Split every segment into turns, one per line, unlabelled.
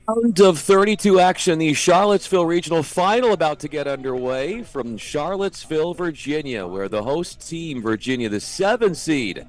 Round of 32 action, the Charlottesville Regional Final about to get underway from Charlottesville, Virginia, where the host team, Virginia, the 7 seed,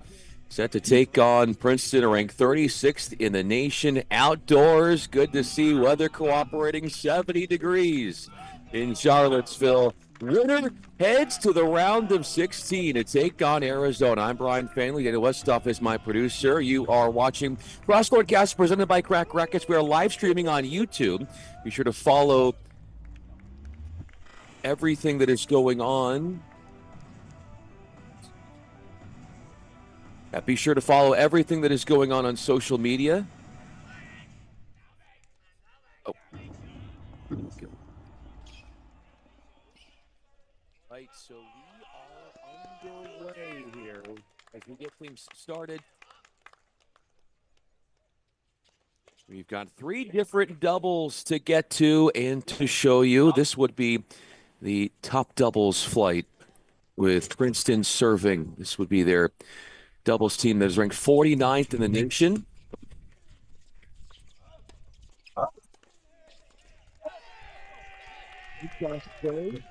set to take on Princeton, ranked 36th in the nation. Outdoors, good to see weather cooperating, 70 degrees in Charlottesville. Winner heads to the round of 16 to take on Arizona. I'm Bryan Fenley. Dana Westhoff is my producer. You are watching Crosscourt Cast presented by Crack Rackets. We are live streaming on YouTube. Be sure to follow everything that is going on. Be sure to follow everything that is going on social media. Oh. Right, so we are underway here as we get things started. We've got 3 different doubles to get to and to show you. This would be the top doubles flight with Princeton serving. This would be their doubles team that is ranked 49th in the nation. Princeton,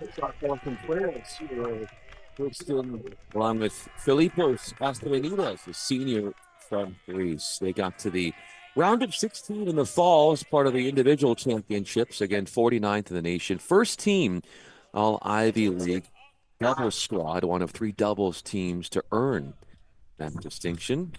along with Filipos Castellanos, the senior from Greece. They got to the round of 16 in the fall as part of the individual championships. Again, 49th in the nation. First team all Ivy League doubles squad, one of 3 doubles teams to earn that distinction.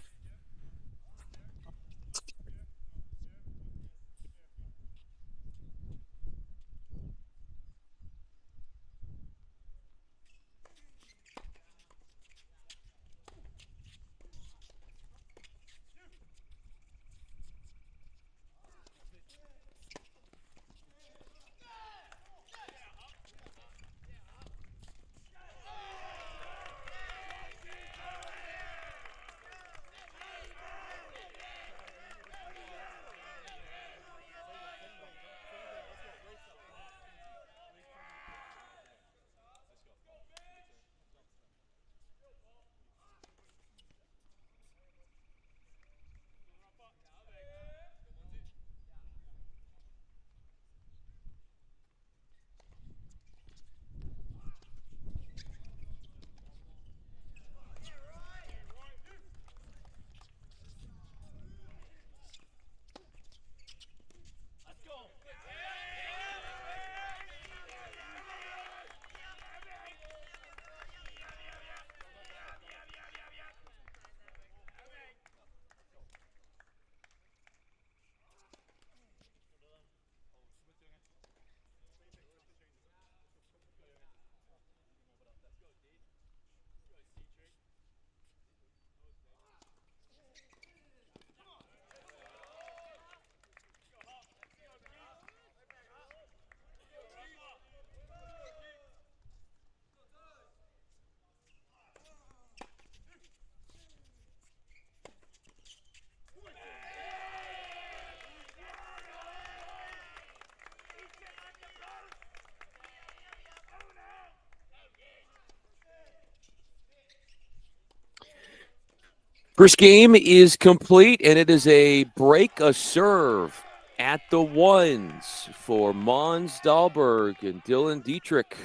First game is complete, and it is a break a serve at the ones for Mons Dahlberg and Dylan Dietrich.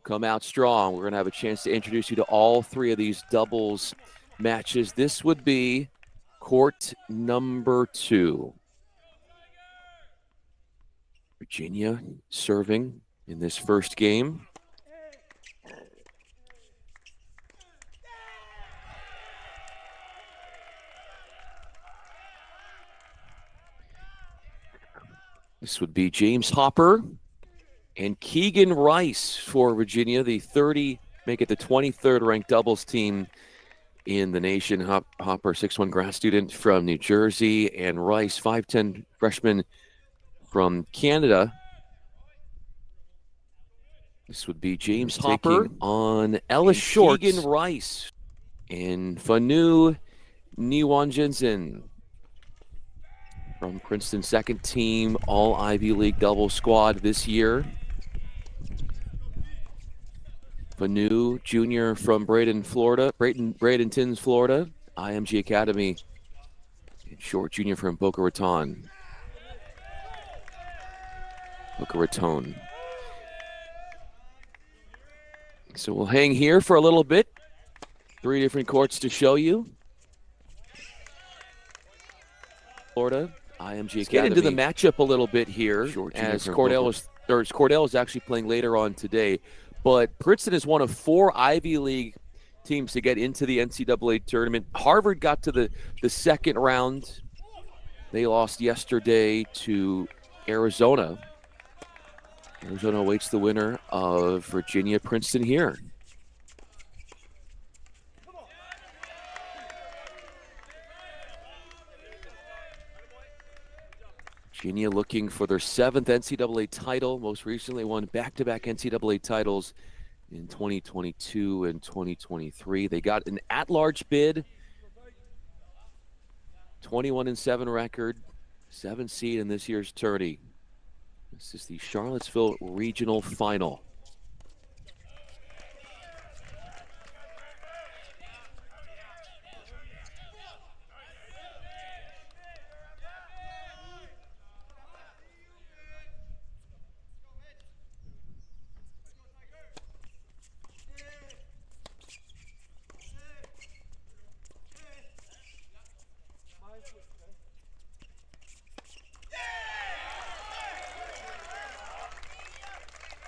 Come out strong. We're going to have a chance to introduce you to all 3 of these doubles matches. This would be court number 2. Virginia serving in this first game. This would be James Hopper and Keegan Rice for Virginia, the 23rd ranked doubles team in the nation. Hopper, 6'1" grad student from New Jersey, and Rice, 5'10" freshman from Canada. This would be James Hopper on Ellis Short, Keegan Rice, and Fanu Niwanjensen from Princeton, second team all Ivy League double squad this year. Fanu, junior from Bradenton, Florida, IMG Academy. And Short, junior from Boca Raton. Boca Raton. So we'll hang here for a little bit. 3 different courts to show you. Florida, IMG Academy. Get into the matchup a little bit here, as Cordell is actually playing later on today. But Princeton is one of 4 Ivy League teams to get into the NCAA tournament. Harvard got to the second round. They lost yesterday to Arizona. Arizona awaits the winner of Virginia-Princeton here. Virginia looking for their 7th NCAA title. Most recently won back-to-back NCAA titles in 2022 and 2023. They got an at-large bid, 21-7 record, 7th seed in this year's tourney. This is the Charlottesville Regional Final.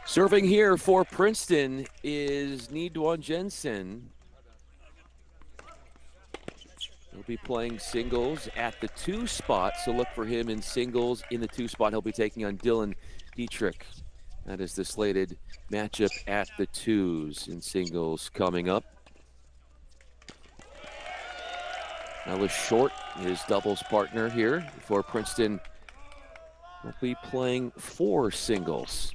Serving here for Princeton is Nidwan Jensen. He'll be playing singles at the 2 spot, so look for him in singles in the 2 spot. He'll be taking on Dylan Dietrich. That is the slated matchup at the 2s in singles coming up. Ellis Short, his doubles partner here for Princeton, will be playing 4 singles.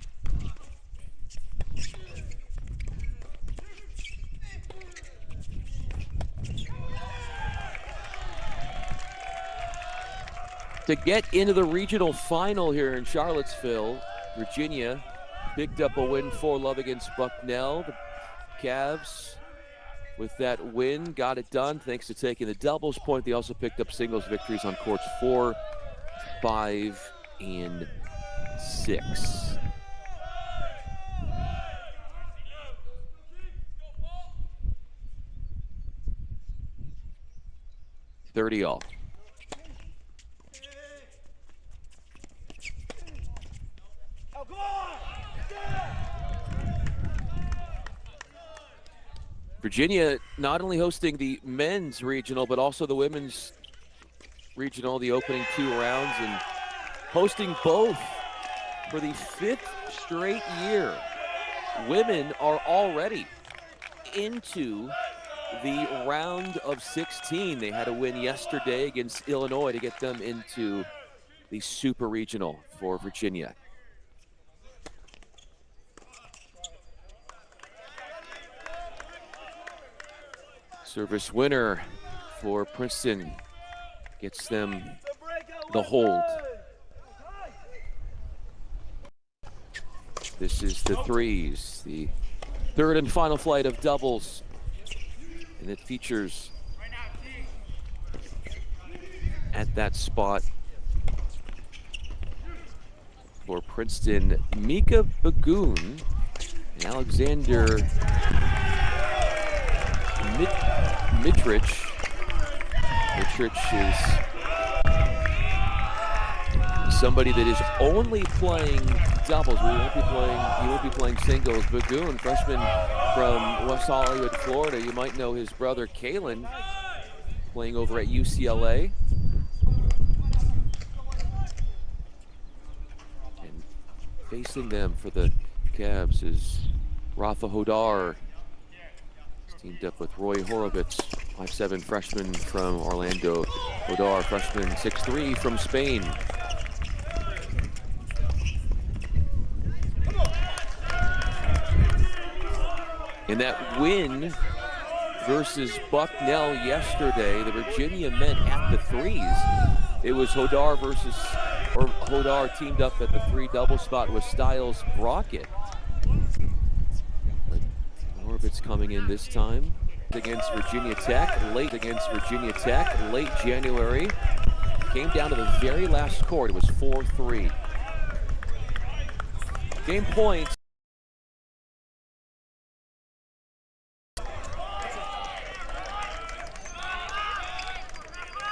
To get into the regional final here in Charlottesville, Virginia picked up a win 4-love against Bucknell. The Cavs, with that win, got it done thanks to taking the doubles point. They also picked up singles victories on courts 4, 5, and 6. $30-all. Virginia not only hosting the men's regional, but also the women's regional, the opening 2 rounds, and hosting both for the 5th straight year. Women are already into the round of 16. They had a win yesterday against Illinois to get them into the super regional for Virginia. Service winner for Princeton gets them the hold. This is the 3s, the 3rd and final flight of doubles. And it features at that spot for Princeton, Mika Bagoon and Alexander Mitrich. Mitrich is somebody that is only playing doubles. He won't be playing singles. Bagoon, freshman from West Hollywood, Florida. You might know his brother Kalen, playing over at UCLA. And facing them for the Cavs is Rafa Hodar. Teamed up with Roy Horowitz, 5'7" freshman from Orlando. Hodar, freshman, 6'3" from Spain. In that win versus Bucknell yesterday, the Virginia men at the 3s. It was Hodar teamed up at the 3 double spot with Styles Brockett. Horvitz coming in this time against Virginia Tech, late January. Came down to the very last court. It was 4-3. Game point.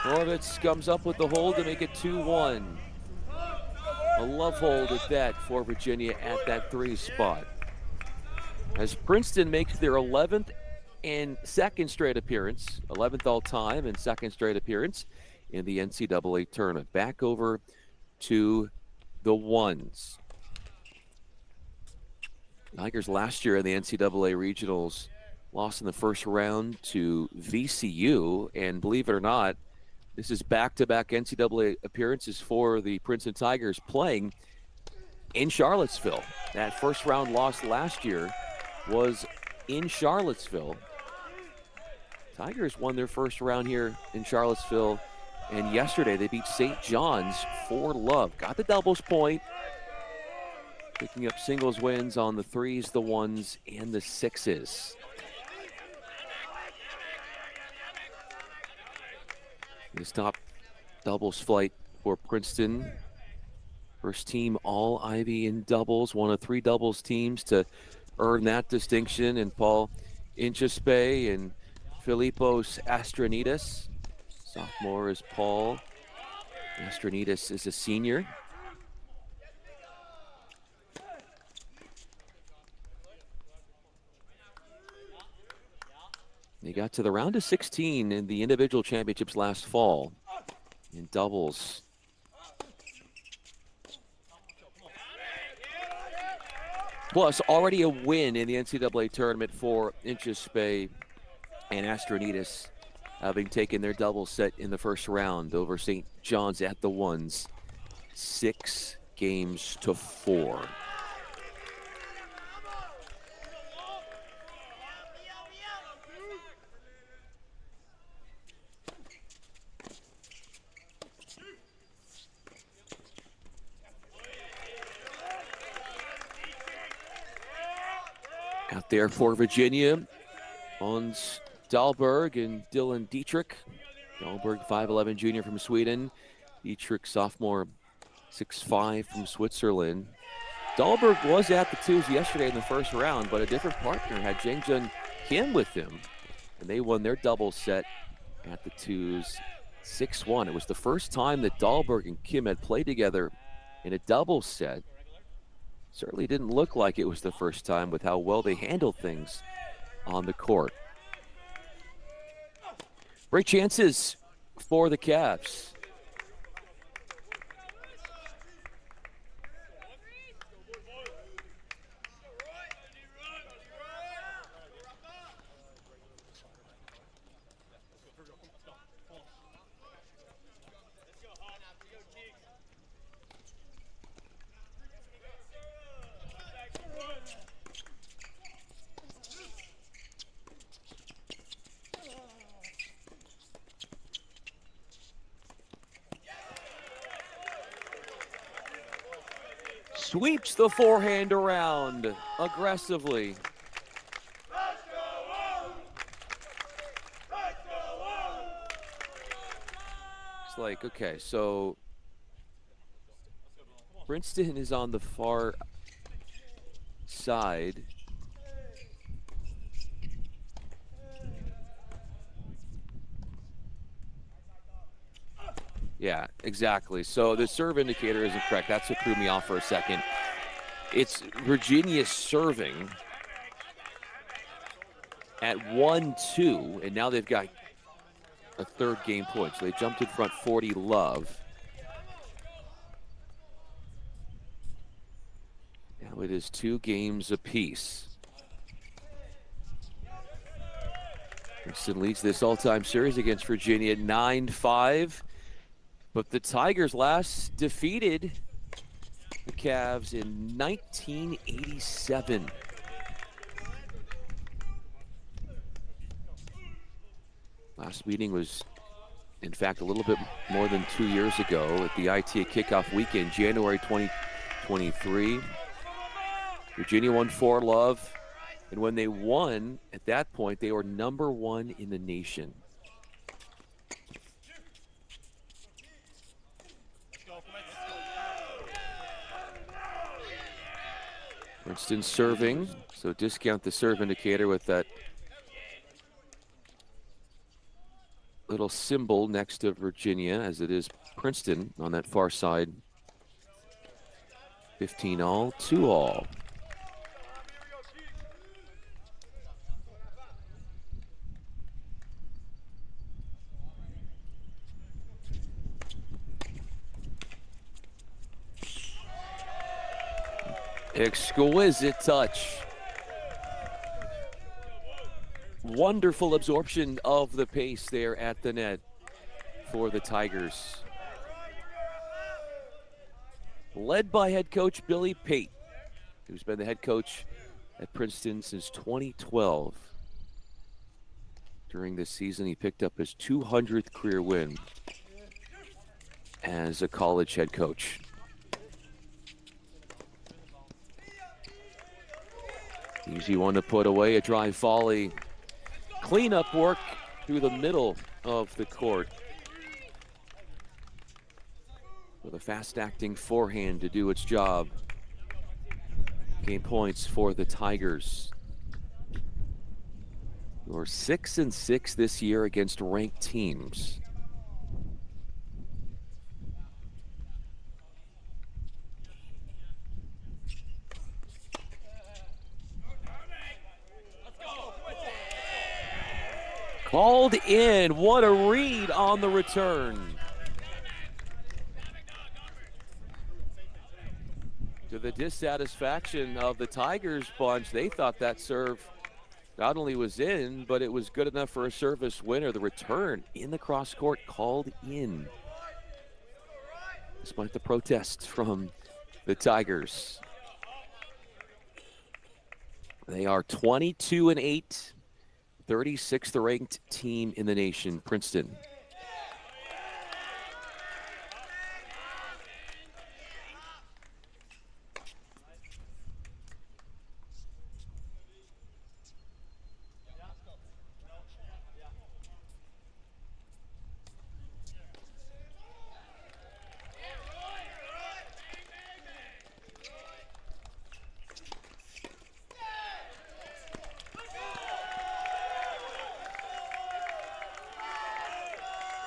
Horvitz comes up with the hold to make it 2-1. A love hold at that for Virginia at that 3 spot. As Princeton makes their 11th and second straight appearance, 11th all-time and second straight appearance in the NCAA tournament. Back over to the ones. Tigers last year in the NCAA regionals lost in the first round to VCU, and believe it or not, this is back-to-back NCAA appearances for the Princeton Tigers playing in Charlottesville. That first round loss last year was in Charlottesville. Tigers won their first round here in Charlottesville, and yesterday they beat St. John's 4-love. Got the doubles point, picking up singles wins on the 3s, the 1s, and the 6s. This top doubles flight for Princeton. First team all Ivy in doubles, one of 3 doubles teams to earn that distinction. And Paul Inchispe and Filipos Astronidis. Sophomore is Paul. Astronidis is a senior. They got to the round of 16 in the individual championships last fall in doubles. Plus, already a win in the NCAA tournament for Inchispe and Astronidis, having taken their double set in the first round over St. John's at the ones, 6-4. Out there for Virginia, Hans Dahlberg and Dylan Dietrich. Dahlberg, 5'11" junior from Sweden. Dietrich, sophomore, 6'5" from Switzerland. Dahlberg was at the 2s yesterday in the first round, but a different partner had Jengjun Kim with him, and they won their double set at the 2s, 6-1. It was the first time that Dahlberg and Kim had played together in a double set. Certainly didn't look like it was the first time with how well they handled things on the court. Great chances for the Cavs. Sweeps the forehand around aggressively. It's like, okay, so Princeton is on the far side. Yeah, exactly. So the serve indicator isn't correct. That's what threw me off for a second. It's Virginia serving at 1-2, and now they've got a third game point. So they jumped in front 40-love. Now it is 2 games apiece. Princeton leads this all-time series against Virginia 9-5. But the Tigers last defeated the Cavs in 1987. Last meeting was, in fact, a little bit more than 2 years ago at the ITA kickoff weekend, January 2023. Virginia won 4-love, and when they won, at that point, they were #1 in the nation. Princeton serving, so discount the serve indicator with that little symbol next to Virginia, as it is Princeton on that far side. 15 all, 2 all. Exquisite touch. Wonderful absorption of the pace there at the net for the Tigers. Led by head coach Billy Pate, who's been the head coach at Princeton since 2012. During this season, he picked up his 200th career win as a college head coach. Easy one to put away, a drive volley. Cleanup work through the middle of the court. With a fast-acting forehand to do its job. Game points for the Tigers. Who are 6-6 this year against ranked teams. Called in. What a read on the return. To the dissatisfaction of the Tigers bunch, they thought that serve not only was in, but it was good enough for a service winner. The return in the cross court called in. Despite the protests from the Tigers. They are 22-8. 36th ranked team in the nation, Princeton.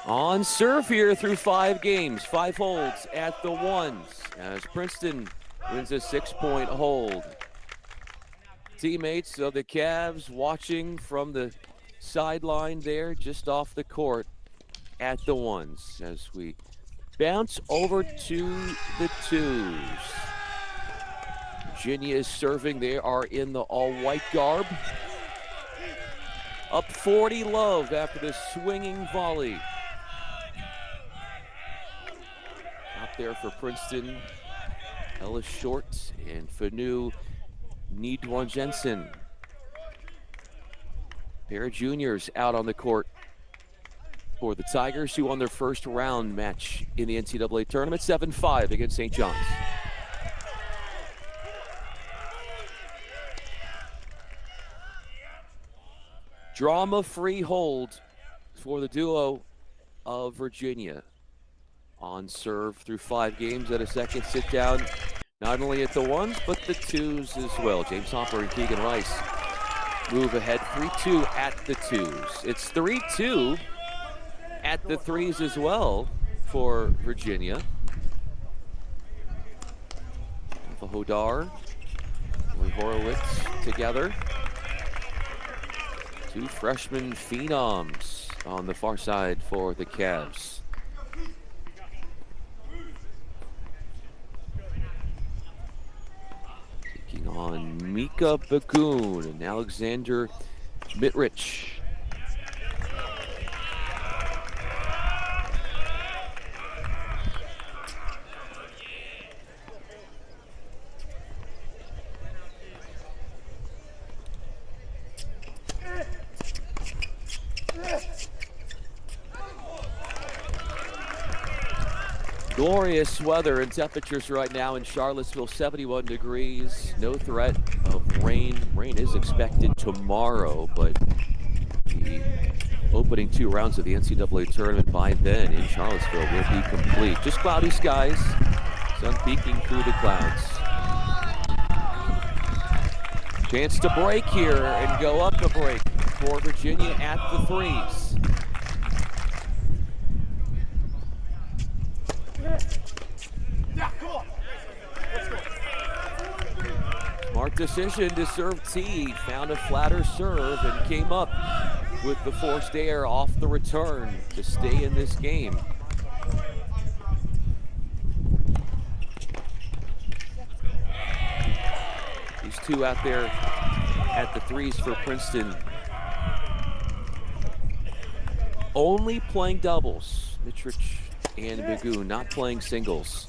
On serve here through 5 games, 5 holds at the ones, as Princeton wins a 6-point hold. Teammates of the Cavs watching from the sideline there, just off the court at the ones, as we bounce over to the twos. Virginia is serving. They are in the all-white garb. Up 40 love after the swinging volley. There for Princeton, Ellis Short and Fanu Nidwan Jensen. Pair of juniors out on the court for the Tigers, who won their first round match in the NCAA tournament, 7-5 against St. John's. Drama-free hold for the duo of Virginia. On serve through 5 games at a second sit down, not only at the ones, but the twos as well. James Hopper and Keegan Rice move ahead 3-2 at the twos. It's 3-2 at the threes as well for Virginia. Alpha Hodar, Roy Horowitz together. 2 freshman phenoms on the far side for the Cavs. On Mika Bagoon and Alexander Mitrich. Glorious weather and temperatures right now in Charlottesville, 71 degrees. No threat of rain. Rain is expected tomorrow, but the opening 2 rounds of the NCAA tournament by then in Charlottesville will be complete. Just cloudy skies, sun peeking through the clouds. Chance to break here and go up the break for Virginia at the threes. Smart decision to serve T. Found a flatter serve and came up with the forced error off the return to stay in this game. These two out there at the threes for Princeton. Only playing doubles. Mitrich and Magoo not playing singles.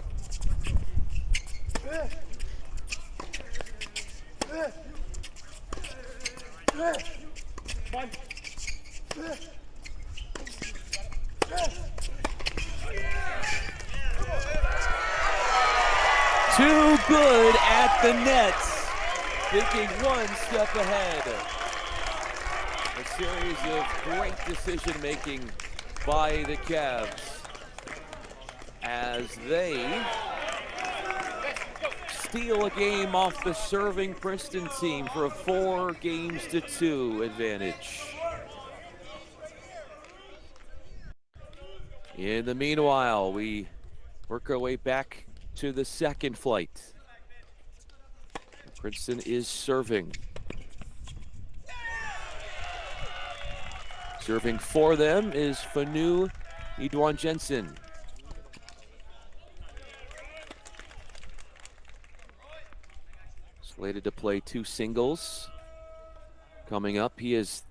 Too good at the nets. Thinking one step ahead. A series of great decision-making by the Cavs as they steal a game off the serving Princeton team for a 4-2 advantage. In the meanwhile, we work our way back to the second flight. Princeton is serving. Serving for them is Fanu Idwan Jensen. Slated to play 2 singles. Coming up, he is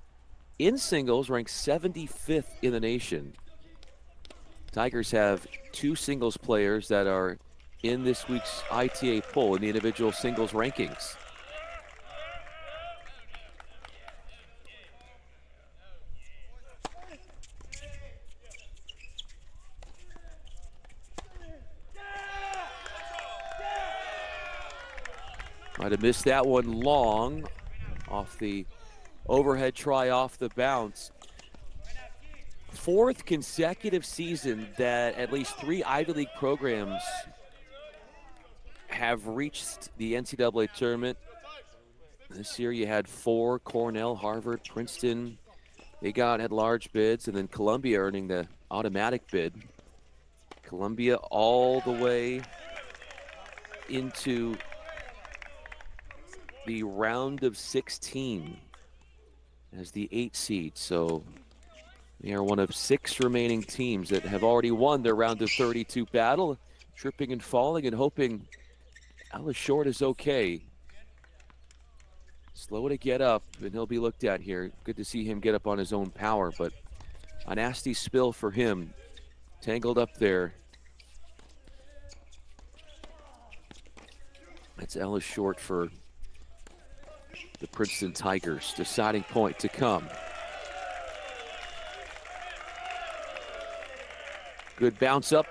in singles, ranked 75th in the nation. Tigers have 2 singles players that are in this week's ITA poll in the individual singles rankings. Might have missed that one long off the overhead try off the bounce. 4th consecutive season that at least 3 Ivy League programs have reached the NCAA tournament. This year you had 4, Cornell, Harvard, Princeton. They got at large bids, and then Columbia earning the automatic bid. Columbia all the way into the round of 16 as the 8 seed. So they are one of 6 remaining teams that have already won their round of 32 battle, tripping and falling and hoping Alice Short is okay. Slow to get up, and he'll be looked at here. Good to see him get up on his own power, but a nasty spill for him. Tangled up there. That's Ellis Short for the Princeton Tigers. Deciding point to come. Good bounce up.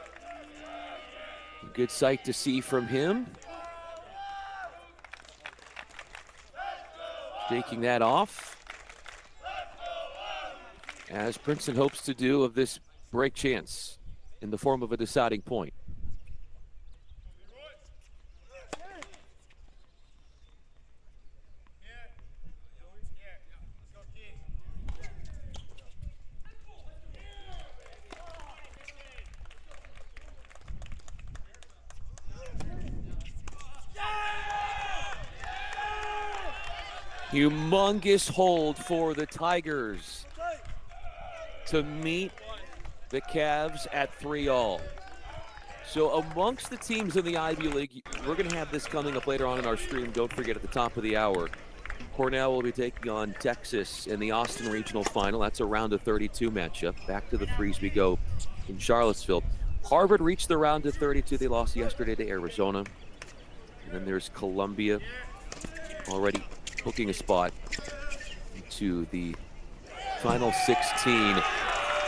Good sight to see from him. Taking that off, as Princeton hopes to do of this break chance in the form of a deciding point. Humongous hold for the Tigers to meet the Cavs at 3-all. So amongst the teams in the Ivy League, we're going to have this coming up later on in our stream. Don't forget at the top of the hour, Cornell will be taking on Texas in the Austin Regional Final. That's a round of 32 matchup. Back to the threes we go in Charlottesville. Harvard reached the round of 32. They lost yesterday to Arizona. And then there's Columbia already hooking a spot to the final 16.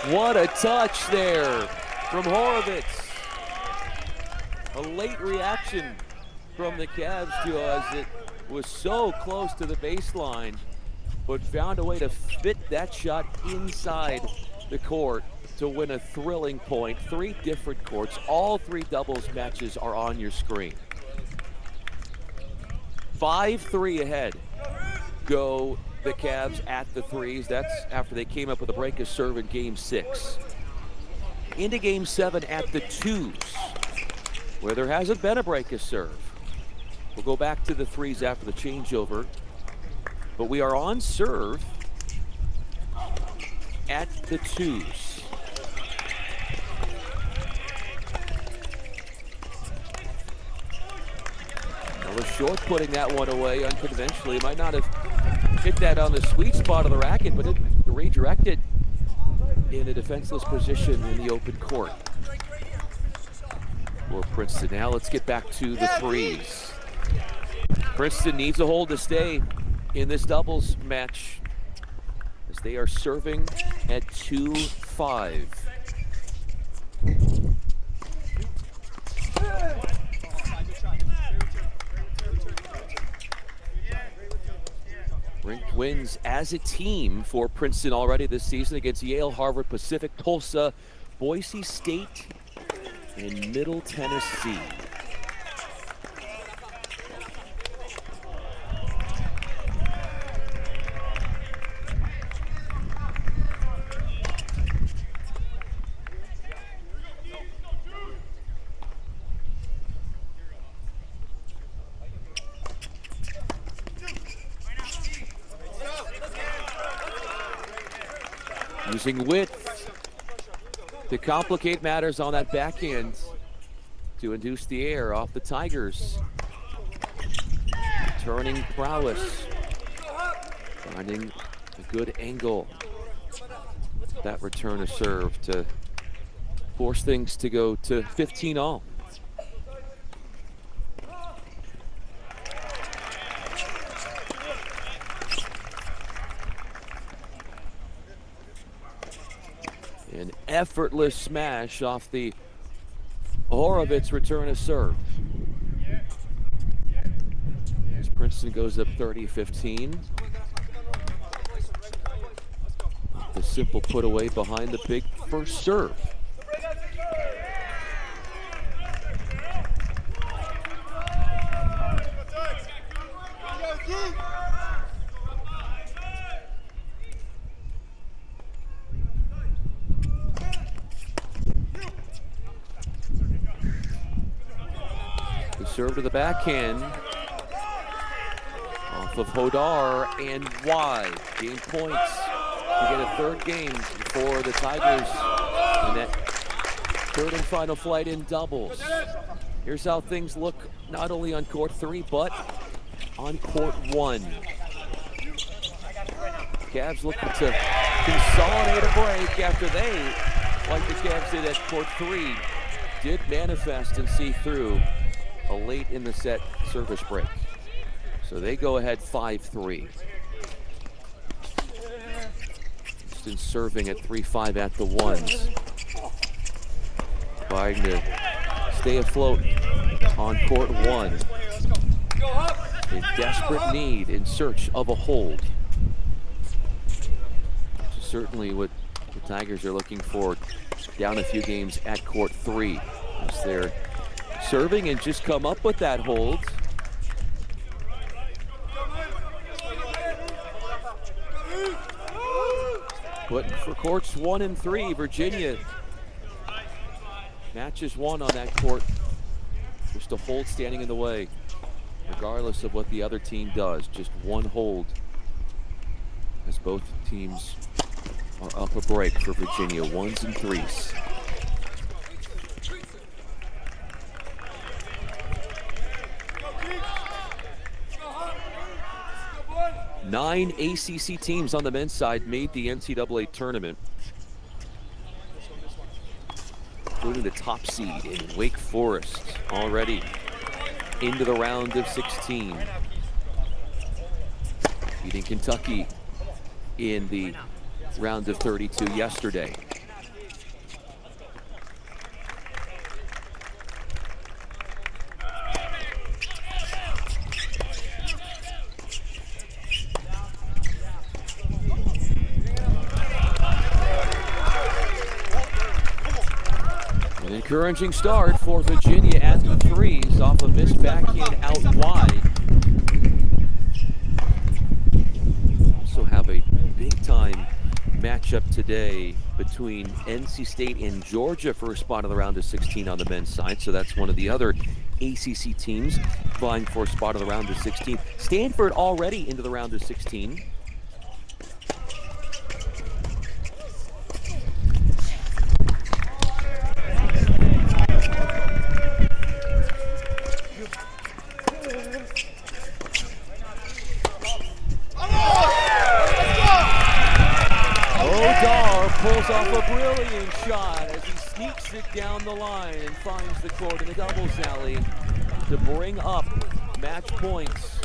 What a touch there from Horowitz. A late reaction from the Cavs to us. It was so close to the baseline, but found a way to fit that shot inside the court to win a thrilling point. 3 different courts. All 3 doubles matches are on your screen. 5-3 ahead. Go the Cavs at the threes. That's after they came up with a break of serve in Game 6. Into Game 7 at the twos, where there hasn't been a break of serve. We'll go back to the threes after the changeover. But we are on serve at the twos. Well, short putting that one away unconventionally. Might not have hit that on the sweet spot of the racket, but it redirected in a defenseless position in the open court for Princeton. Now let's get back to the threes. Princeton needs a hold to stay in this doubles match as they are serving at 2-5. Ranked wins as a team for Princeton already this season against Yale, Harvard, Pacific, Tulsa, Boise State, and Middle Tennessee. Using width to complicate matters on that backhand to induce the air off the Tigers. Turning prowess, finding a good angle. That return of serve to force things to go to 15-all. An effortless smash off the Horovitz return of serve. As Princeton goes up 30-15. The simple put away behind the big first serve. Serve to the backhand off of Hodar and wide. Game points to get a third game for the Tigers in that third and final flight in doubles. Here's how things look not only on court 3 but on court 1. Cavs looking to consolidate a break after they, like the Cavs did at court 3, did manifest and see through a late in the set service break. So they go ahead 5-3. Princeton serving at 3-5 at the ones. Trying to stay afloat on court 1. In desperate need, in search of a hold. Which is certainly what the Tigers are looking for down a few games at court 3. As they're serving and just come up with that hold. But for courts 1 and 3, Virginia matches 1 on that court. Just a hold standing in the way, regardless of what the other team does. Just 1 hold as both teams are up a break for Virginia, 1s and 3s. 9 ACC teams on the men's side made the NCAA tournament, including the top seed in Wake Forest, already into the round of 16. Beating Kentucky in the round of 32 yesterday. Encouraging start for Virginia at the threes off a missed backhand out wide. matchup today between NC State and Georgia for a spot in the round of 16 on the men's side. So that's one of the other ACC teams vying for a spot in the round of 16. Stanford already into the round of 16. Pulls off a brilliant shot as he sneaks it down the line and finds the court in the doubles alley to bring up match points.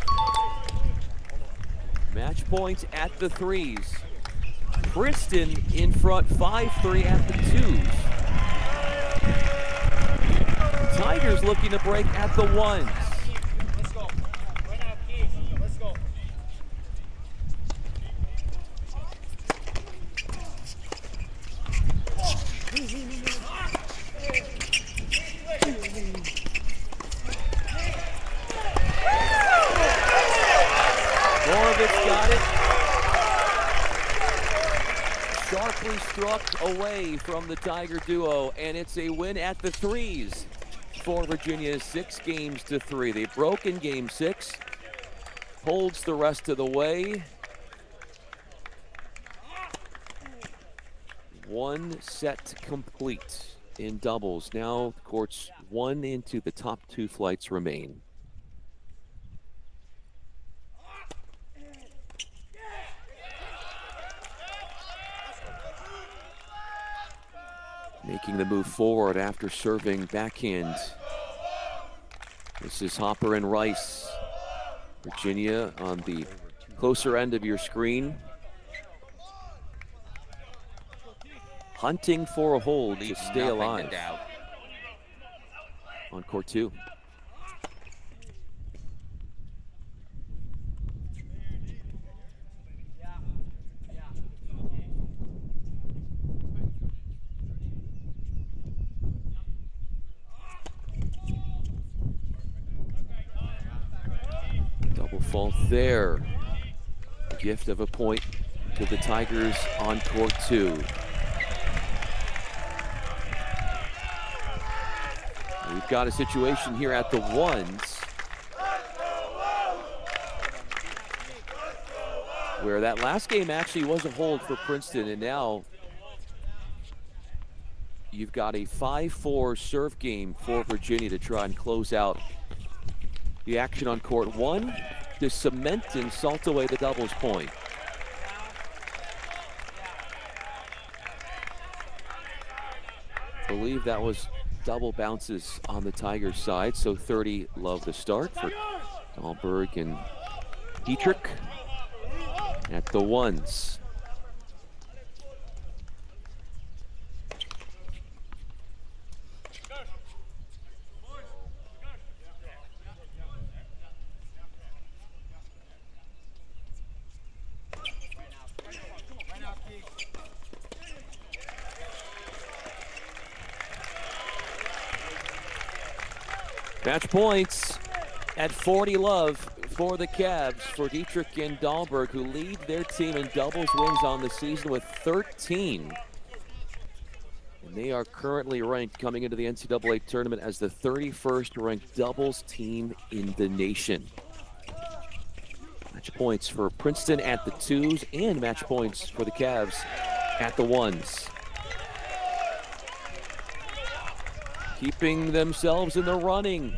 Match points at the threes. Princeton in front 5-3 at the twos. Tigers looking to break at the ones.
Let's go. Right now, Keith. Let's go.
Gorovitz got it. Sharply struck away from the Tiger duo, and it's a win at the threes for Virginia, 6-3. They broke in game 6, holds the rest of the way. One set complete in doubles. Now courts 1 into the top 2 flights remain. Making the move forward after serving backhand. This is Hopper and Rice. Virginia on the closer end of your screen. Hunting for a hold to stay alive on court 2. Double fault there. Gift of a point to the Tigers on court 2. We've got a situation here at the ones where that last game actually was a hold for Princeton, and now you've got a 5-4 serve game for Virginia to try and close out the action on court 1 to cement and salt away the doubles point. I believe that was double bounces on the Tigers side, so 30 love the start for Dahlberg and Dietrich at the ones. Match points at 40 love for the Cavs for Dietrich and Dahlberg, who lead their team in doubles wins on the season with 13. And they are currently ranked coming into the NCAA tournament as the 31st ranked doubles team in the nation. Match points for Princeton at the twos and match points for the Cavs at the ones. Keeping themselves in the running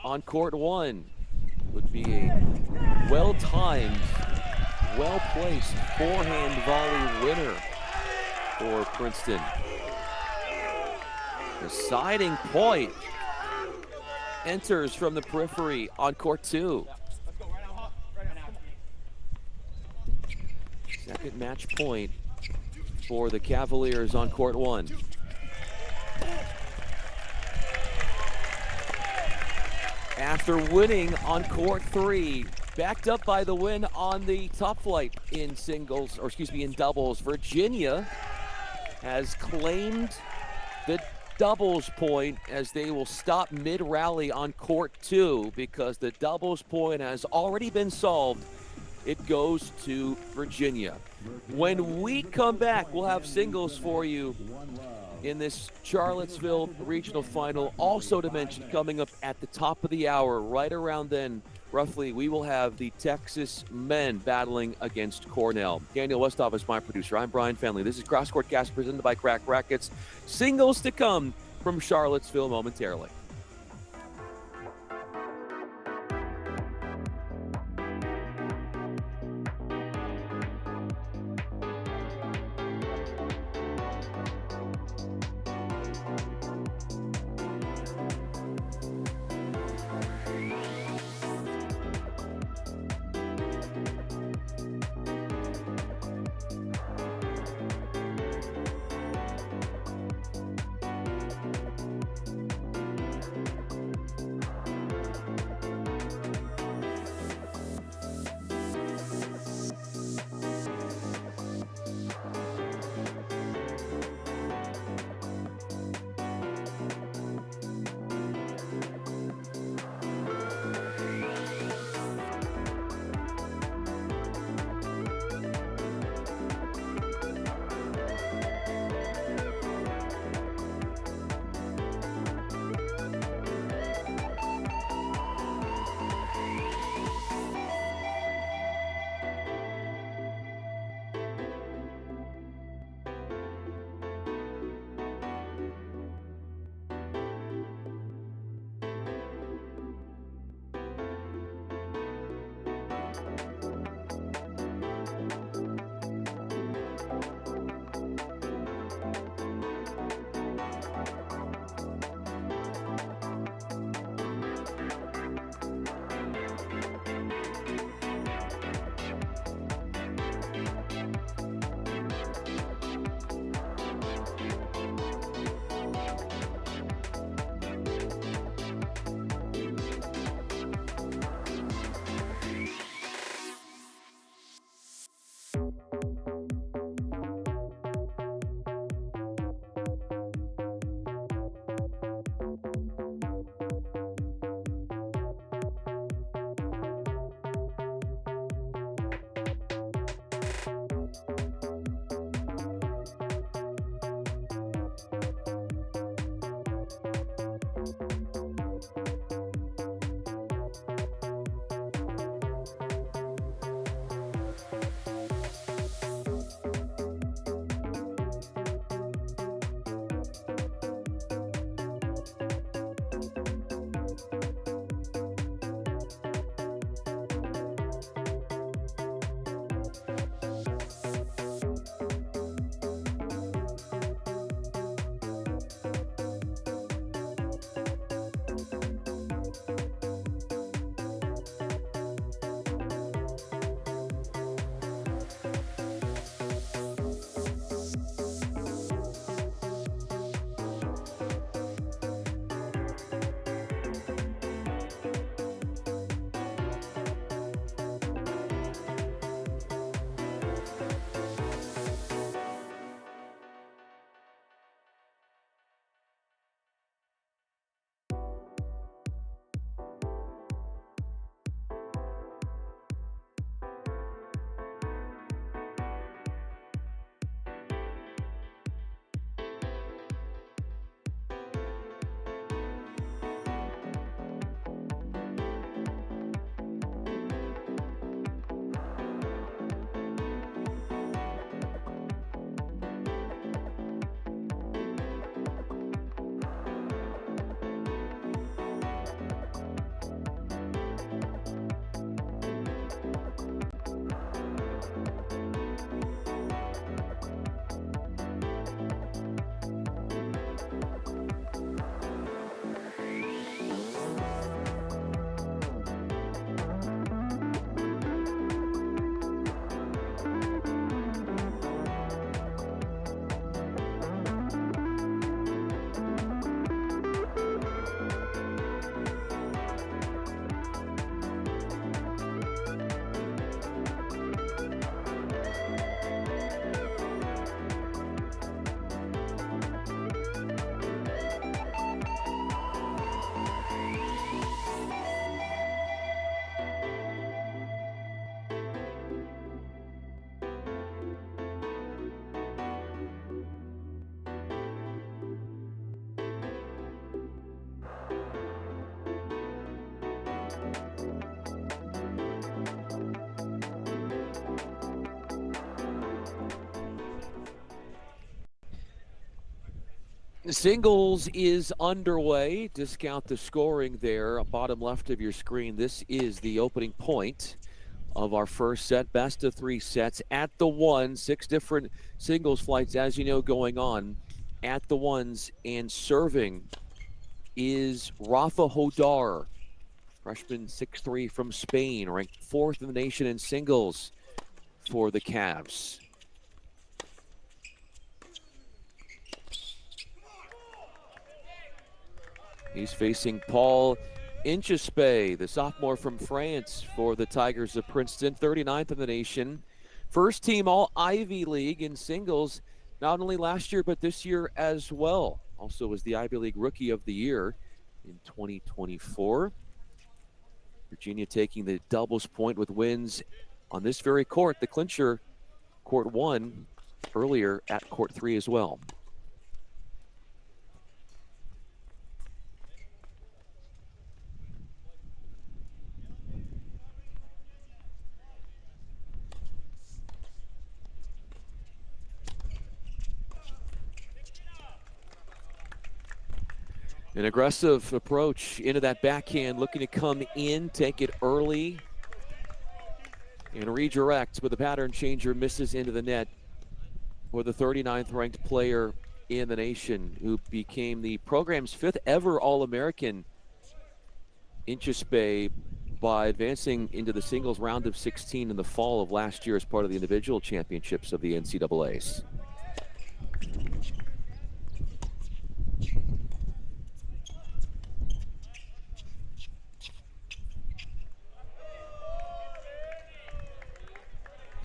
on court 1 would be a well-timed, well-placed forehand volley winner for Princeton. Deciding point enters from the periphery on court 2. Second match point for the Cavaliers on court 1. After winning on court 3, backed up by the win on the top flight in singles, or excuse me, in doubles, Virginia has claimed the doubles point as they will stop mid-rally on court 2 because the doubles point has already been solved. It goes to Virginia. When we come back, we'll have singles for you in this Charlottesville regional final. Also to mention, coming up at the top of the hour, right around then, roughly, we will have the Texas men battling against Cornell. Daniel Westhoff is my producer. I'm Bryan Fenley. This is Cross Court Cast presented by Crack Rackets. Singles to come from Charlottesville momentarily. Singles is underway. Discount the scoring there, bottom left of your screen. This is the opening point of our first set. Best of 3 sets at the one. 6 different singles flights, as you know, going on at the ones. And serving is Rafa Hodar, freshman 6'3" from Spain, ranked 4th in the nation in singles for the Cavs. He's facing Paul Inchispe, the sophomore from France for the Tigers of Princeton, 39th in the nation. First team all Ivy League in singles, not only last year, but this year as well. Also was the Ivy League Rookie of the Year in 2024. Virginia taking the doubles point with wins on this very court, the clincher, court 1, earlier at court 3 as well. An aggressive approach into that backhand, looking to come in, take it early, and redirect, but the pattern changer misses into the net for the 39th ranked player in the nation, who became the program's 5th ever All-American, Inchispe, by advancing into the singles round of 16 in the fall of last year as part of the individual championships of the NCAAs.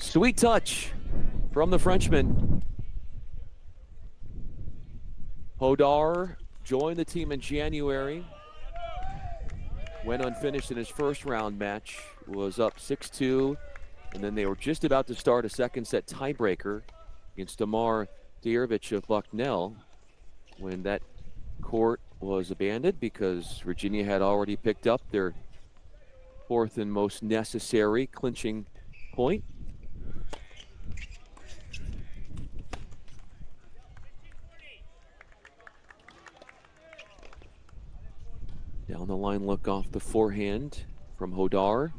Sweet touch from the Frenchman. Hodar joined the team in January. Went unfinished in his first round match. Was up 6-2. And then they were just about to start a second set tiebreaker against Damar Dierovich of Bucknell when that court was abandoned because Virginia had already picked up their 4th and most necessary clinching point. Down the line look off the forehand from Hodar.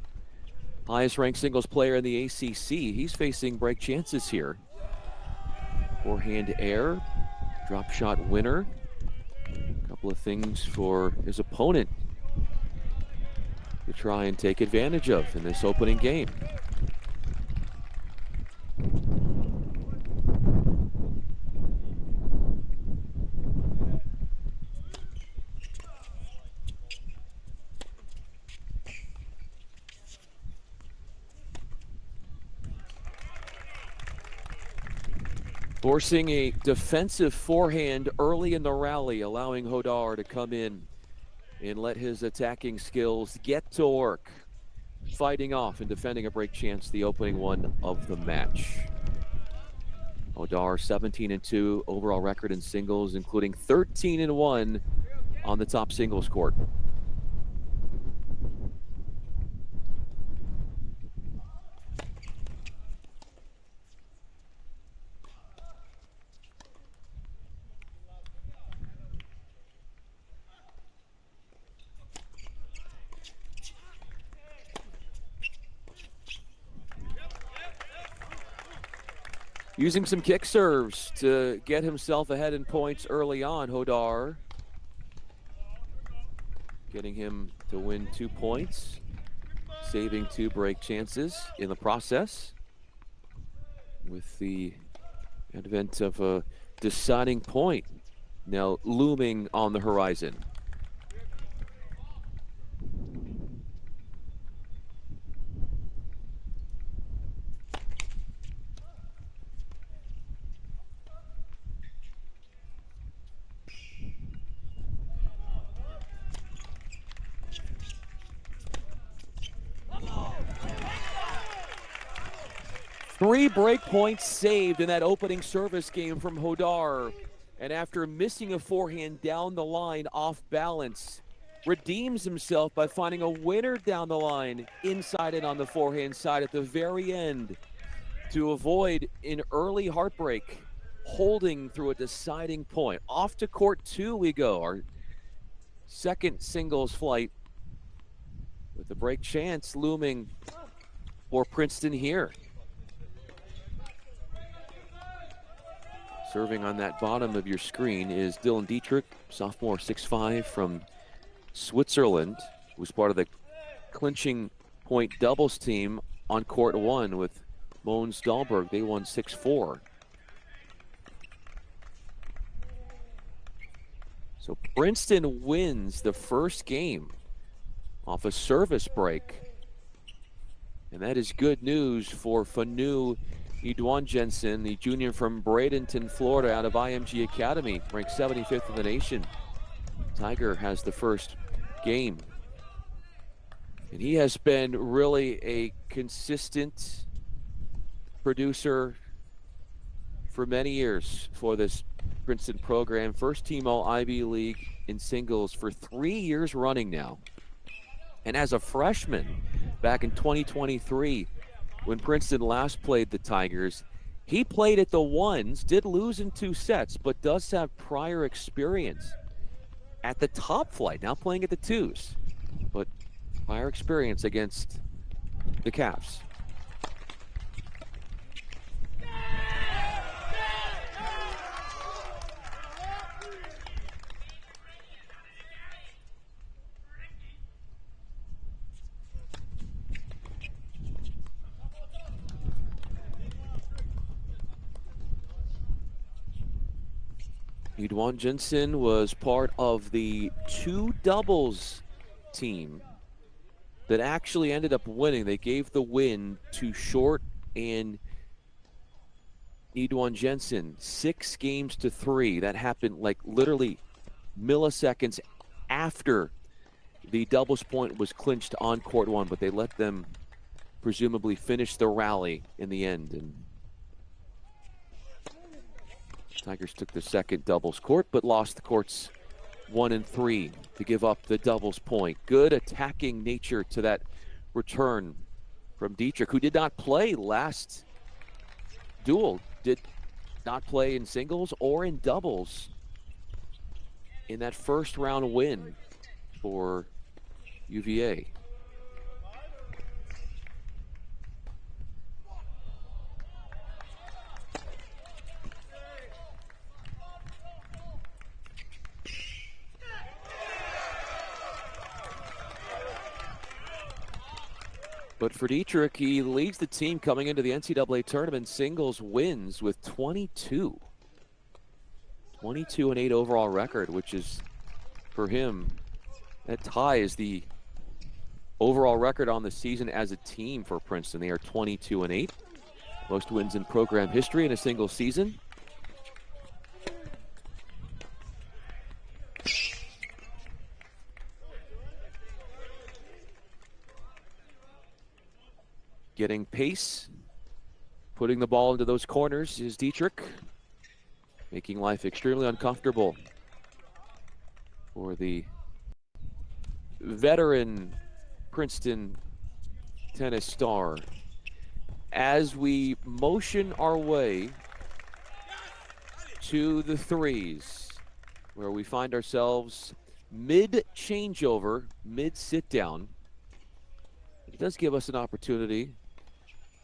Highest ranked singles player in the ACC. He's facing break chances here. Forehand air, drop shot winner. A couple of things for his opponent to try and take advantage of in this opening game. Forcing a defensive forehand early in the rally, allowing Hodar to come in and let his attacking skills get to work, fighting off and defending a break chance, the opening one of the match. Hodar 17-2 overall record in singles, including 13-1 on the top singles court. Using some kick serves to get himself ahead in points early on, Hodar. Getting him to win 2 points, saving 2 break chances in the process. With the advent of a deciding point now looming on the horizon. Three break points saved in that opening service game from Hodar. And after missing a forehand down the line off balance, redeems himself by finding a winner down the line, inside and on the forehand side at the very end to avoid an early heartbreak, holding through a deciding point. Off to court 2 we go. Our second singles flight with the break chance looming for Princeton here. Serving on that bottom of your screen is Dylan Dietrich, sophomore, 6'5", from Switzerland, who's part of the clinching point doubles team on court 1 with Mons Dahlberg. They won 6-4. So Princeton wins the first game off a service break. And that is good news for Fanu Idwanjensen, the junior from Bradenton, Florida, out of IMG Academy, ranked 75th in the nation. Tiger has the first game. And he has been really a consistent producer for many years for this Princeton program. First team All-Ivy League in singles for 3 years running now. And as a freshman back in 2023, when Princeton last played the Tigers, he played at the ones, did lose in 2 sets, but does have prior experience at the top flight, now playing at the twos, but prior experience against the Caps. Idwanjensen was part of the 2 doubles team that actually ended up winning. They gave the win to Short and Idwanjensen 6-3. That happened like literally milliseconds after the doubles point was clinched on court 1, but they let them presumably finish the rally in the end. And Tigers took the second doubles court, but lost the courts 1 and 3 to give up the doubles point. Good attacking nature to that return from Dietrich, who did not play last duel, did not play in singles or in doubles in that first round win for UVA. But for Dietrich, he leads the team coming into the NCAA tournament singles wins with 22. 22-8 overall record, which is, for him, that ties the overall record on the season as a team for Princeton. They are 22-8. Most wins in program history in a single season. Getting pace, putting the ball into those corners is Dietrich, making life extremely uncomfortable for the veteran Princeton tennis star. As we motion our way to the threes, where we find ourselves mid-changeover, mid-sit-down, it does give us an opportunity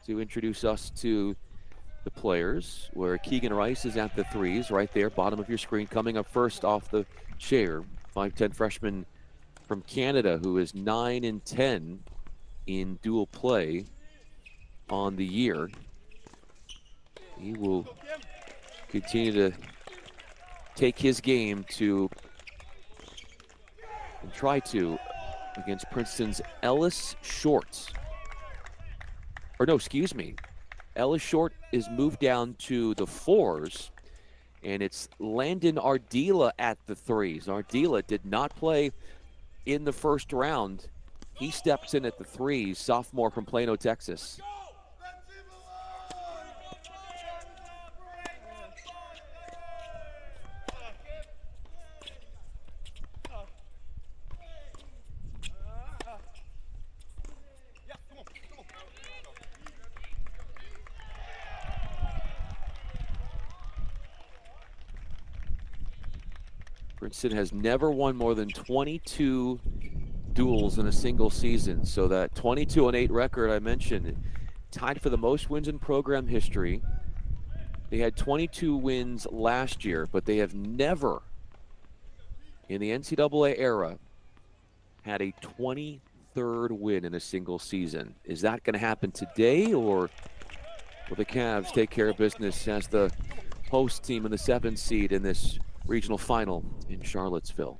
to introduce us to the players, where Keegan Rice is at the threes, right there, bottom of your screen, coming up first off the chair. 5'10" freshman from Canada, who is 9-10 in dual play on the year. He will continue to take his game to and try to against Princeton's Ellis Short. Or no, excuse me. Ellis Short is moved down to the fours, and it's Landon Ardila at the threes. Ardila did not play in the first round. He steps in at the threes, sophomore from Plano, Texas. Princeton has never won more than 22 duels in a single season. So that 22-8 record I mentioned, tied for the most wins in program history. They had 22 wins last year, but they have never, in the NCAA era, had a 23rd win in a single season. Is that going to happen today, or will the Cavs take care of business as the host team in the 7th seed in this regional final in Charlottesville?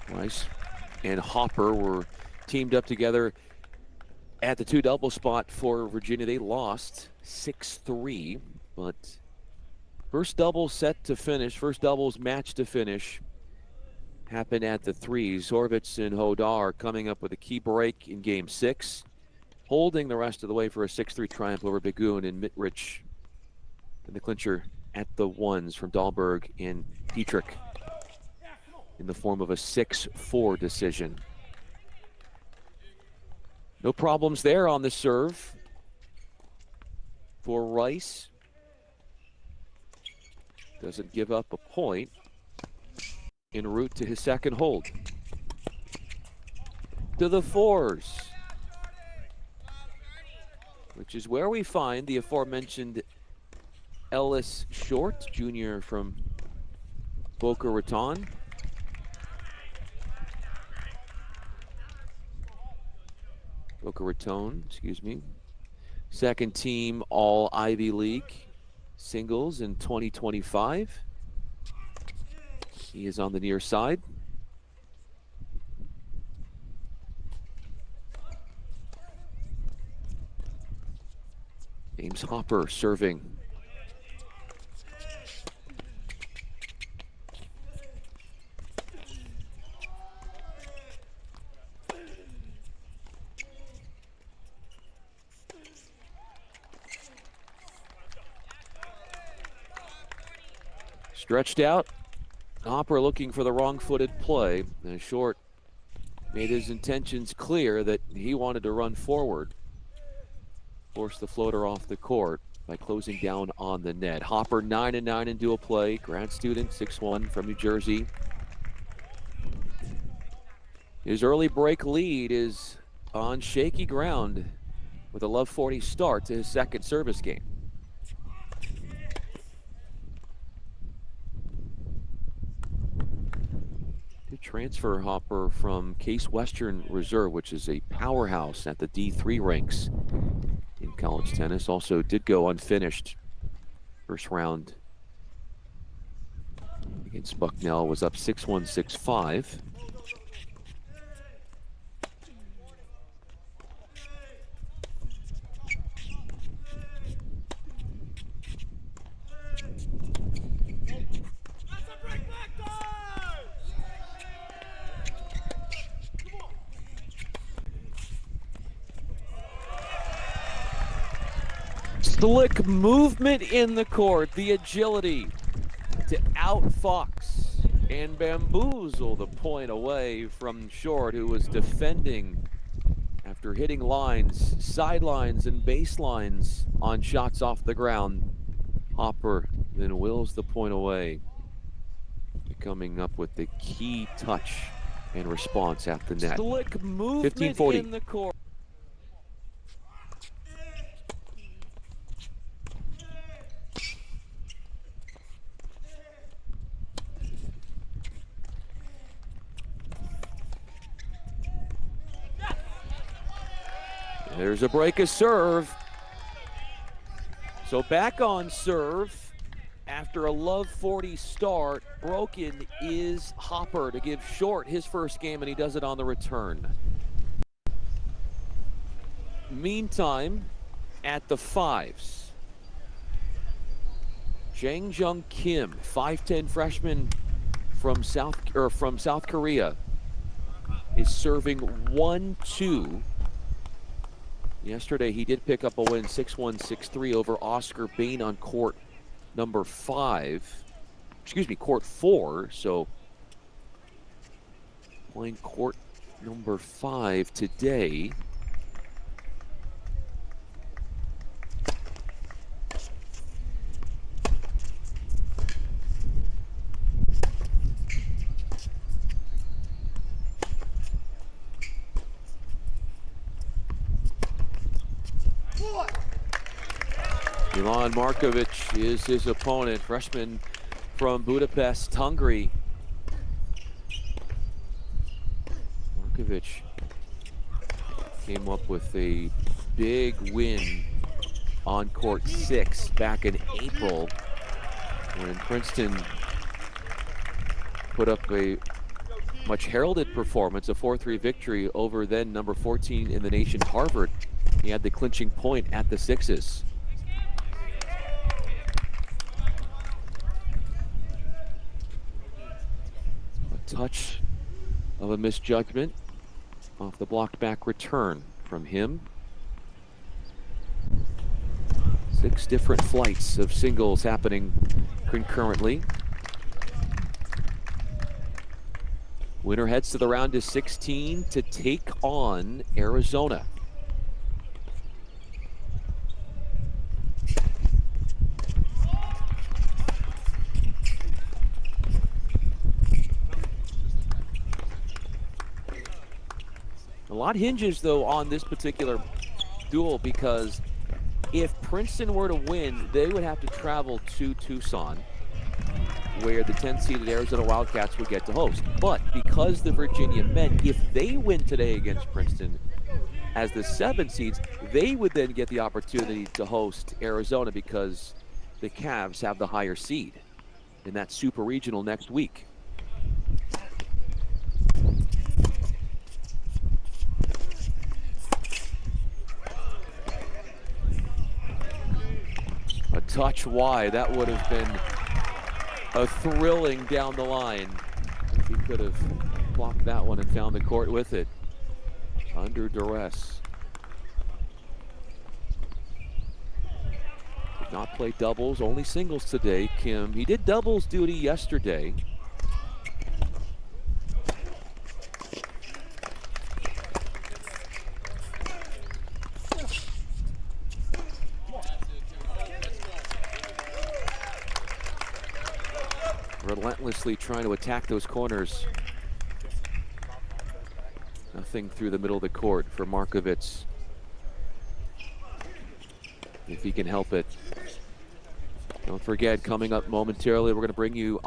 Rice and Hopper were teamed up together at the 2-double spot for Virginia. They lost 6-3, but first doubles set to finish, first doubles match to finish happened at the 3s. Horvitz and Hodar coming up with a key break in game 6, holding the rest of the way for a 6-3 triumph over Bigoon and Mitrich. And the clincher at the 1s from Dahlberg and Dietrich in the form of a 6-4 decision. No problems there on the serve for Rice. Doesn't give up a point en route to his second hold. To the 4s, which is where we find the aforementioned Ellis Short, junior from Boca Raton. Boca Raton, excuse me. Second team All Ivy League singles in 2025. He is on the near side. James Hopper serving. Stretched out. Hopper looking for the wrong-footed play. And Short made his intentions clear that he wanted to run forward. Forced the floater off the court by closing down on the net. Hopper 9-9 in dual play. Grad student, 6'1", from New Jersey. His early break lead is on shaky ground with a Love 40 start to his second service game. Transfer Hopper from Case Western Reserve, which is a powerhouse at the D3 ranks in college tennis. Also did go unfinished. First round against Bucknell was up 6-1, 6-5. Slick movement in the court, the agility to outfox and bamboozle the point away from Short, who was defending after hitting lines, sidelines, and baselines on shots off the ground. Hopper then wills the point away, coming up with the key touch and response at the net.
Slick movement
15-40.
in the court.
There's a break of serve. So back on serve after a Love 40 start. Broken is Hopper to give Short his first game, and he does it on the return. Meantime, at the 5s, Jang-Jung Kim, 5'10" freshman from South Korea, is serving 1-2 Yesterday, he did pick up a win 6-1, 6-3 over Oscar Bain on court number 5. Excuse me, court 4. So playing court number 5 today. Milan Markovic is his opponent, freshman from Budapest, Hungary. Markovic came up with a big win on court 6 back in April when Princeton put up a much heralded performance, a 4-3 victory over then number 14 in the nation, Harvard. He had the clinching point at the sixes. Touch of a misjudgment off the blocked back return from him. 6 different flights of singles happening concurrently. Winner heads to the round of 16 to take on Arizona. A lot hinges, though, on this particular duel because if Princeton were to win, they would have to travel to Tucson, where the 10-seeded Arizona Wildcats would get to host. But because the Virginia men, if they win today against Princeton as the 7 seeds, they would then get the opportunity to host Arizona because the Cavs have the higher seed in that super regional next week. A touch wide, that would have been a thrilling down the line if he could have blocked that one and found the court with it under duress. Did not play doubles, only singles today, Kim. He did doubles duty yesterday. Relentlessly trying to attack those corners. Nothing through the middle of the court for Markovic, if he can help it. Don't forget, coming up momentarily, we're going to bring you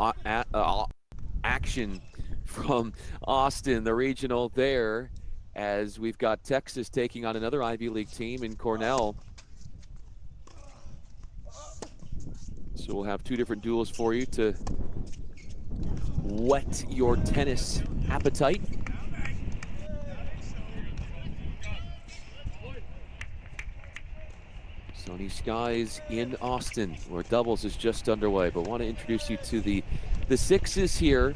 action from Austin, the regional there, as we've got Texas taking on another Ivy League team in Cornell. So we'll have 2 different duels for you to whet your tennis appetite. Sunny skies in Austin, where doubles is just underway, but want to introduce you to the sixes here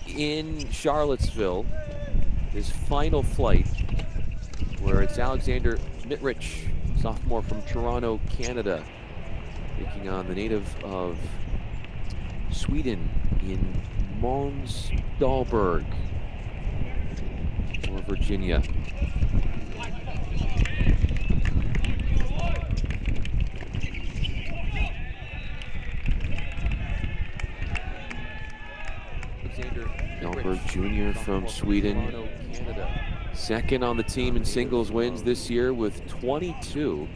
in Charlottesville. His final flight, where it's Alexander Mitrich, sophomore from Toronto, Canada, taking on the native of Sweden in Måns Dahlberg for Virginia. Alexander Dahlberg Jr. from Sweden, second on the team in singles wins this year with 22.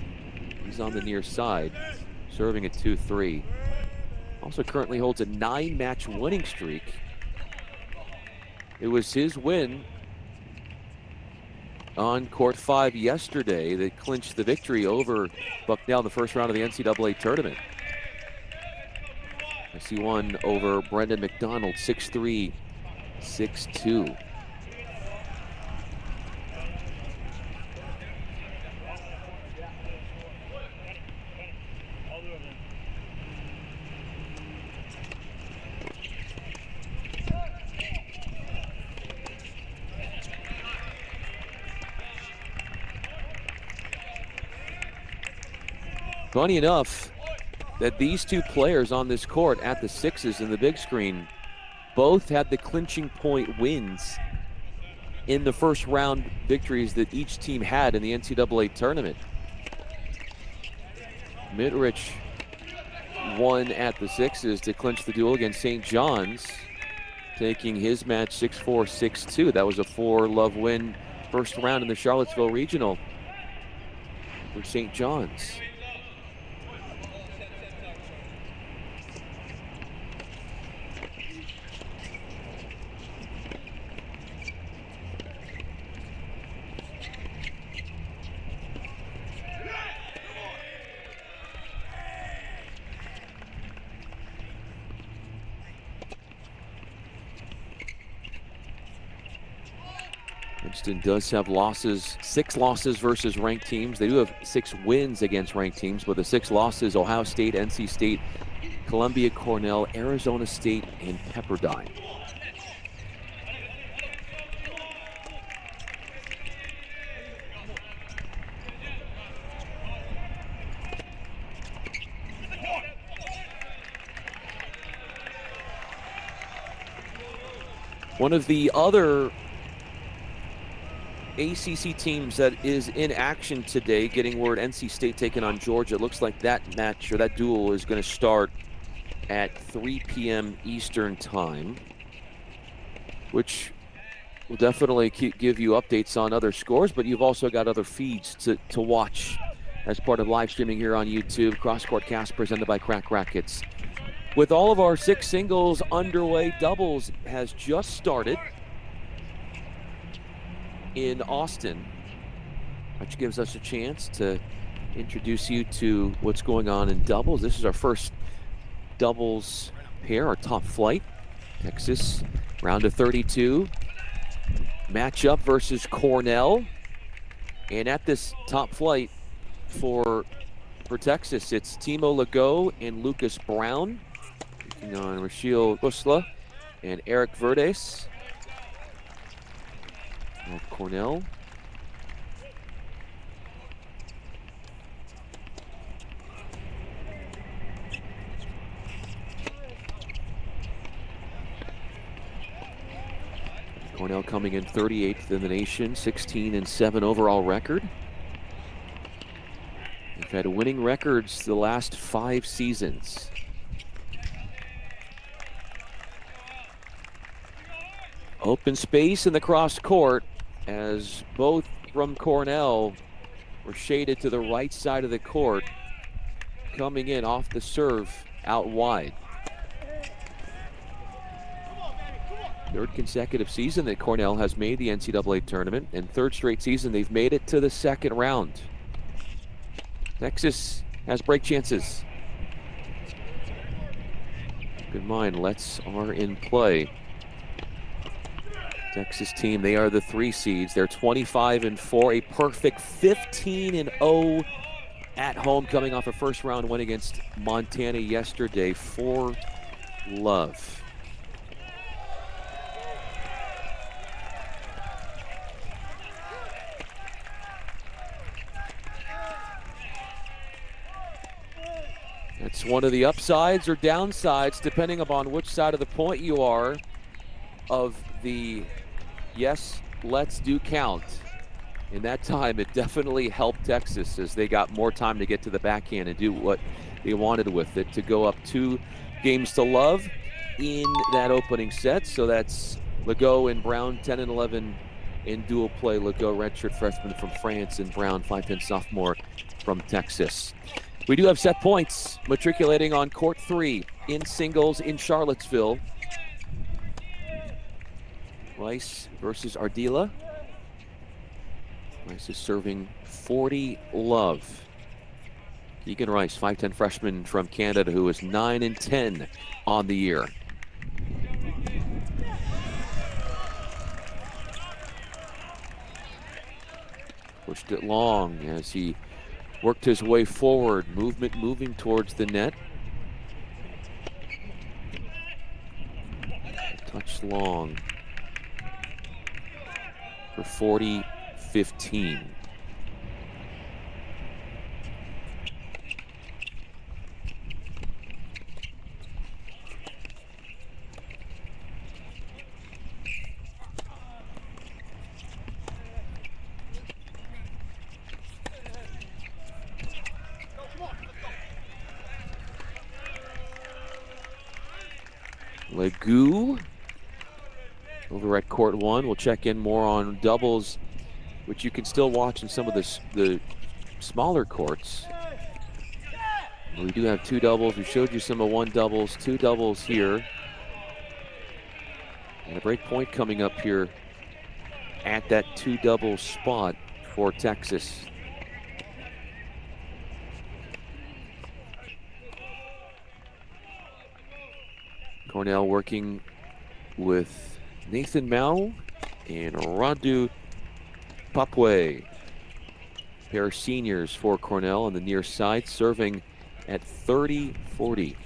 He's on the near side, serving at 2-3. Also currently holds a 9-match winning streak. It was his win on court 5 yesterday that clinched the victory over Bucknell in the first round of the NCAA tournament. As he won over Brendan McDonald 6-3, 6-2. Funny enough that these two players on this court at the sixes in the big screen both had the clinching point wins in the first round victories that each team had in the NCAA tournament. Mittrich won at the sixes to clinch the duel against St. John's, taking his match 6-4, 6-2. That was a 4-love win first round in the Charlottesville Regional for St. John's. Princeton does have losses, 6 losses versus ranked teams. They do have 6 wins against ranked teams, but the 6 losses: Ohio State, NC State, Columbia, Cornell, Arizona State, and Pepperdine. One of the other ACC teams that is in action today, getting word NC State taking on Georgia. It looks like that match or that duel is going to start at 3 p.m. Eastern time, which will definitely give you updates on other scores, but you've also got other feeds to watch as part of live streaming here on YouTube. Cross Court Cast presented by Crack Rackets. With all of our 6 singles underway, doubles has just started in Austin, which gives us a chance to introduce you to what's going on in doubles. This is our first doubles pair, our top flight. Texas, round of 32. Matchup versus Cornell. And at this top flight for Texas, it's Timo Legault and Lucas Brown, taking on Rashiel Usla and Eric Verdes of Cornell. Cornell coming in 38th in the nation, 16-7 overall record. They've had winning records the last 5 seasons. Open space in the cross court as both from Cornell were shaded to the right side of the court, coming in off the serve out wide. Third consecutive season that Cornell has made the NCAA tournament, and third straight season they've made it to the second round. Texas has break chances. Keep in mind, lets are in play. Texas team, they are the 3 seeds. They're 25-4, a perfect 15-0 at home, coming off a first round win against Montana yesterday. 4-love. That's one of the upsides or downsides, depending upon which side of the point you are, of the yes, let's do count. In that time, it definitely helped Texas as they got more time to get to the backhand and do what they wanted with it, to go up 2 games to love in that opening set. So that's Legault and Brown, 10-11 in dual play. Legault, redshirt freshman from France, and Brown, 5'10" sophomore from Texas. We do have set points matriculating on court 3 in singles in Charlottesville. Rice versus Ardila. Rice is serving 40-love. Keegan Rice, 5'10" freshman from Canada, who is 9-10 on the year. Pushed it long as he worked his way forward. Moving towards the net. Touch long for 40-15. Legou over at court 1. We'll check in more on doubles, which you can still watch in some of the smaller courts. We do have 2 doubles. We showed you some of 1 doubles, 2 doubles here. And a break point coming up here at that 2 double spot for Texas. Cornell working with Nathan Mao and Radu Papwe. Pair of seniors for Cornell on the near side, serving at 30-40.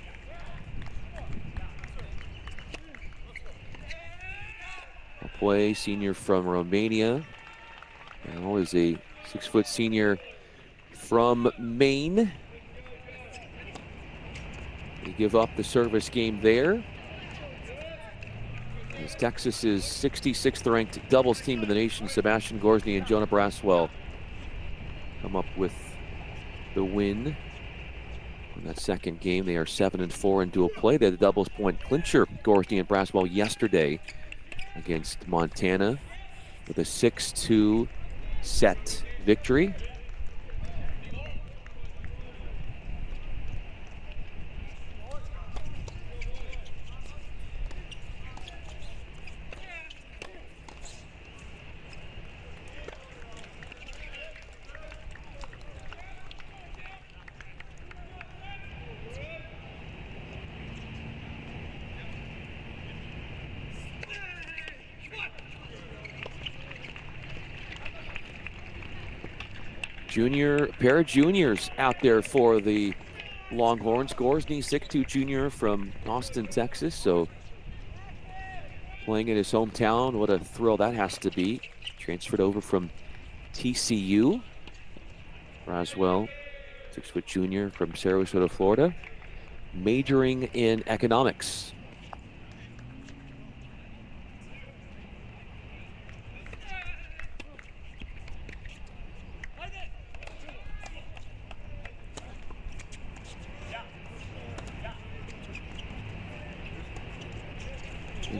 Papwe, senior from Romania. Now is a 6-foot senior from Maine. They give up the service game there. As Texas is 66th ranked doubles team in the nation, Sebastian Gorsny and Jonah Braswell come up with the win on that second game. They are 7-4 in dual play. They had the doubles point clincher, Gorsny and Braswell, yesterday against Montana with a 6-2 set victory. Pair of juniors out there for the Longhorns. Gorsny, 6'2" junior from Austin, Texas. So playing in his hometown, what a thrill that has to be. Transferred over from TCU. Braswell, 6-foot junior from Sarasota, Florida, majoring in economics.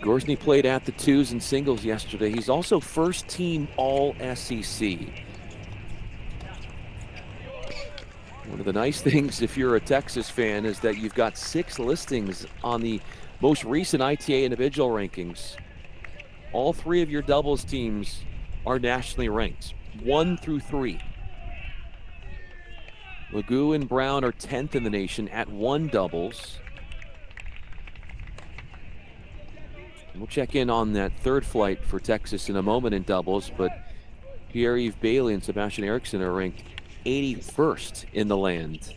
Gorsny played at the 2s and singles yesterday. He's also first team All-SEC. One of the nice things, if you're a Texas fan, is that you've got 6 listings on the most recent ITA individual rankings. All 3 of your doubles teams are nationally ranked, 1 through 3. Legou and Brown are 10th in the nation at 1 doubles. We'll check in on that 3rd flight for Texas in a moment in doubles, but Pierre-Yves Bailey and Sebastian Eriksson are ranked 81st in the land.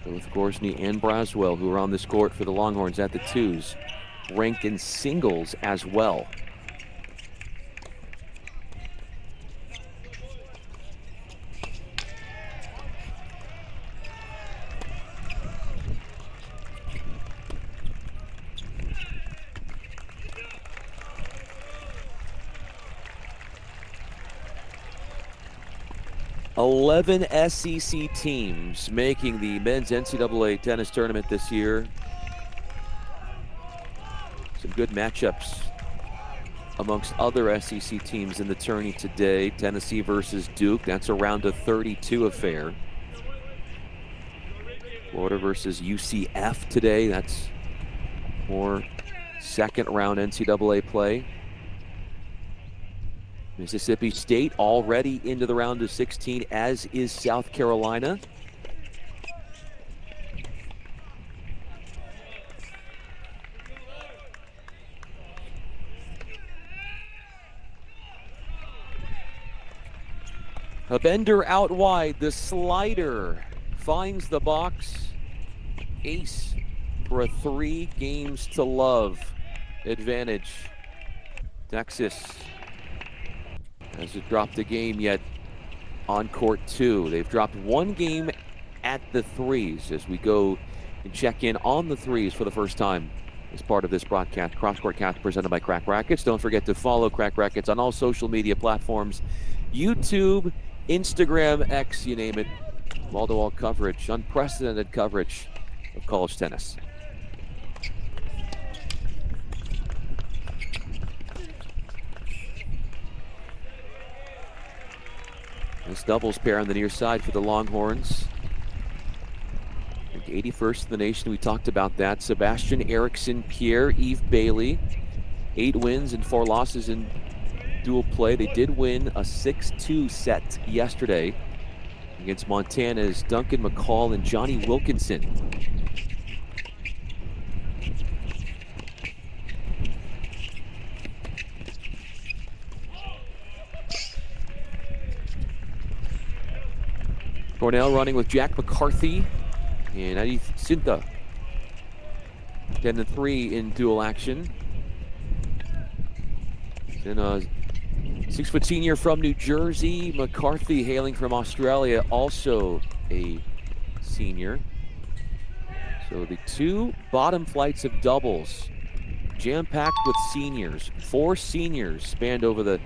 Both Gorsny and Braswell, who are on this court for the Longhorns at the 2s, ranked in singles as well. Eleven SEC teams making the men's NCAA tennis tournament this year. Some good matchups amongst other SEC teams in the tourney today. Tennessee versus Duke, that's a round of 32 affair. Florida versus UCF today, that's more second round NCAA play. Mississippi State already into the round of 16, as is South Carolina. A bender out wide, the slider finds the box. Ace for a 3 games to love advantage. Texas hasn't dropped a game yet on court 2. They've dropped 1 game at the 3s as we go and check in on the 3s for the first time as part of this broadcast. Cross-court cast presented by Crack Rackets. Don't forget to follow Crack Rackets on all social media platforms, YouTube, Instagram, X, you name it. Wall-to-wall coverage, unprecedented coverage of college tennis. This doubles pair on the near side for the Longhorns. 81st in the nation, we talked about that. Sebastian Eriksson, Pierre-Yves Bailey. 8 wins and 4 losses in dual play. They did win a 6-2 set yesterday against Montana's Duncan McCall and Johnny Wilkinson. Cornell running with Jack McCarthy and Adi Sinta. 10-3 in dual action. Then a 6-foot senior from New Jersey, McCarthy hailing from Australia, also a senior. So the 2 bottom flights of doubles, jam-packed with seniors. 4 seniors spanned over the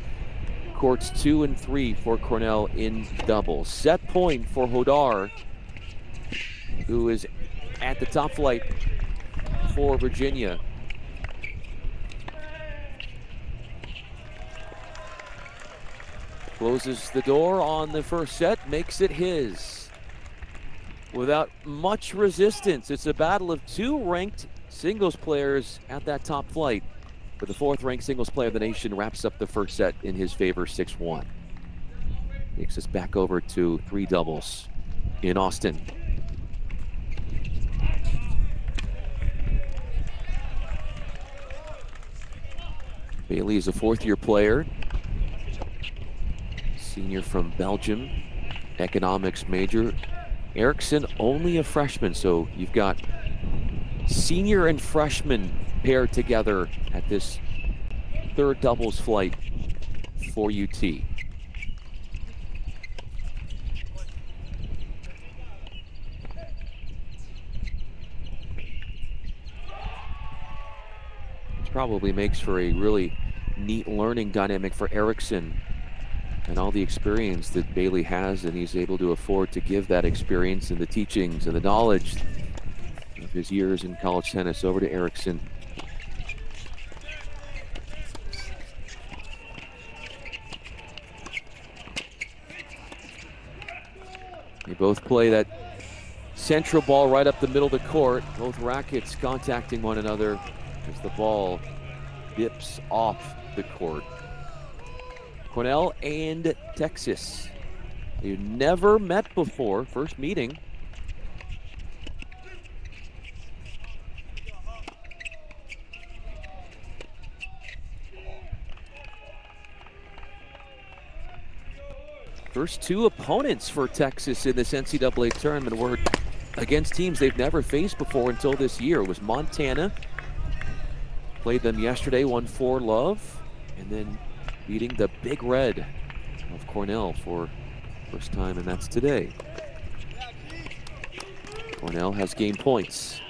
courts 2 and 3 for Cornell in doubles. Set point for Hodar, who is at the top flight for Virginia. Closes the door on the first set, makes it his. Without much resistance, it's a battle of 2 ranked singles players at that top flight. But the 4th ranked singles player of the nation wraps up the first set in his favor, 6-1. Takes us back over to 3 doubles in Austin. Bailey is a 4th-year player. Senior from Belgium, economics major. Eriksson only a freshman, so you've got senior and freshman paired together at this 3rd doubles flight for UT. It's probably makes for a really neat learning dynamic for Eriksson and all the experience that Bailey has, and he's able to afford to give that experience and the teachings and the knowledge of his years in college tennis over to Eriksson. They both play that central ball right up the middle of the court. Both rackets contacting one another as the ball dips off the court. Cornell and Texas. They've never met before, first meeting. First 2 opponents for Texas in this NCAA tournament were against teams they've never faced before until this year. It was Montana. Played them yesterday, won 4-love, and then beating the Big Red of Cornell for first time, and that's today. Cornell has game points.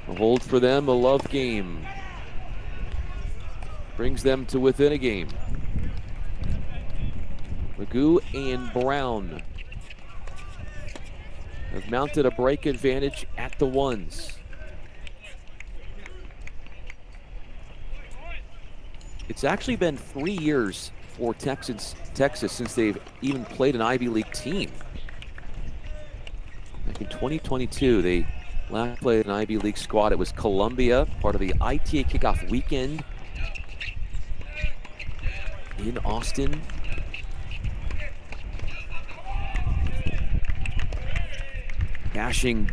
A hold for them, a love game. Brings them to within a game. Magoo and Brown have mounted a break advantage at the ones. It's actually been 3 years for Texas since they've even played an Ivy League team. Back in 2022, they last played an Ivy League squad. It was Columbia, part of the ITA kickoff weekend in Austin. Dashing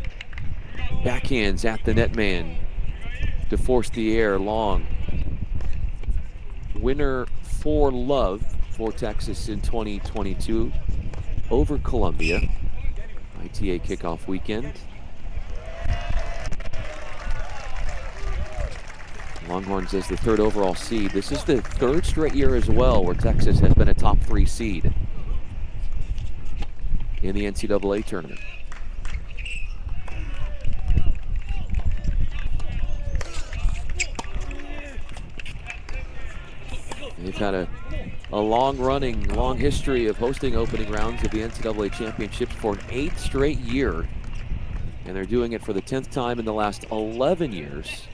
backhands at the netman to force the air long. Winner 4-love for Texas in 2022 over Columbia. ITA kickoff weekend. Longhorns as the 3rd overall seed. This is the 3rd straight year as well where Texas has been a top 3 seed in the NCAA tournament. They've had a a long history of hosting opening rounds of the NCAA championships for an 8th straight year. And they're doing it for the 10th time in the last 11 years.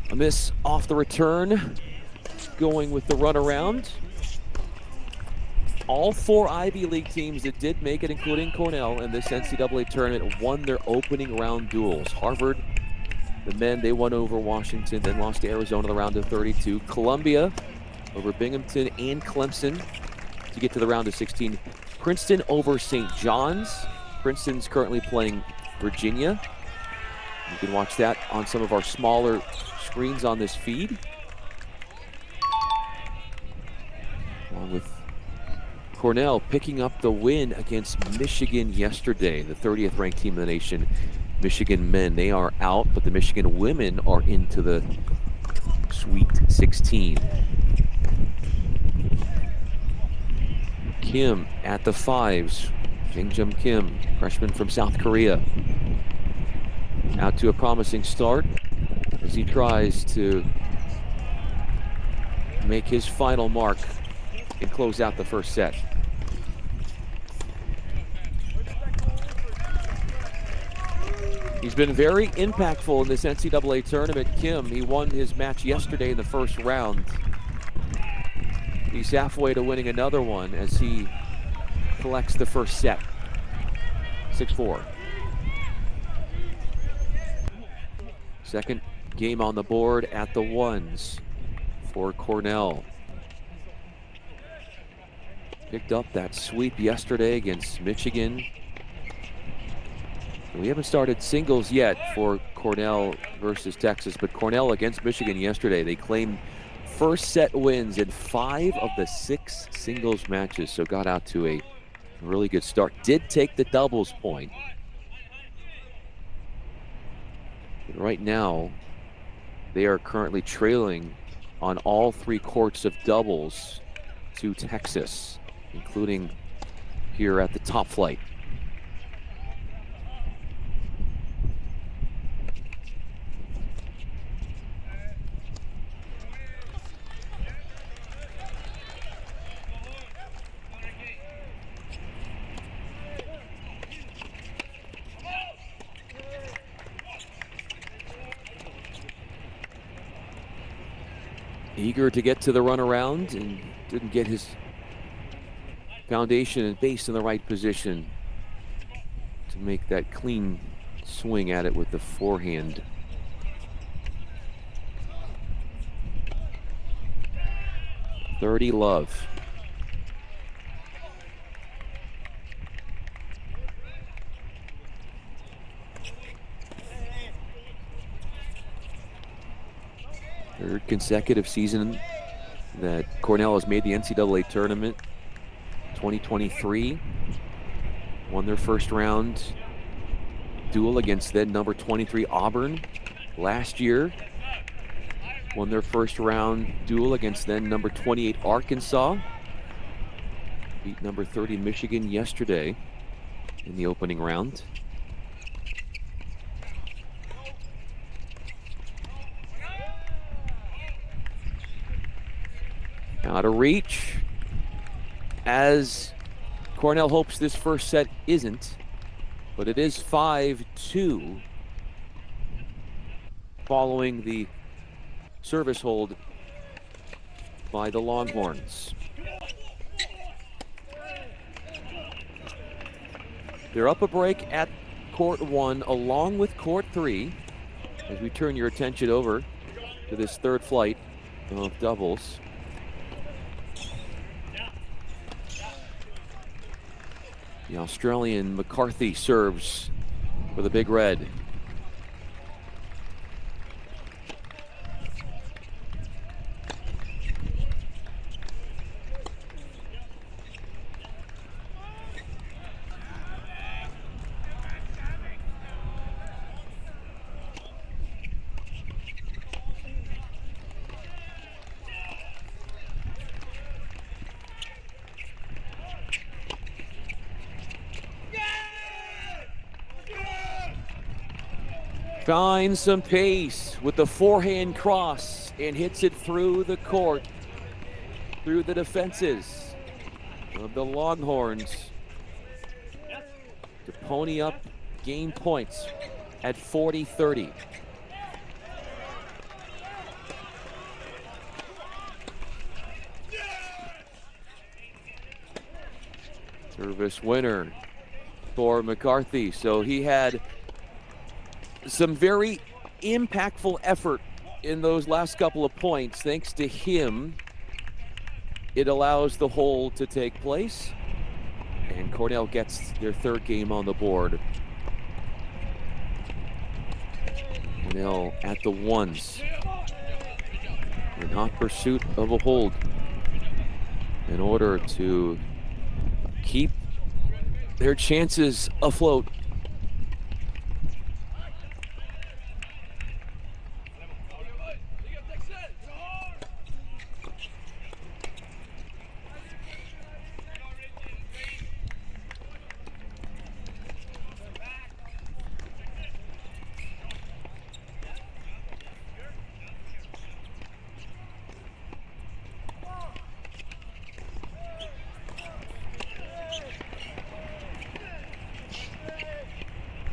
A miss off the return, going with the runaround. All 4 Ivy League teams that did make it, including Cornell, in this NCAA tournament, won their opening round duels. Harvard, the men, they won over Washington, then lost to Arizona in the round of 32. Columbia over Binghamton and Clemson to get to the round of 16. Princeton over St. John's. Princeton's currently playing Virginia. You can watch that on some of our smaller screens on this feed. Along with Cornell picking up the win against Michigan yesterday, the 30th ranked team in the nation. Michigan men, they are out, but the Michigan women are into the Sweet 16. Kim at the 5s. Jingjum Kim, freshman from South Korea. Out to a promising start as he tries to make his final mark and close out the first set. He's been very impactful in this NCAA tournament, Kim. He won his match yesterday in the first round. He's halfway to winning another one as he collects the first set. 6-4. Second game on the board at the 1s for Cornell. Picked up that sweep yesterday against Michigan. We haven't started singles yet for Cornell versus Texas, but Cornell against Michigan yesterday, they claimed first set wins in 5 of the 6 singles matches, so got out to a really good start. Did take the doubles point. But right now, they are currently trailing on all 3 courts of doubles to Texas, including here at the top flight. Eager to get to the runaround and didn't get his foundation and base in the right position to make that clean swing at it with the forehand. .30 love. Third consecutive season that Cornell has made the NCAA tournament. 2023, won their first round duel against then number 23 Auburn. Last year, won their first round duel against then number 28 Arkansas. Beat number 30 Michigan yesterday in the opening round. Out of reach, as Cornell hopes this first set isn't, but it is 5-2 following the service hold by the Longhorns. They're up a break at court 1 along with court 3 as we turn your attention over to this third flight of doubles. The Australian McCarthy serves for the Big Red. finds some pace with the forehand cross and hits it through the court, through the defenses of the Longhorns to pony up game points at 40-30. Service winner for McCarthy. So he had some very impactful effort in those last couple of points. Thanks to him, it allows the hole to take place. And Cornell gets their third game on the board. Cornell at the ones in hot pursuit of a hold in order to keep their chances afloat.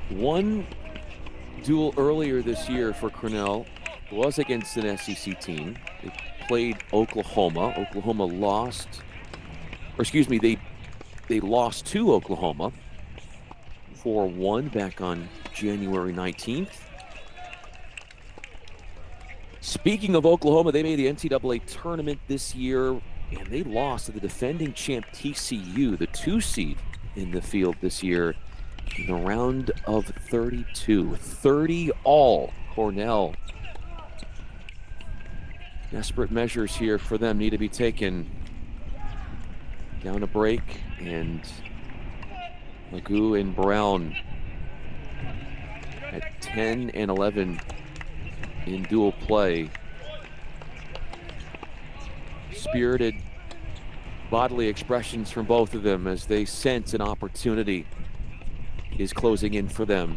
One duel earlier this year for Cornell was against an SEC team. They played Oklahoma. Oklahoma lost, or excuse me, they lost to Oklahoma 4-1 back on January 19th. Speaking of Oklahoma, they made the NCAA tournament this year, and they lost to the defending champ TCU, the 2 seed in the field this year, in the round of 32. 30 all, Cornell. Desperate measures here for them need to be taken. Down a break, and Magoo and Brown at 10 and 11 in dual play. Spirited bodily expressions from both of them as they sense an opportunity is closing in for them.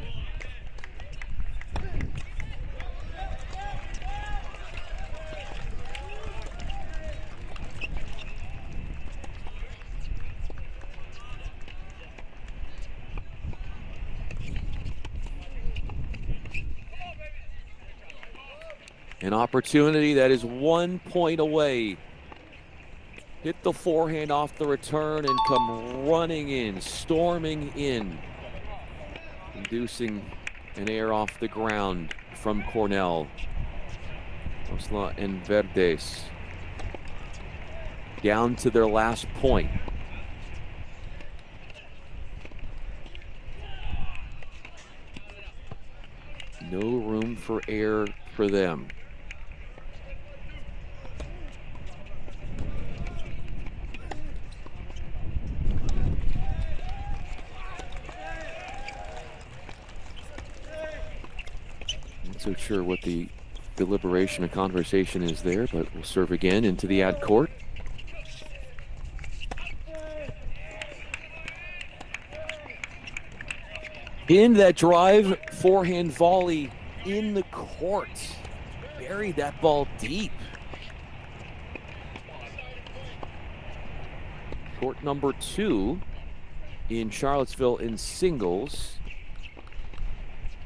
An opportunity that is 1 point away. Hit the forehand off the return and come running in, storming in, inducing an air off the ground from Cornell. Osla and Verdes down to their last point. No room for air for them. Not so sure what the deliberation and conversation is there, but we'll serve again into the ad court. In that drive, forehand volley in the court. Buried that ball deep. Court number 2 in Charlottesville in singles.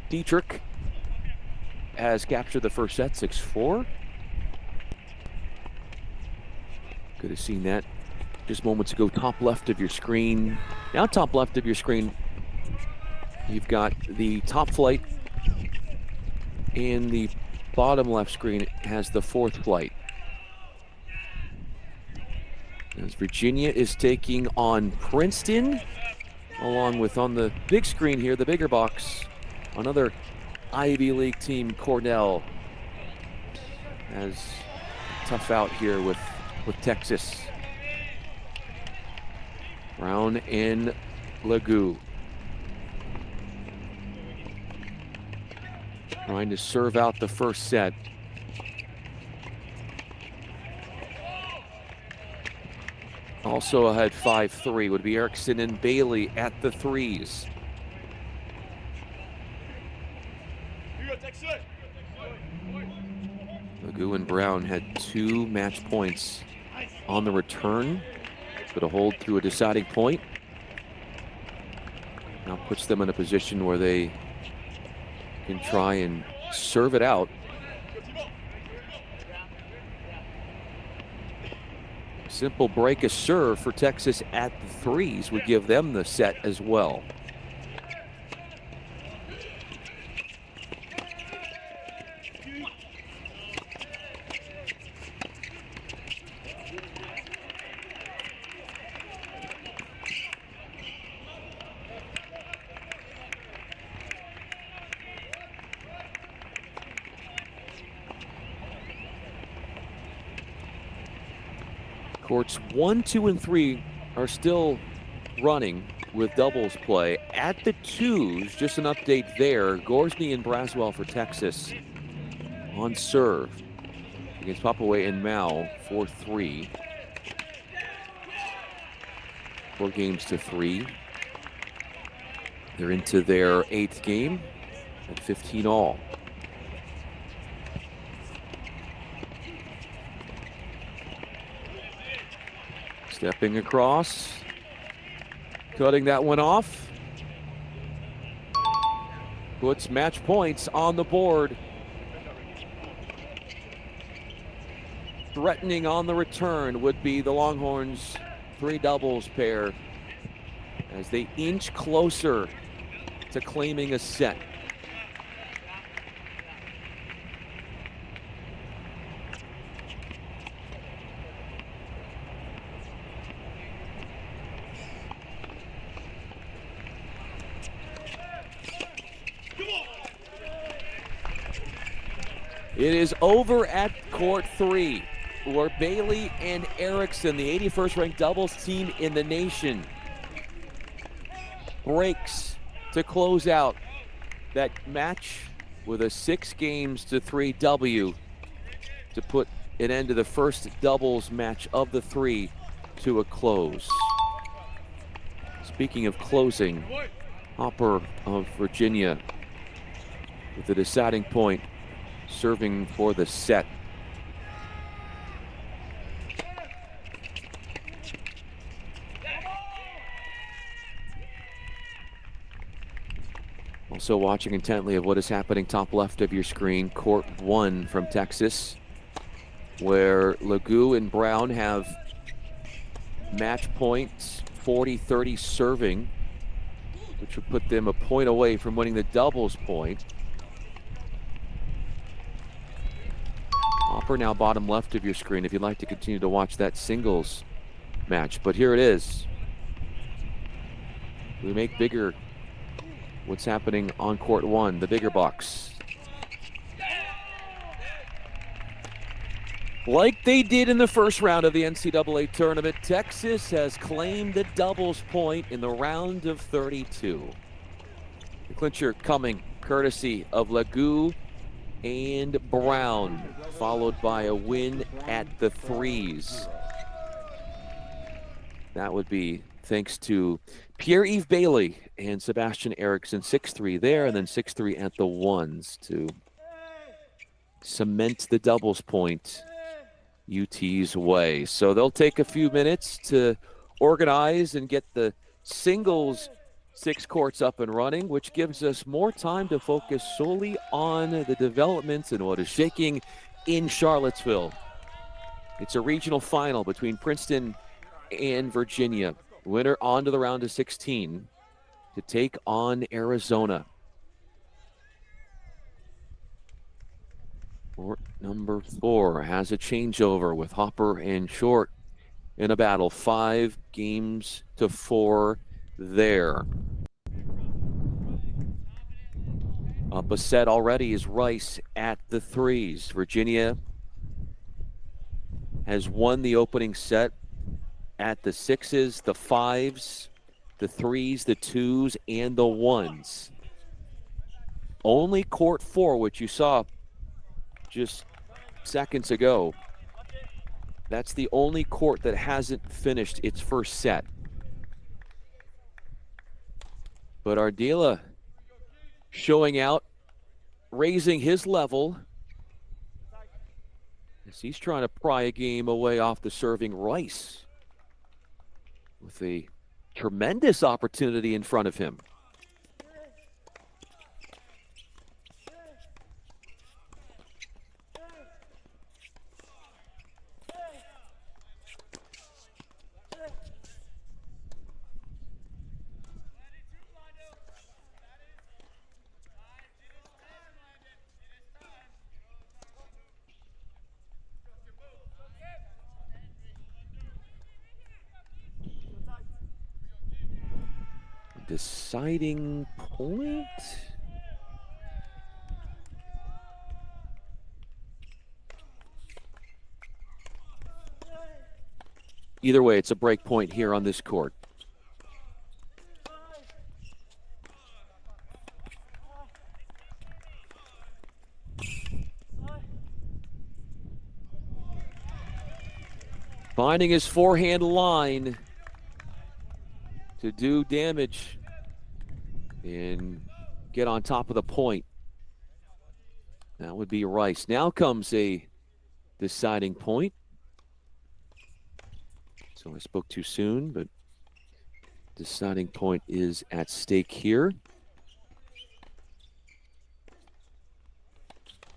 Dietrich has captured the first set, 6-4. Could have seen that just moments ago. Top left of your screen. Now top left of your screen, you've got the top flight, and the bottom left screen has the fourth flight. As Virginia is taking on Princeton, along with on the big screen here, the bigger box, another Ivy League team, Cornell, has a tough out here with Texas. Brown and Magoo trying to serve out the first set. Also ahead 5-3 would be Erickson and Bailey at the threes. Gu and Brown had 2 match points on the return, but a hold through a deciding point now puts them in a position where they can try and serve it out. Simple break a serve for Texas at the threes would give them the set as well. Courts 1, 2, and 3 are still running with doubles play. At the twos, just an update there, Gorsney and Braswell for Texas on serve against Papaway and Mao 4-3. 4 games to 3. They're into their 8th game at 15 all. Stepping across, cutting that one off. Puts match points on the board. Threatening on the return would be the Longhorns' 3 doubles pair as they inch closer to claiming a set. It is over at court 3, where Bailey and Erickson, the 81st ranked doubles team in the nation, breaks to close out that match with a 6 games to 3 W to put an end to the first doubles match of the 3 to a close. Speaking of closing, Hopper of Virginia with the deciding point, serving for the set. Also watching intently of what is happening top left of your screen, court 1 from Texas, where Legu and Brown have match points, 40-30 serving, which would put them a point away from winning the doubles point. Hopper now bottom left of your screen if you'd like to continue to watch that singles match. But here it is. We make bigger what's happening on court 1, the bigger box. Like they did in the first round of the NCAA tournament, Texas has claimed the doubles point in the round of 32. The clincher coming courtesy of Legu and Brown, followed by a win at the threes. That would be thanks to Pierre-Yves Bailey and Sebastian Erickson, 6-3 there, and then 6-3 at the ones to cement the doubles point UT's way. So they'll take a few minutes to organize and get the singles 6 courts up and running, which gives us more time to focus solely on the developments and what is shaking in Charlottesville. It's a regional final between Princeton and Virginia. Winner on to the round of 16 to take on Arizona. Court number 4 has a changeover with Hopper and Short in a battle. 5 games to 4 there. Up a set already is Rice at the threes. Virginia has won the opening set at the 6s, the 5s, the 3s, the 2s, and the 1s. Only court 4, which you saw just seconds ago, that's the only court that hasn't finished its first set. But Ardila showing out, raising his level, As he's trying to pry a game away off the serving Rice with a tremendous opportunity in front of him. Deciding point. Either way, it's a break point here on this court. Finding his forehand line to do damage and get on top of the point. That would be Rice. Now comes a deciding point. So I spoke too soon, but deciding point is at stake here.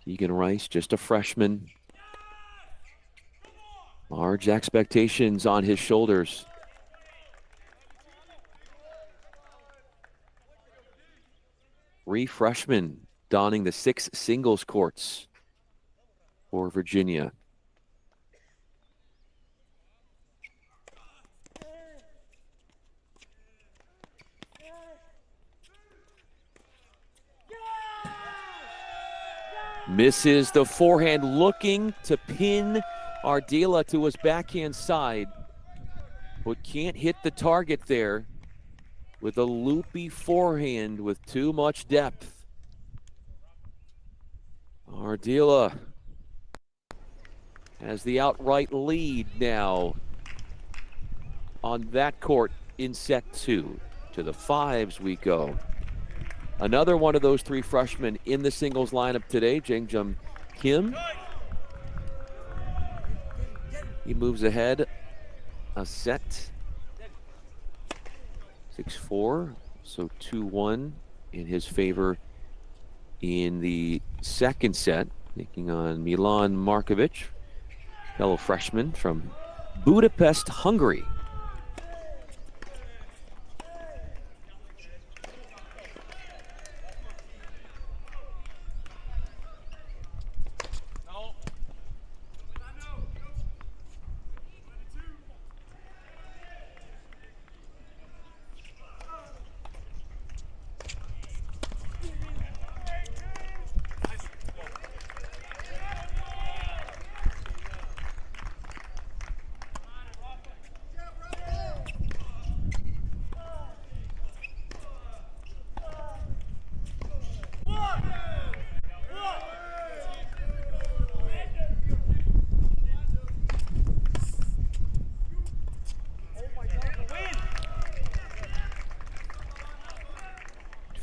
Keegan Rice, just a freshman. Large expectations on his shoulders. Three freshmen donning the 6 singles courts for Virginia. Misses the forehand, looking to pin Ardila to his backhand side, but can't hit the target there with a loopy forehand with too much depth. Ardila has the outright lead now on that court in set 2. To the 5s we go. Another one of those 3 freshmen in the singles lineup today, Jangjum Kim. He moves ahead a set. 6-4, so 2-1 in his favor in the second set, taking on Milan Markovic, fellow freshman from Budapest, Hungary.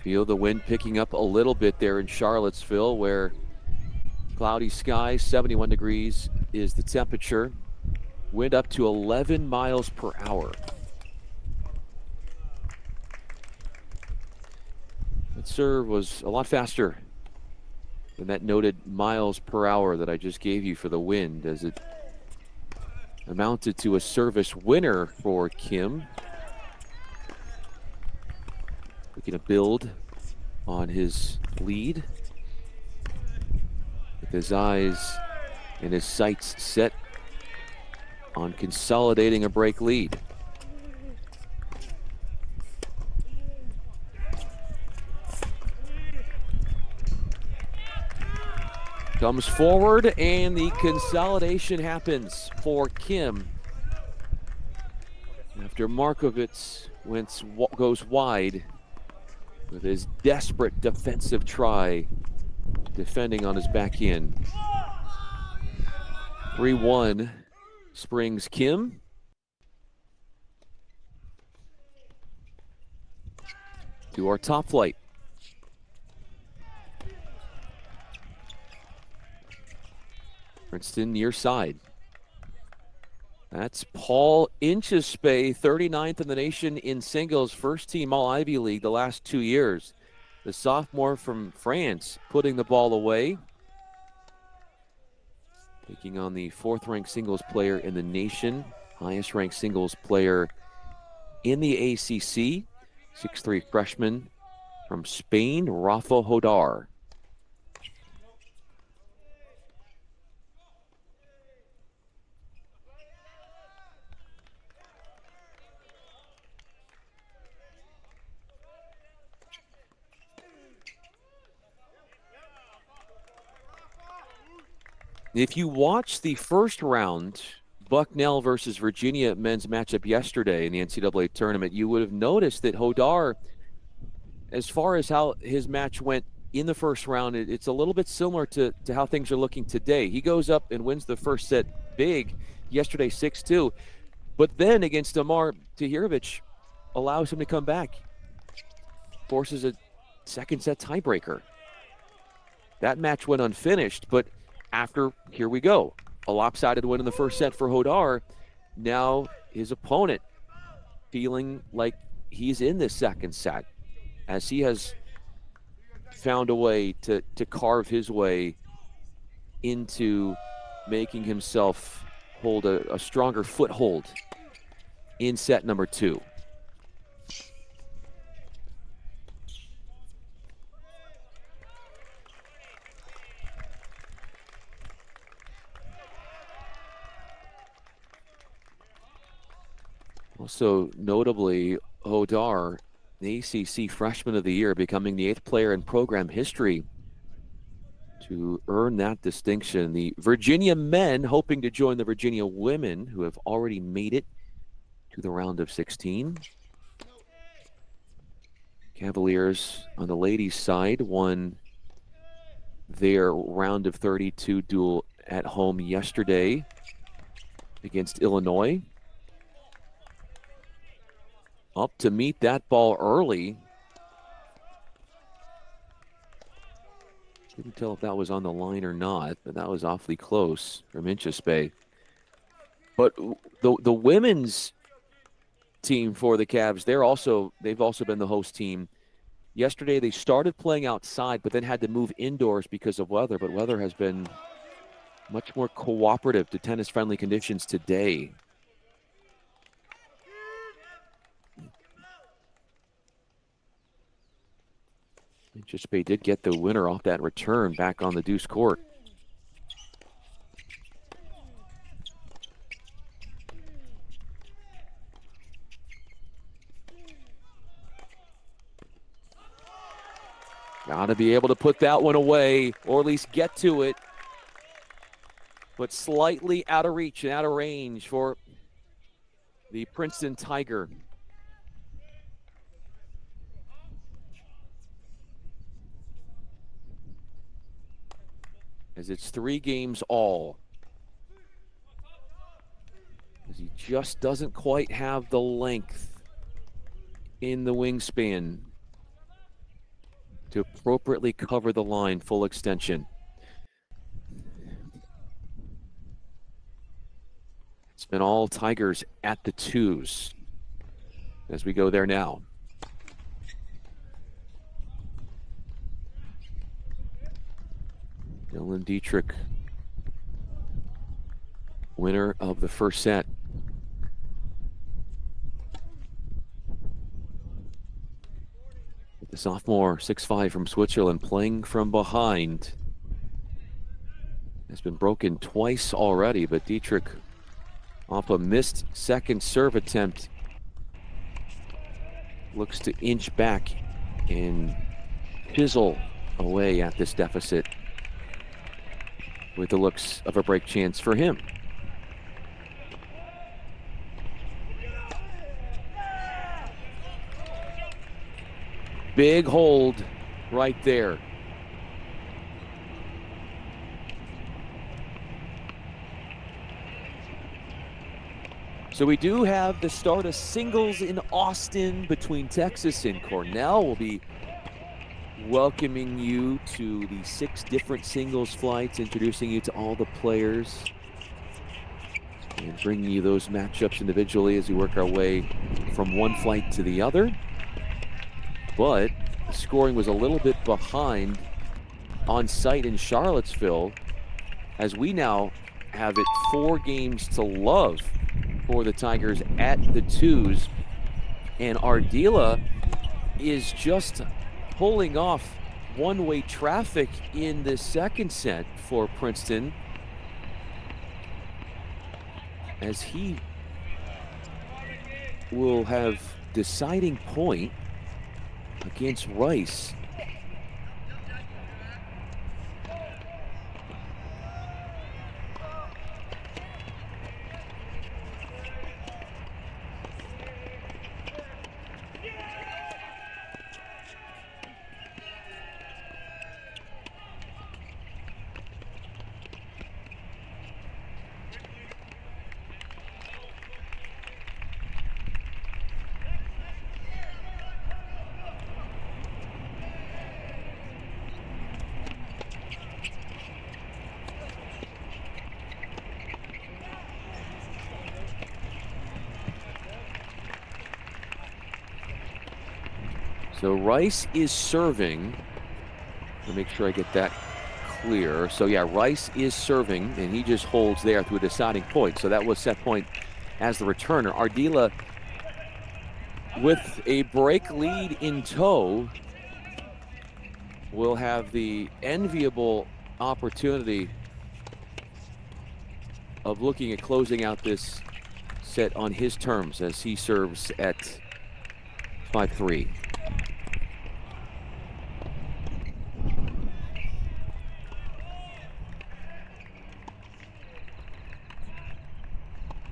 Feel the wind picking up a little bit there in Charlottesville, where cloudy skies, 71 degrees is the temperature. Wind up to 11 miles per hour. That serve was a lot faster than that noted miles per hour that I just gave you for the wind, as it amounted to a service winner for Kim. Looking to build on his lead with his eyes and his sights set on consolidating a break lead. Comes forward and the consolidation happens for Kim after Markovic goes wide with his desperate defensive try, defending on his back end. 3-1 springs Kim. To our top flight. Princeton near side. That's Paul Inchespay, 39th in the nation in singles, first team All Ivy League the last 2 years. The sophomore from France putting the ball away. Taking on the 4th-ranked singles player in the nation, highest-ranked singles player in the ACC, 6'3" freshman from Spain, Rafa Hodar. If you watch the first round, Bucknell versus Virginia men's matchup yesterday in the NCAA tournament, you would have noticed that Hodar, as far as how his match went in the first round, it's a little bit similar to how things are looking today. He goes up and wins the first set big yesterday, 6-2. But then against Amar Tahirovic, allows him to come back. Forces a second set tiebreaker. That match went unfinished, but after, here we go, a lopsided win in the first set for Hodar. Now his opponent feeling like he's in this second set, as he has found a way to carve his way into making himself hold a stronger foothold in set number 2. Also, notably, Hodar, the ACC Freshman of the Year, becoming the 8th player in program history to earn that distinction. The Virginia men hoping to join the Virginia women, who have already made it to the round of 16. Cavaliers on the ladies' side won their round of 32 duel at home yesterday against Illinois. Up to meet that ball early. Couldn't tell if that was on the line or not, but that was awfully close from Inchespay. But the women's team for the Cavs, they've also been the host team. Yesterday they started playing outside, but then had to move indoors because of weather. But weather has been much more cooperative to tennis-friendly conditions today. Inchespay did get the winner off that return back on the deuce court. Got to be able to put that one away, or at least get to it. But slightly out of reach and out of range for the Princeton Tiger. As it's 3 games all. As he just doesn't quite have the length in the wingspan to appropriately cover the line full extension. It's been all Tigers at the 2s as we go there now. Dylan Dietrich, winner of the first set. The sophomore, 6'5" from Switzerland, playing from behind. Has been broken twice already, but Dietrich, off a missed second serve attempt, looks to inch back and chisel away at this deficit, with the looks of a break chance for him. Big hold right there. So we do have the start of singles in Austin between Texas and Cornell. Will be welcoming you to the 6 different singles flights, introducing you to all the players, and bringing you those matchups individually as we work our way from one flight to the other. But the scoring was a little bit behind on site in Charlottesville, as we now have it 4 games to love for the Tigers at the 2s. And Ardila is just pulling off one-way traffic in the second set for Princeton, as he will have deciding point against Rice. So Rice is serving. Let me make sure I get that clear. So yeah, Rice is serving, and he just holds there through a deciding point. So that was set point as the returner. Ardila with a break lead in tow will have the enviable opportunity of looking at closing out this set on his terms as he serves at 5-3.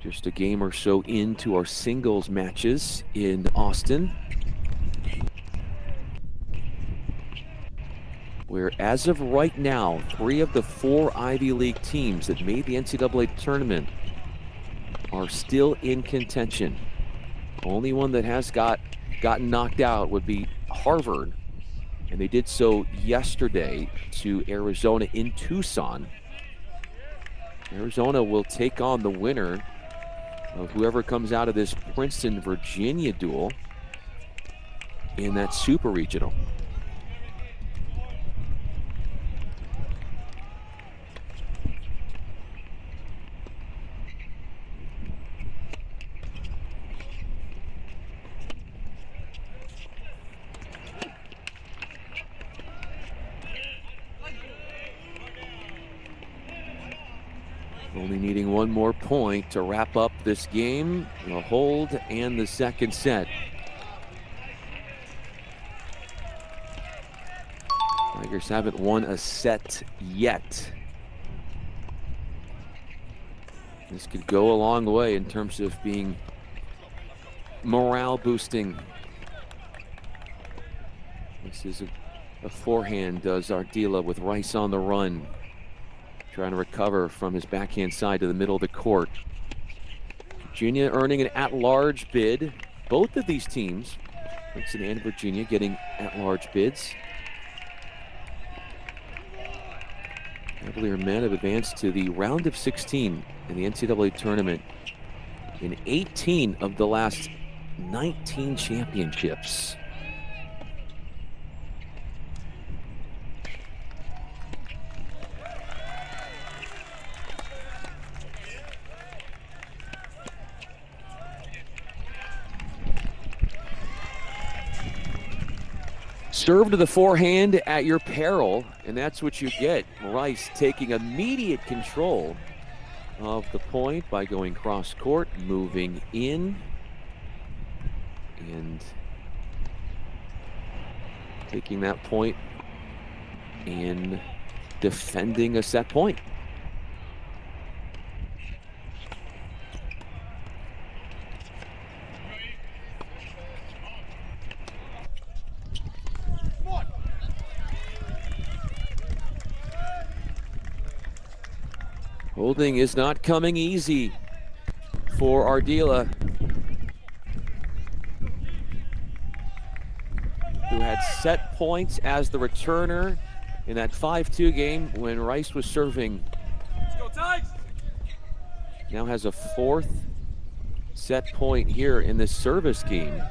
Just a game or so into our singles matches in Austin, where as of right now, 3 of the 4 Ivy League teams that made the NCAA tournament are still in contention. Only one that has gotten knocked out would be Harvard, and they did so yesterday to Arizona in Tucson. Arizona will take on the winner of whoever comes out of this Princeton-Virginia duel in that super regional. Only needing one more point to wrap up this game, a hold and the second set. Tigers haven't won a set yet. This could go a long way in terms of being morale boosting. This is a forehand, does Ardila with Rice on the run, trying to recover from his backhand side to the middle of the court. Virginia earning an at-large bid. Both of these teams, Princeton and Virginia, getting at-large bids. Cavalier men have advanced to the round of 16 in the NCAA tournament in 18 of the last 19 championships. Serve to the forehand at your peril, and that's what you get. Rice taking immediate control of the point by going cross court, moving in, and taking that point and defending a set point. Holding is not coming easy for Ardila. who had set points as the returner in that 5-2 game when Rice was serving.
Let's go, Tigers!
Now has a 4th set point here in this service game.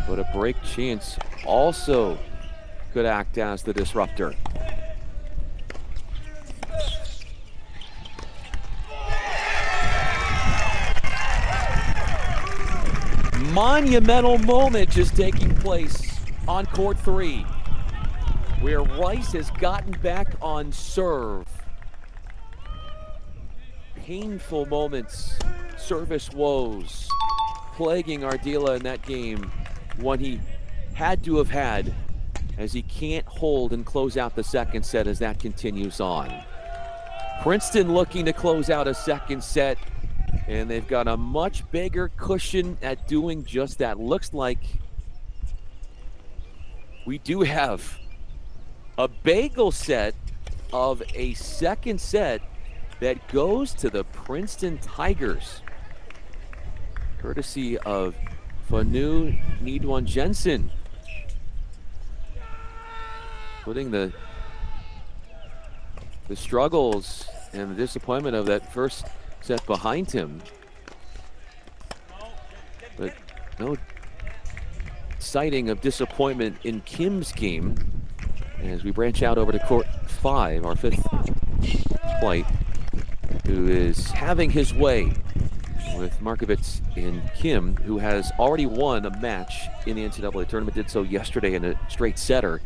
But a break chance also could act as the disruptor. Monumental moment just taking place on court 3, where Rice has gotten back on serve. Painful moments, service woes, plaguing Ardila in that game, one he had to have had, as he can't hold and close out the second set as that continues on. Princeton looking to close out a second set, and they've got a much bigger cushion at doing just that. Looks like we do have a bagel set of a second set that goes to the Princeton Tigers, courtesy of Fanu Nidwan Jensen, putting the struggles and the disappointment of that first set behind him. But no sighting of disappointment in Kim's game as we branch out over to court 5, our 5th flight, who is having his way with Markovitz and Kim, who has already won a match in the NCAA tournament, did so yesterday in a straight setter,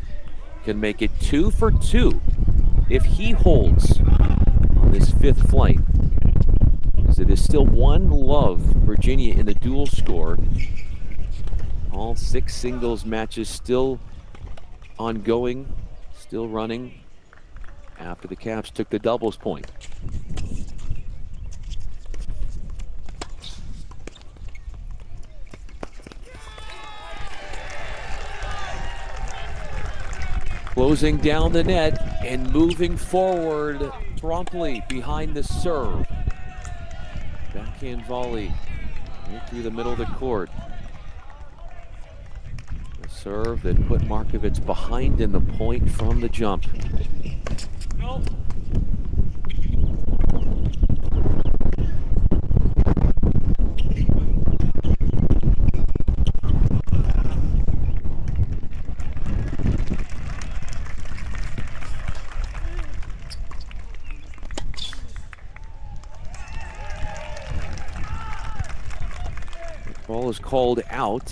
can make it 2 for 2 if he holds on this 5th flight. As it is still 1-love Virginia in the dual score. All 6 singles matches still ongoing, still running after the Caps took the doubles point. Closing down the net and moving forward promptly behind the serve. Backhand volley right through the middle of the court. The serve that put Markovitz behind in the point from the jump.
No.
Ball is called out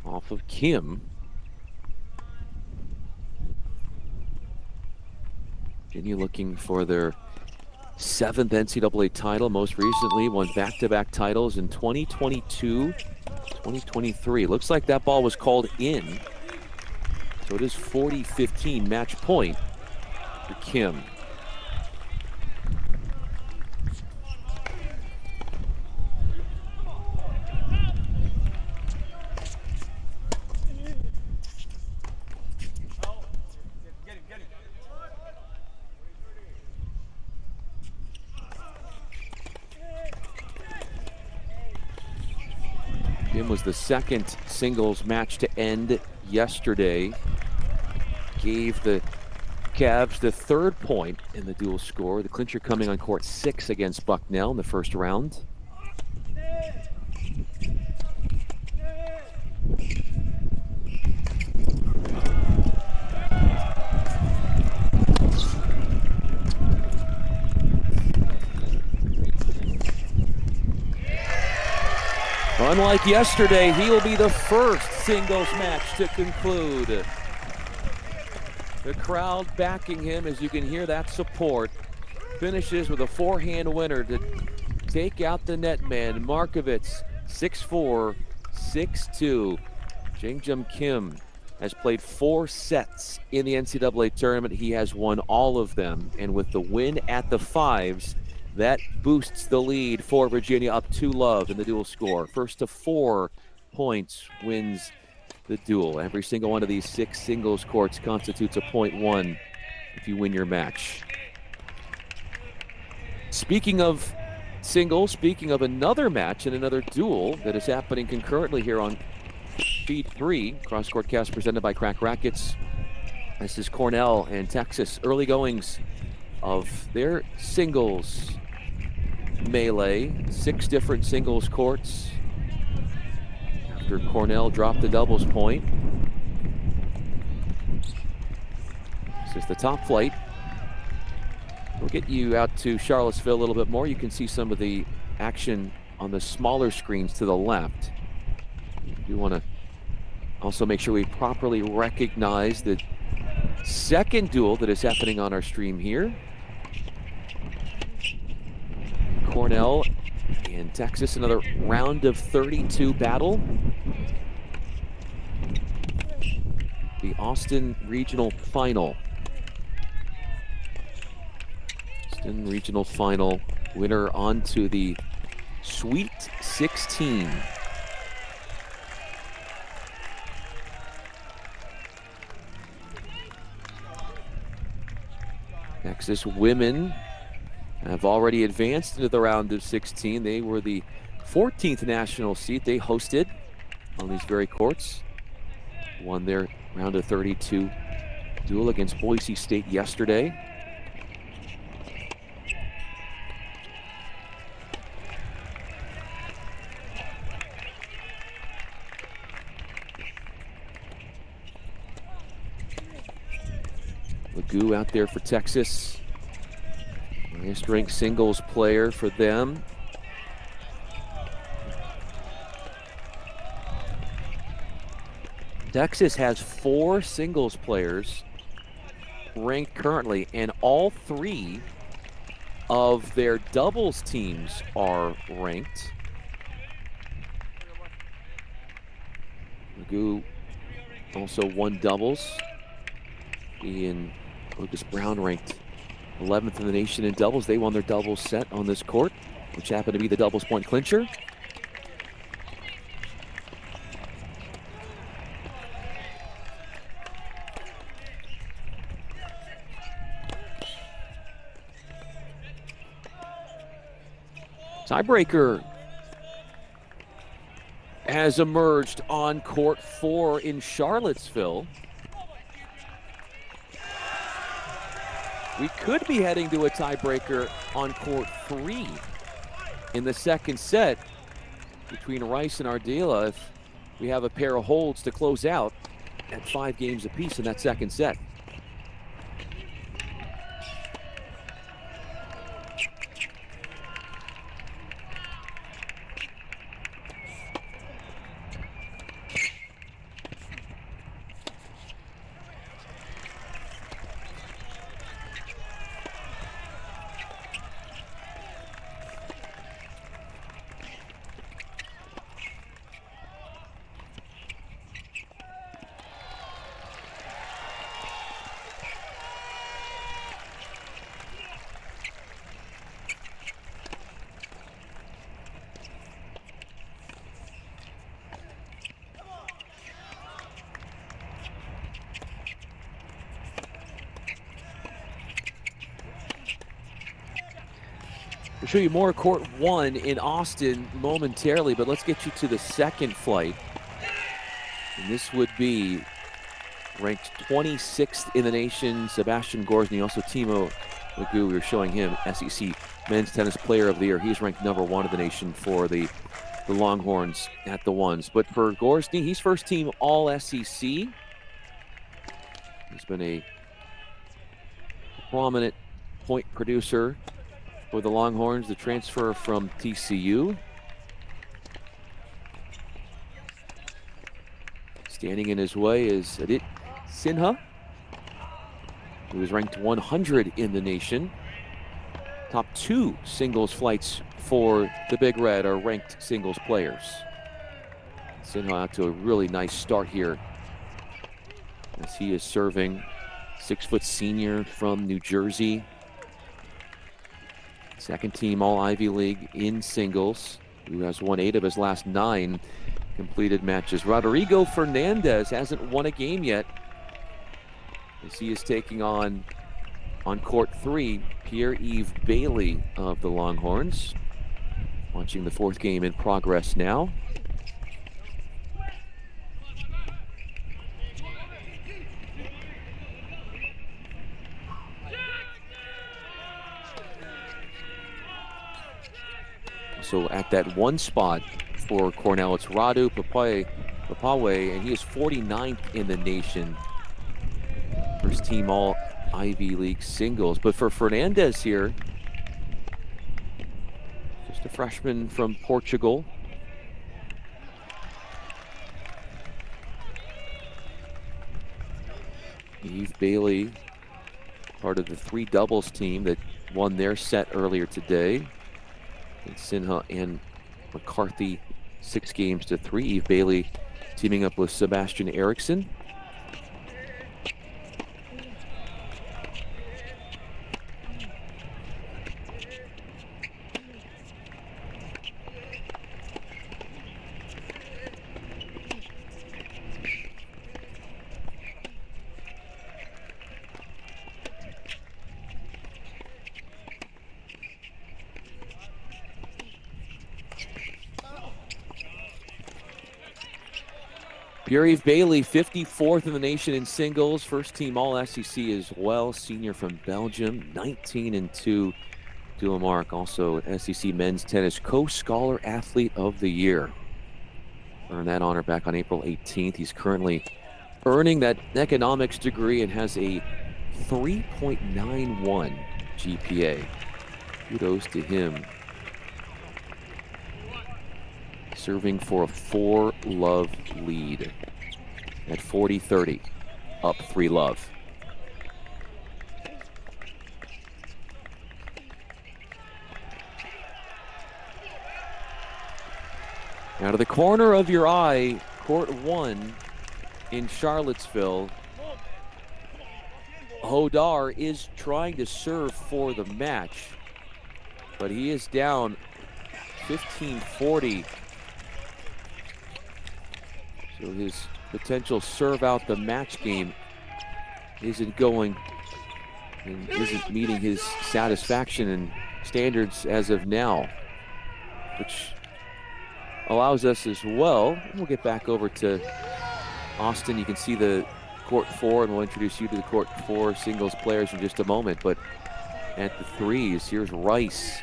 off of Kim. Virginia looking for their 7th NCAA title. Most recently won back-to-back titles in 2022, 2023. Looks like that ball was called in. So it is 40-15 match point for Kim. Kim was the 2nd singles match to end yesterday. Gave the Cavs the 3rd point in the dual score. The clincher coming on court 6 against Bucknell in the first round. Unlike yesterday, he will be the first singles match to conclude. The crowd backing him, as you can hear that support. Finishes with a forehand winner to take out the net man, Markovitz, 6-4, 6-2. Jingjum Kim has played 4 sets in the NCAA tournament. He has won all of them, and with the win at the 5s, that boosts the lead for Virginia up 2-love in the dual score. First to 4 points wins the duel. Every single one of these 6 singles courts constitutes a .1 if you win your match. Speaking of singles, speaking of another match and another duel that is happening concurrently here on Feed 3, cross-court cast presented by Crack Rackets. This is Cornell and Texas. Early goings of their singles melee. 6 different singles courts after Cornell dropped the doubles point. This is the top flight. We'll get you out to Charlottesville a little bit more. You can see some of the action on the smaller screens to the left. You want to also make sure we properly recognize the second duel that is happening on our stream here. Cornell and Texas, another round of 32 battle. The Austin Regional Final. Austin Regional Final winner on to the Sweet 16. Texas women have already advanced into the round of 16. They were the 14th national seed. They hosted on these very courts. Won their round of 32 duel against Boise State yesterday. Magoo out there for Texas. Highest ranked singles player for them. Texas has 4 singles players ranked currently, and all 3 of their doubles teams are ranked. Magoo also won doubles. He and Lucas Brown ranked 11th in the nation in doubles. They won their doubles set on this court, which happened to be the doubles point clincher. Tiebreaker has emerged on court 4 in Charlottesville. We could be heading to a tiebreaker on court 3 in the second set between Rice and Ardila if we have a pair of holds to close out at 5 games apiece in that second set. We'll show you more court 1 in Austin momentarily, but let's get you to the second flight. And this would be ranked 26th in the nation, Sebastian Gorsny, also Timo Magoo. We were showing him SEC Men's Tennis Player of the Year. He's ranked #1 in the nation for the Longhorns at the ones. But for Gorsny, he's first team All-SEC. He's been a prominent point producer for the Longhorns, the transfer from TCU. Standing in his way is Adit Sinha, who is ranked 100 in the nation. Top 2 singles flights for the Big Red are ranked singles players. Sinha out to a really nice start here as he is serving. 6-foot senior from New Jersey. Second team All-Ivy League in singles, who has won 8 of his last 9 completed matches. Rodrigo Fernandez hasn't won a game yet, as he is taking on court 3, Pierre-Yves Bailey of the Longhorns. Watching the 4th game in progress now. So at that one spot for Cornell, it's Radu Papawe, and he is 49th in the nation. First team all Ivy League singles. But for Fernandez here, just a freshman from Portugal. Eve Bailey, part of the 3 doubles team that won their set earlier today. And Sinha and McCarthy 6-3. Eve Bailey teaming up with Sebastian Eriksson. Pierre-Yves Bailey, 54th in the nation in singles. First team All-SEC as well. Senior from Belgium, 19-2 dual mark. Also SEC Men's Tennis Co-Scholar Athlete of the Year. Earned that honor back on April 18th. He's currently earning that economics degree and has a 3.91 GPA. Kudos to him. Serving for a 4-love lead at 40-30, up 3-love. Now to the corner of your eye, court 1 in Charlottesville. Hodar is trying to serve for the match, but he is down 15-40. So his potential serve out the match game isn't going and isn't meeting his satisfaction and standards as of now, which allows us as well. We'll get back over to Austin. You can see the court 4, and we'll introduce you to the court 4 singles players in just a moment. But at the threes, here's Rice,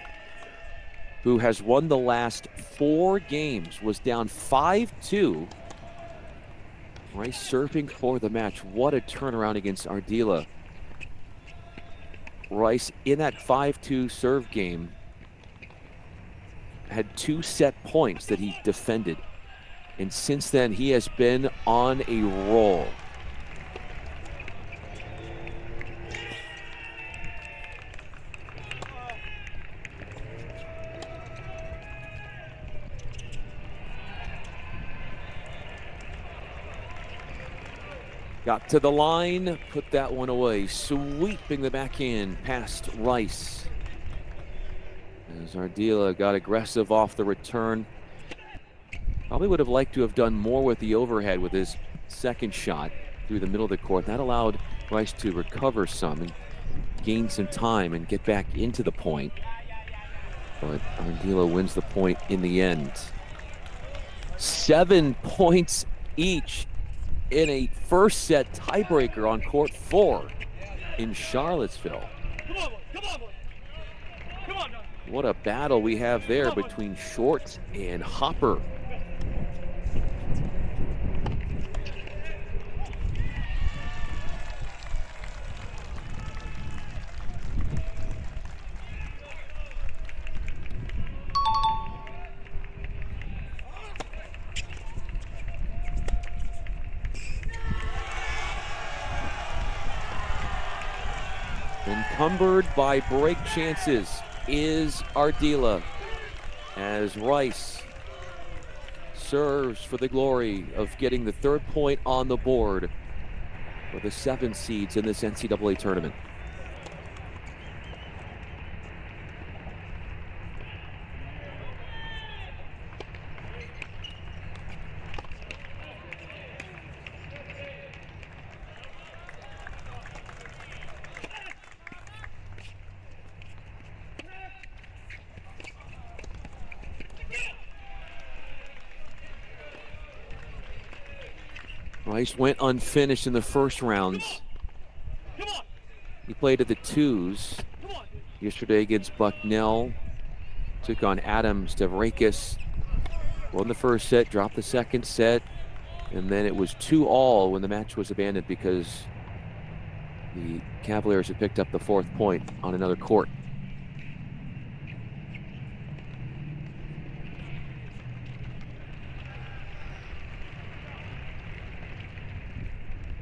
who has won the last 4 games, was down 5-2. Rice serving for the match. What a turnaround against Ardila. Rice in that 5-2 serve game had 2 set points that he defended. And since then, he has been on a roll. Got to the line, put that one away. Sweeping the backhand past Rice. As Ardila got aggressive off the return. Probably would have liked to have done more with the overhead with his second shot through the middle of the court. That allowed Rice to recover some and gain some time and get back into the point. But Ardila wins the point in the end. 7 points each in a first set tiebreaker on court 4 in Charlottesville. What a battle we have there between Short and Hopper. Encumbered by break chances is Ardila as Rice serves for the glory of getting the 3rd point on the board for the 7 seeds in this NCAA tournament. Rice went unfinished in the first rounds. He played at the 2s yesterday against Bucknell. took on Adam Stavrakis. Won the first set, dropped the second set, and then it was 2-all when the match was abandoned because the Cavaliers had picked up the fourth point on another court.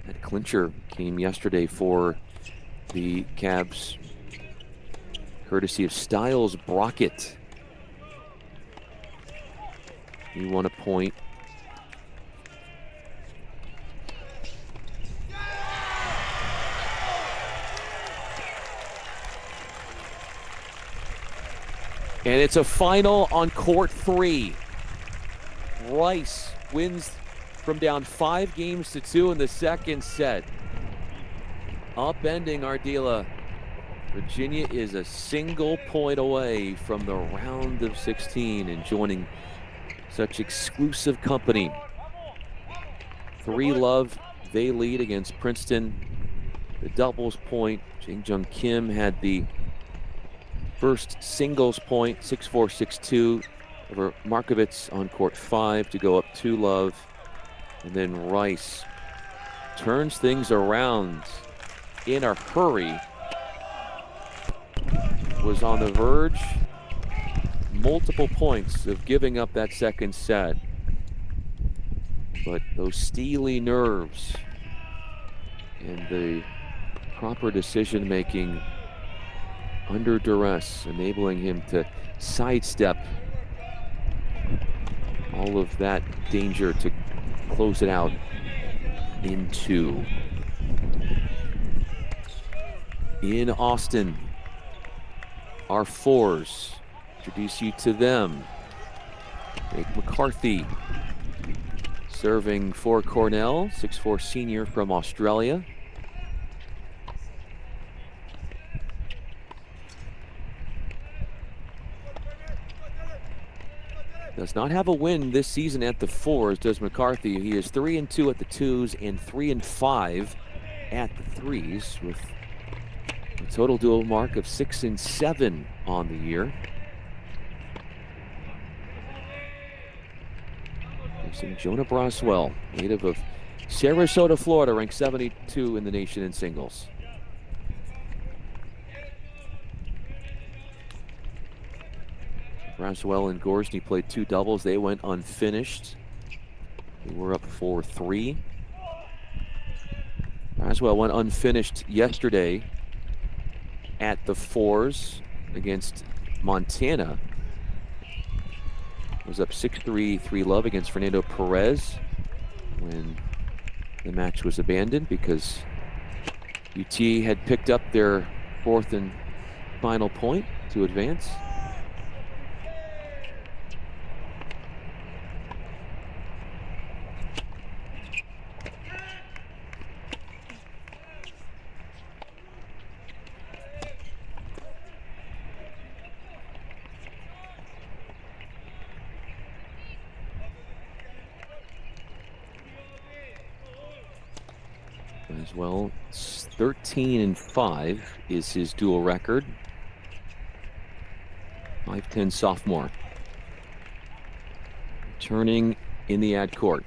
That clincher came yesterday for the Cavs, courtesy of Styles Brockett. He won a point. And it's a final on court 3. Rice wins from down 5-2 in the second set. Upending Ardila. Virginia is a single point away from the round of 16 and joining such exclusive company. 3-love, they lead against Princeton. The doubles point, Jung Kim had the first singles point, 6-4, 6-2 over Markovitz on court 5 to go up 2-love. And then Rice turns things around in a hurry. Was on the verge, multiple points of giving up that second set. But those steely nerves and the proper decision making under duress, enabling him to sidestep all of that danger to close it out in 2. In Austin, our 4s. Introduce you to them. Jake McCarthy serving for Cornell, 6'4" senior from Australia. Does not have a win this season at the 4s, does McCarthy. He is 3-2 at the 2s and 3-5 at the 3s with a total dual mark of 6-7 on the year. Facing Jonah Braswell, native of Sarasota, Florida, ranked 72 in the nation in singles. Braswell and Gorsny played 2 doubles. They went unfinished. They were up 4-3. Braswell went unfinished yesterday at the 4s against Montana. Was up 6-3, 3-love against Fernando Perez when the match was abandoned because UT had picked up their 4th and final point to advance. As well, 13-5 is his dual record. 5'10" sophomore. Turning in the ad court.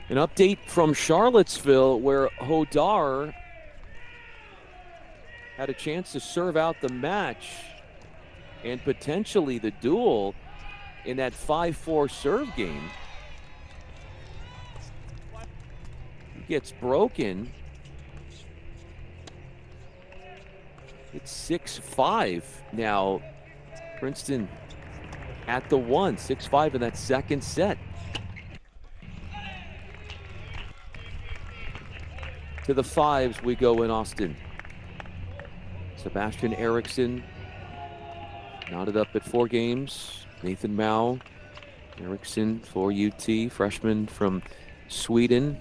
An update from Charlottesville where Hodar had a chance to serve out the match and potentially the duel in that 5-4 serve game. He gets broken. It's 6-5 now. Princeton at the 1, 6-5 in that second set. To the 5s we go in Austin. Sebastian Eriksson knotted up at 4 games. Nathan Mao, Eriksson for UT, freshman from Sweden.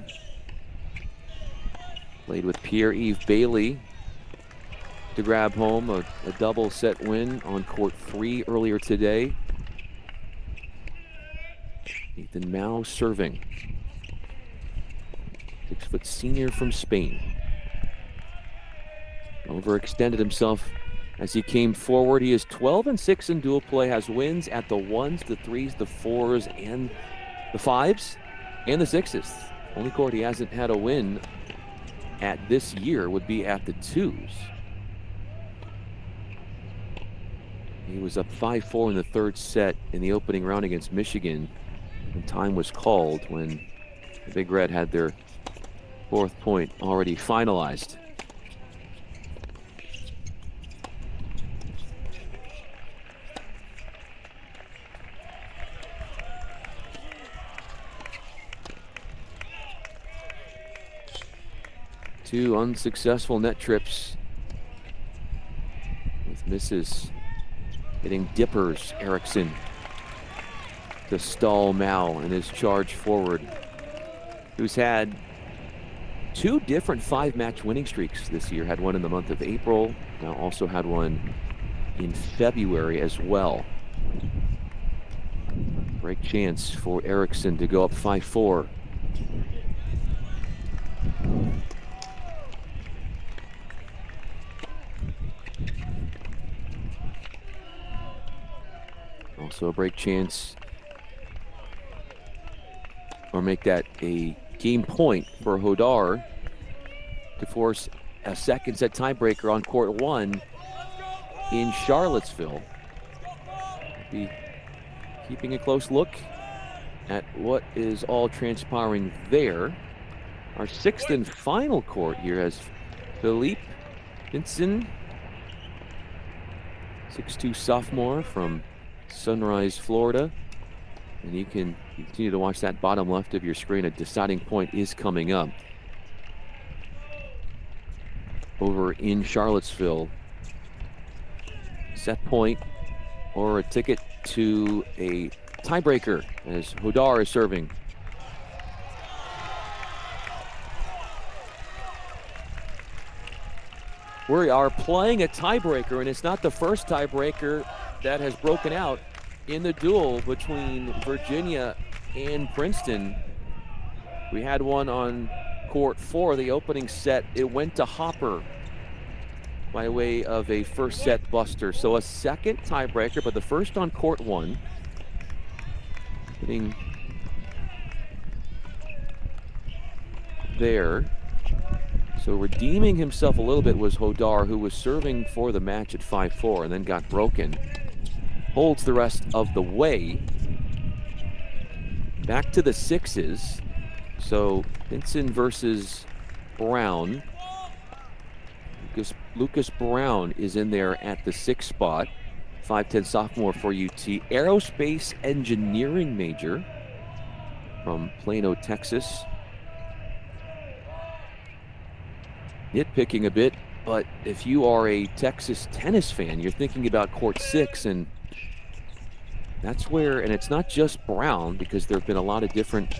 Played with Pierre-Yves Bailey to grab home a double set win on court 3 earlier today. Nathan Mao serving. 6-foot senior from Spain. Overextended himself as he came forward. He is 12-6 in dual play, has wins at the 1s, the 3s, the 4s, and the 5s, and the 6s. Only court he hasn't had a win at this year would be at the 2s. He was up 5-4 in the 3rd set in the opening round against Michigan, and time was called when the Big Red had their 4th point already finalized. Two unsuccessful net trips with misses. Hitting dippers, Eriksson to stall Mao in his charge forward, who's had 2 different 5-match winning streaks this year. Had one in the month of April, now also had one in February as well. Break chance for Eriksson to go up 5-4. Also a break chance, or make that a game point for Hodar to force a 2nd set tiebreaker on court 1 in Charlottesville. Be keeping a close look at what is all transpiring there. Our 6th and final court here has Philippe Vincent, 6'2" sophomore from Sunrise, Florida. And you can continue to watch that bottom left of your screen. A deciding point is coming up over in Charlottesville. Set point or a ticket to a tiebreaker as Hodar is serving. We are playing a tiebreaker, and it's not the first tiebreaker that has broken out in the duel between Virginia and Princeton. We had one on court 4, the opening set. It went to Hopper by way of a 1st set buster. So a 2nd tiebreaker, but the first on court 1. Hitting there. So redeeming himself a little bit was Hodar, who was serving for the match at 5-4 and then got broken. Holds the rest of the way. Back to the 6s. So Vincent versus Brown. Lucas Brown is in there at the 6th spot. 5'10" sophomore for UT. Aerospace engineering major from Plano, Texas. Nitpicking a bit, but if you are a Texas tennis fan, you're thinking about court 6, and that's where, and it's not just Brown, because there have been a lot of different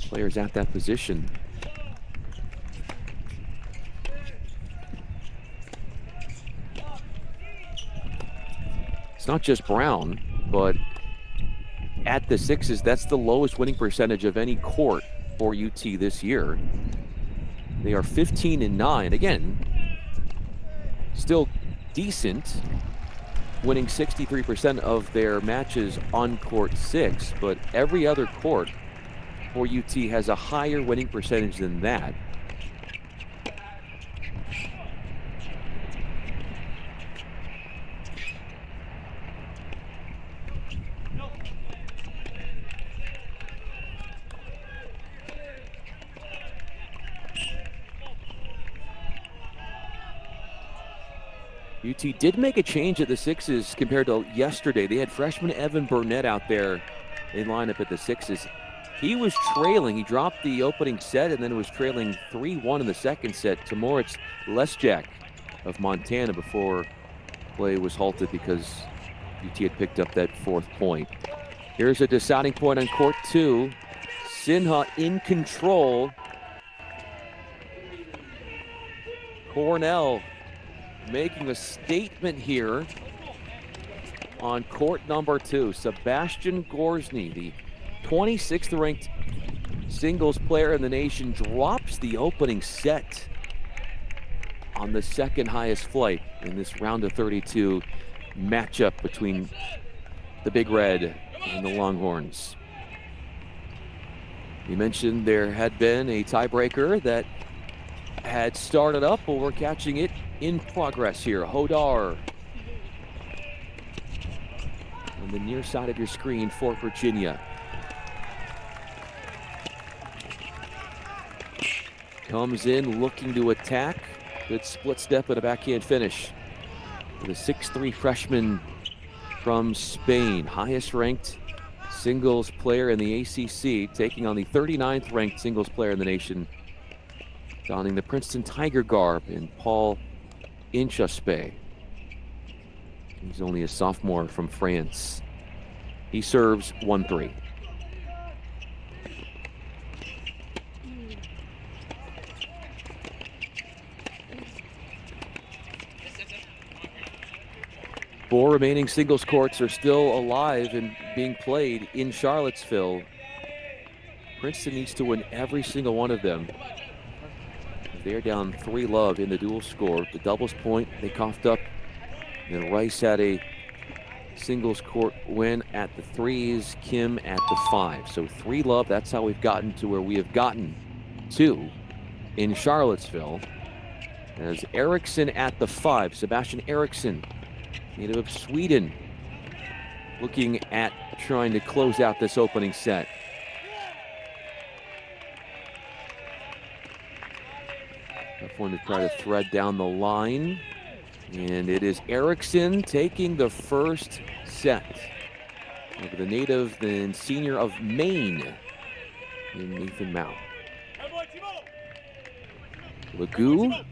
players at that position. It's not just Brown, but at the 6s, that's the lowest winning percentage of any court for UT this year. They are 15-9. Again, still decent, winning 63% of their matches on court 6, but every other court for UT has a higher winning percentage than that. UT did make a change at the 6s compared to yesterday. They had freshman Evan Burnett out there in lineup at the 6s. He was trailing. He dropped the opening set and then was trailing 3-1 in the 2nd set to Moritz Lesjak of Montana before play was halted because UT had picked up that 4th point. Here's a deciding point on court 2. Sinha in control. Cornell making a statement here on court number 2. Sebastian Gorsny, the 26th ranked singles player in the nation, drops the opening set on the second highest flight in this round of 32 matchup between the Big Red and the Longhorns. You mentioned there had been a tiebreaker that had started up, but we're catching it in progress here. Hodar on the near side of your screen for Virginia. Comes in looking to attack. Good split step and a backhand finish for the 6'3" freshman from Spain. Highest ranked singles player in the ACC, taking on the 39th ranked singles player in the nation, donning the Princeton Tiger garb in Paul Inchauspé. He's only a sophomore from France. He serves 1-3. Four remaining singles courts are still alive and being played in Charlottesville. Princeton needs to win every single one of them. They're down 3-love in the dual score. The doubles point, they coughed up. And Rice had a singles court win at the 3s, Kim at the 5. So 3-love, that's how we've gotten to where we have gotten to in Charlottesville. As Eriksson at the 5, Sebastian Eriksson, native of Sweden, looking at trying to close out this opening set. Tough one to try to thread down the line. And it is Eriksson taking the first set over the native and senior of Maine in Nathan Mao. Legou,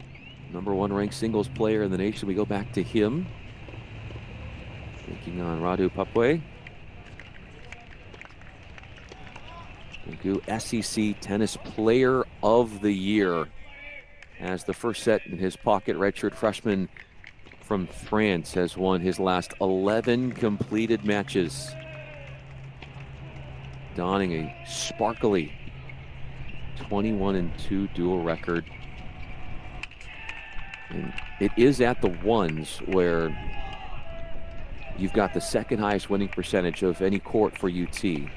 #1 ranked singles player in the nation. We go back to him. Taking on Radu Papue. Legou, SEC Tennis Player of the Year, has the first set in his pocket. Redshirt freshman from France has won his last 11 completed matches, donning a sparkly 21-2 dual record. And it is at the ones where you've got the second highest winning percentage of any court for UT.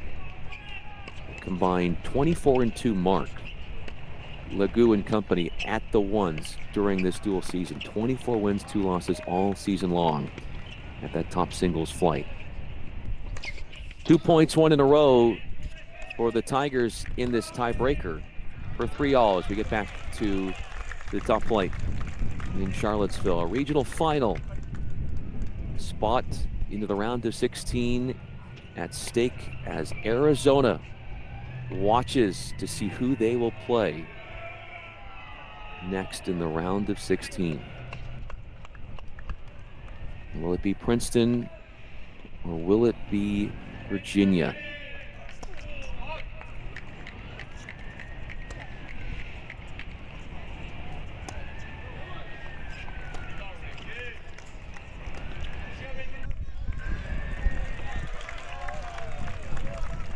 Combined 24-2 mark. Legou and company at the ones during this dual season. 24 wins, 2 losses all season long at that top singles flight. 2 points, 1 in a row for the Tigers in this tiebreaker for 3-all as we get back to the top flight in Charlottesville. A regional final spot into the round of 16 at stake as Arizona watches to see who they will play next in the round of 16. Will it be Princeton or will it be Virginia?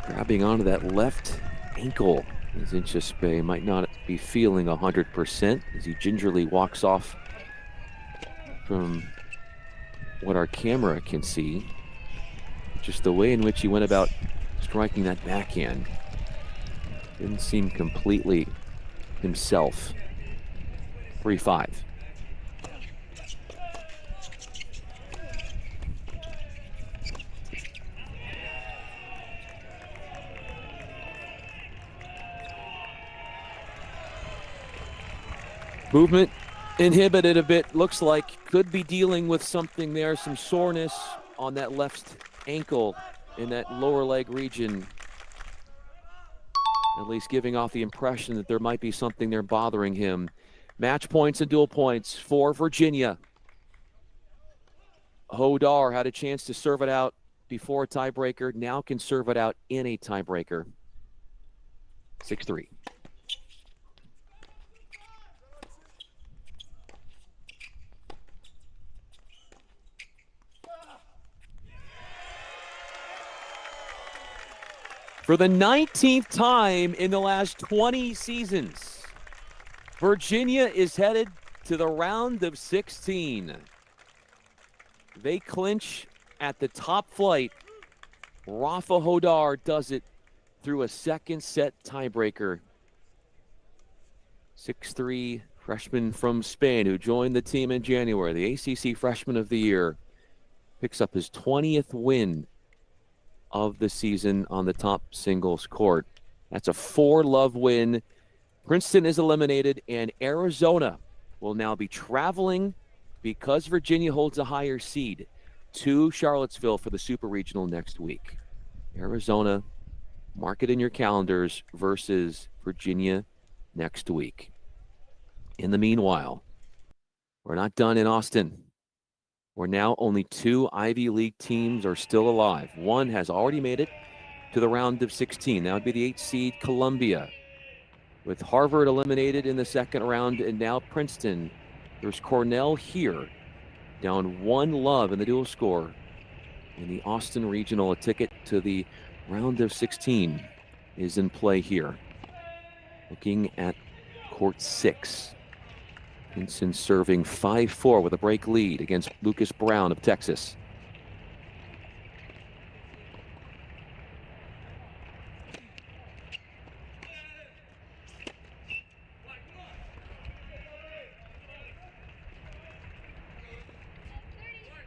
Grabbing onto that left ankle as Inchauspé might not be feeling 100% as he gingerly walks off from what our camera can see. Just the way in which he went about striking that backhand didn't seem completely himself. 3-5. Movement inhibited a bit, looks like. Could be dealing with something there, some soreness on that left ankle in that lower leg region. At least giving off the impression that there might be something there bothering him. Match points and dual points for Virginia. Hodar had a chance to serve it out before a tiebreaker, now can serve it out in a tiebreaker. 6-3. For the 19th time in the last 20 seasons, Virginia is headed to the round of 16. They clinch at the top flight. Rafa Hodar does it through a second set tiebreaker. 6'3" freshman from Spain who joined the team in January, the ACC Freshman of the Year, picks up his 20th win of the season on the top singles court. That's a 4-love win. Princeton is eliminated, and Arizona will now be traveling, because Virginia holds a higher seed, to Charlottesville for the Super Regional next week. Arizona, mark it in your calendars, versus Virginia next week. In the meanwhile, we're not done in Austin. Where now only 2 Ivy League teams are still alive. One has already made it to the round of 16. That would be the 8th seed Columbia, with Harvard eliminated in the second round, and now Princeton. There's Cornell here, down 1-love in the dual score in the Austin Regional. A ticket to the round of 16 is in play here. Looking at court 6. Pinson serving 5-4 with a break lead against Lucas Brown of Texas.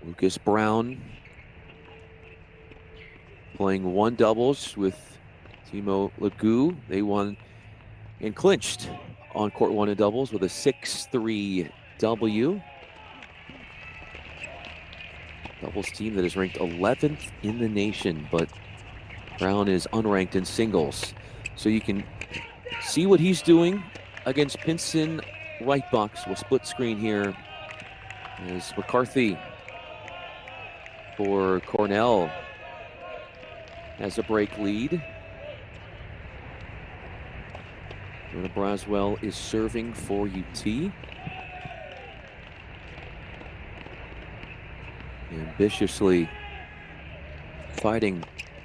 Lucas Brown playing 1 doubles with Timo Legou. They won and clinched on court 1 in doubles with a 6-3 W. Doubles team that is ranked 11th in the nation, but Brown is unranked in singles. So you can see what he's doing against Pinson right box. We'll split screen here as McCarthy for Cornell has a break lead. Jonah Braswell is serving for UT. Ambitiously fighting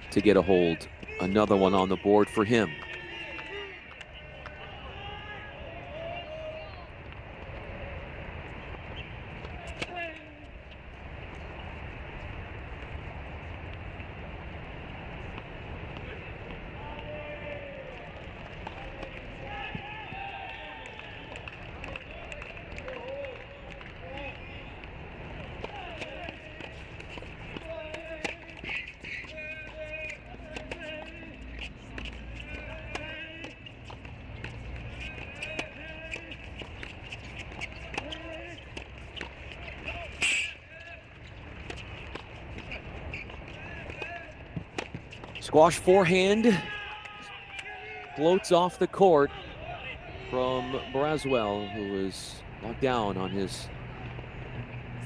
to get a hold. Another one on the board for him. Squash forehand floats off the court from Braswell, who is knocked down on his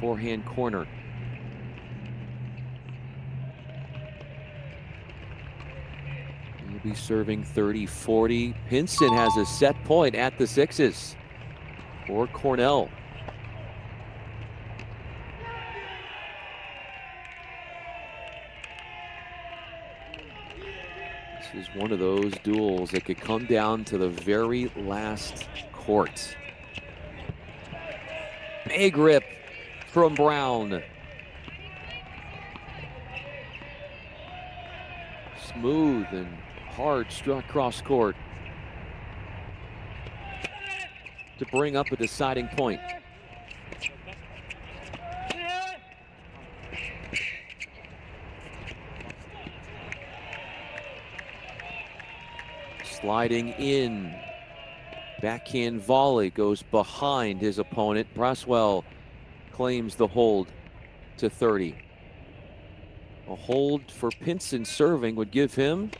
forehand corner. He'll be serving 30-40. Pinson has a set point at the 6s for Cornell. This is one of those duels that could come down to the very last court. Big rip from Brown. Smooth and hard struck cross court to bring up a deciding point. Sliding in, backhand volley goes behind his opponent. Braswell claims the hold to 30. A hold for Pinson serving would give him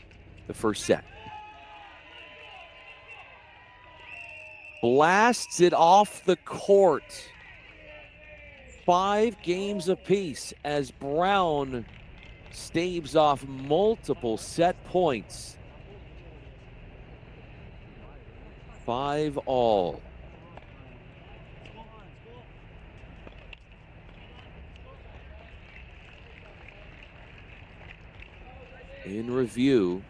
the first set. Blasts it off the court. 5 games apiece as Brown staves off multiple set points. 5-all. In review,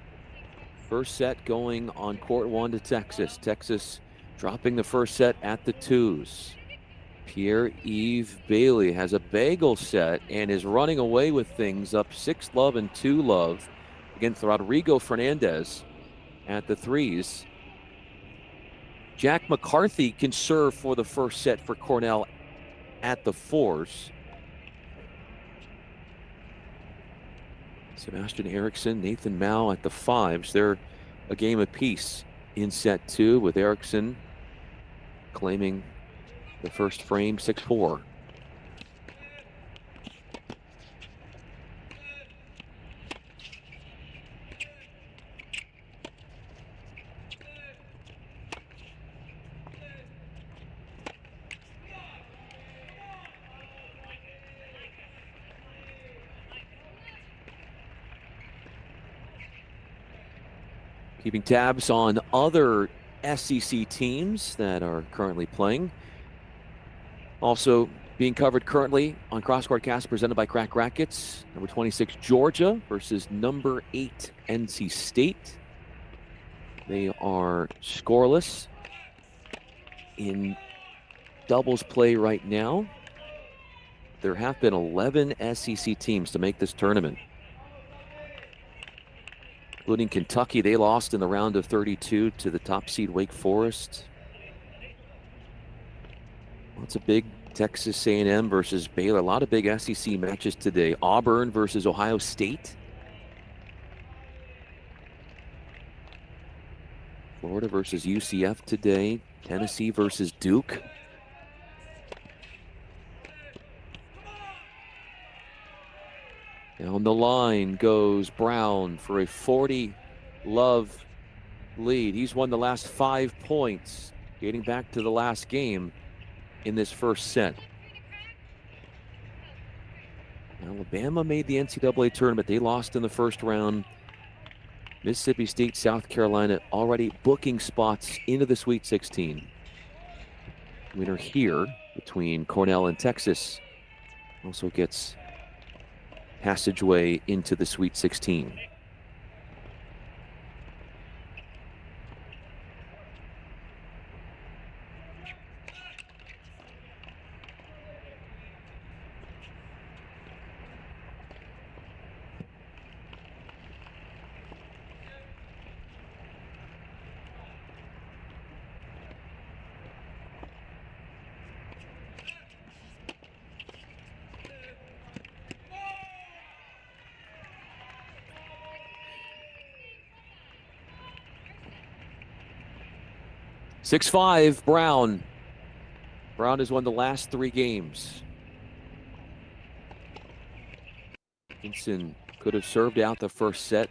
First set going on court 1 to Texas. Texas dropping the first set at the 2s. Pierre-Yves Bailey has a bagel set and is running away with things, up 6-love and 2-love against Rodrigo Fernandez at the 3s. Jack McCarthy can serve for the first set for Cornell at the 4s. Sebastian Eriksson, Nathan Mao at the 5s. They're a game apiece in set 2, with Eriksson claiming the first frame, 6-4. Keeping tabs on other SEC teams that are currently playing. Also being covered currently on Cross-Court Cast, presented by Crack Rackets. Number 26, Georgia versus number 8, NC State. They are scoreless in doubles play right now. There have been 11 SEC teams to make this tournament, including Kentucky. They lost in the round of 32 to the top seed Wake Forest. Lots of big Texas A&M versus Baylor. A lot of big SEC matches today. Auburn versus Ohio State. Florida versus UCF today. Tennessee versus Duke. Down the line goes Brown for a 40-love lead. He's won the last 5 points, dating back to the last game in this first set. Alabama made the NCAA tournament. They lost in the first round. Mississippi State, South Carolina already booking spots into the Sweet 16. Winner here between Cornell and Texas also gets passageway into the Sweet 16. (6-5) Brown. Brown has won the last 3 games. Vinson could have served out the first set,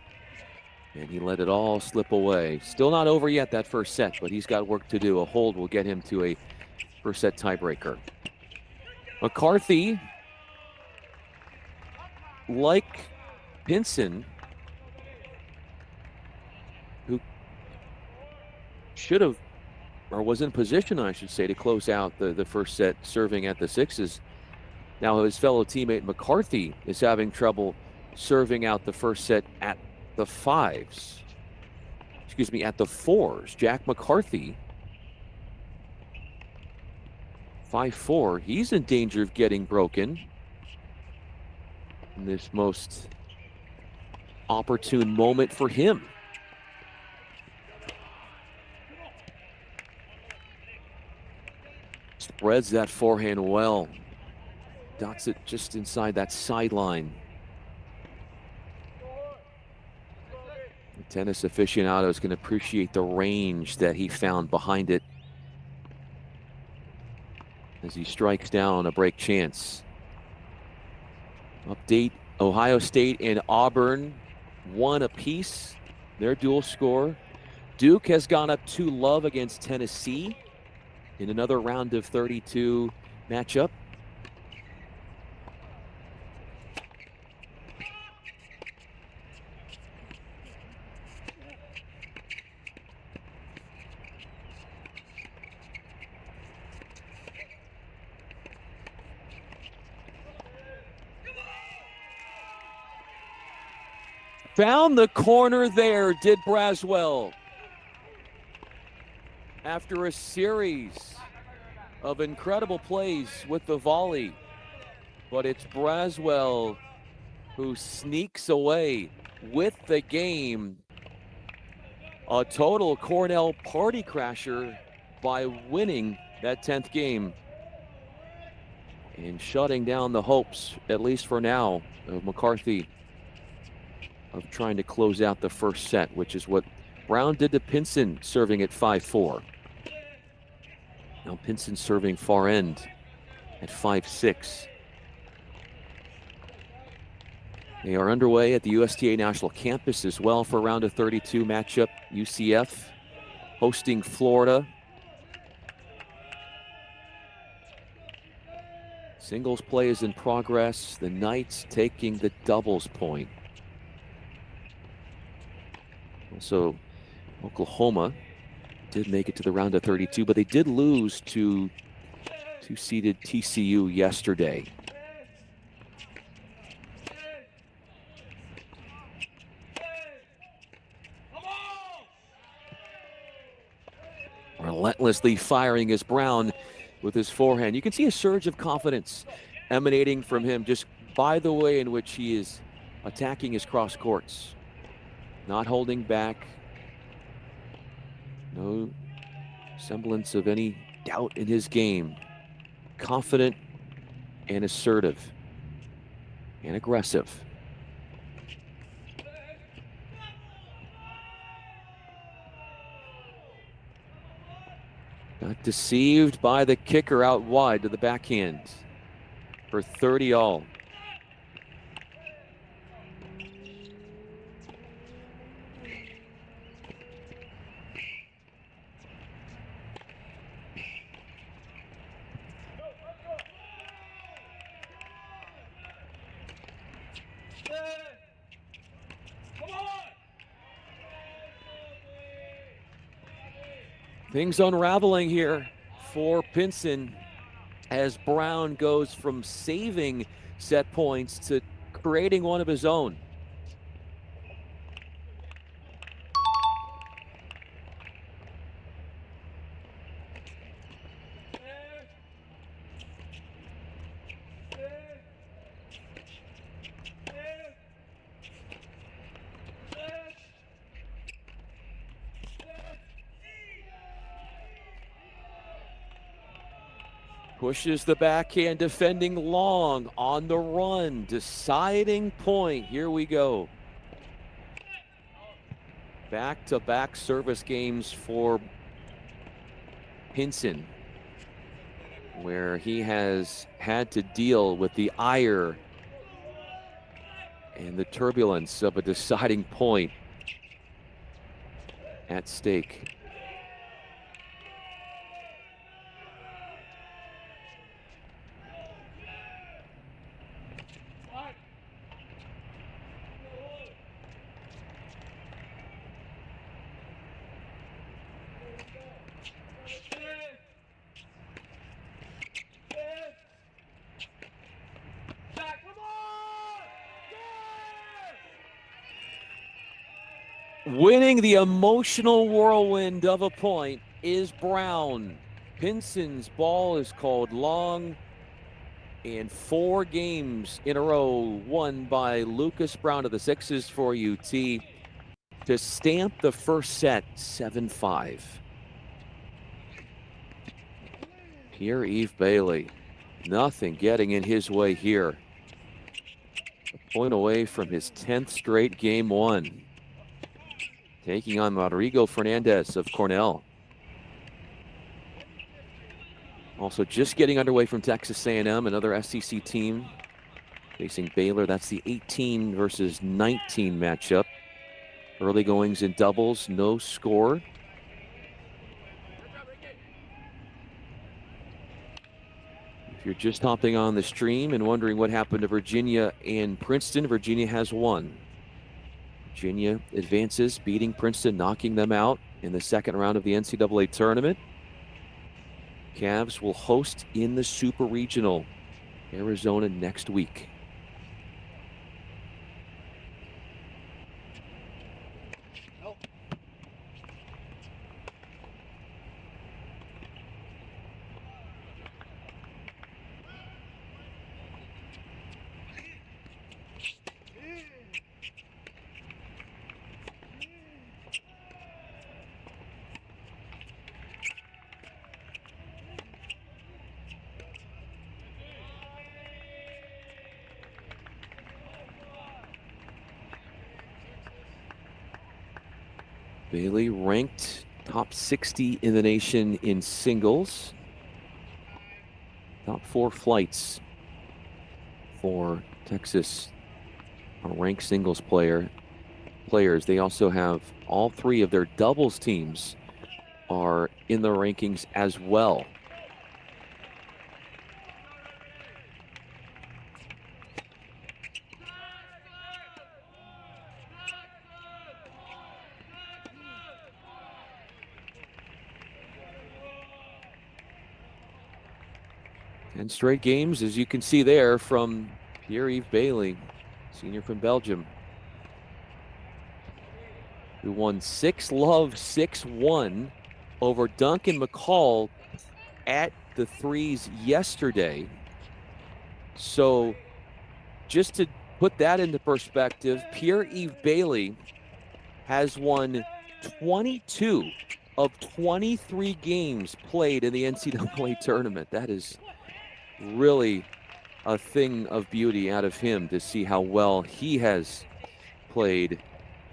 and he let it all slip away. Still not over yet, that first set, but he's got work to do. A hold will get him to a first set tiebreaker. McCarthy, like Pinson, who should have, or was in position, I should say, to close out the first set, serving at the 6s. Now his fellow teammate McCarthy is having trouble serving out the first set at the 5s. Excuse me, at the 4s. Jack McCarthy, 5-4. He's in danger of getting broken in this most opportune moment for him. Spreads that forehand well. Dots it just inside that sideline. The tennis aficionado is going to appreciate the range that he found behind it as he strikes down a break chance. Update: Ohio State and Auburn 1 apiece. Their dual score. Duke has gone up 2-love against Tennessee in another round of 32 matchup. Found the corner there, did Braswell. After a series of incredible plays with the volley. But it's Braswell who sneaks away with the game. A total Cornell party crasher by winning that 10th game and shutting down the hopes, at least for now, of McCarthy of trying to close out the first set, which is what Brown did to Pinson, serving at 5-4. Now Pinson serving far end at 5-6. They are underway at the USTA National Campus as well for a round of 32 matchup. UCF hosting Florida. Singles play is in progress. The Knights taking the doubles point. Also, Oklahoma did make it to the round of 32, but they did lose to two-seeded TCU yesterday. Relentlessly firing is Brown with his forehand. You can see a surge of confidence emanating from him just by the way in which he is attacking his cross courts. Not holding back. No semblance of any doubt in his game. Confident and assertive and aggressive. Got deceived by the kicker out wide to the backhand for 30 all. Things unraveling here for Pinson as Brown goes from saving set points to creating one of his own. Pushes the backhand, defending long on the run. Deciding point. Here we go. Back-to-back service games for Pinson, where he has had to deal with the ire and the turbulence of a deciding point at stake. Winning the emotional whirlwind of a point is Brown. Pinson's ball is called long, and 4 games in a row won by Lucas Brown of the Sixes for UT to stamp the first set 7-5. Pierre-Yves Bailey, nothing getting in his way here. A point away from his 10th straight game won. Taking on Rodrigo Fernandez of Cornell. Also just getting underway from Texas A&M, another SEC team facing Baylor. That's the 18 versus 19 matchup. Early goings in doubles, no score. If you're just hopping on the stream and wondering what happened to Virginia and Princeton, Virginia has won. Virginia advances, beating Princeton, knocking them out in the second round of the NCAA tournament. Cavs will host in the Super Regional, Arizona, next week. Bailey ranked top 60 in the nation in singles. Top 4 flights for Texas, a ranked singles players. They also have all 3 of their doubles teams are in the rankings as well. And straight games, as you can see there, from Pierre-Yves Bailey, senior from Belgium, who won 6-love, 6-1 over Duncan McCall at the threes yesterday. So just to put that into perspective, Pierre-Yves Bailey has won 22 of 23 games played in the NCAA tournament. That is really a thing of beauty out of him to see how well he has played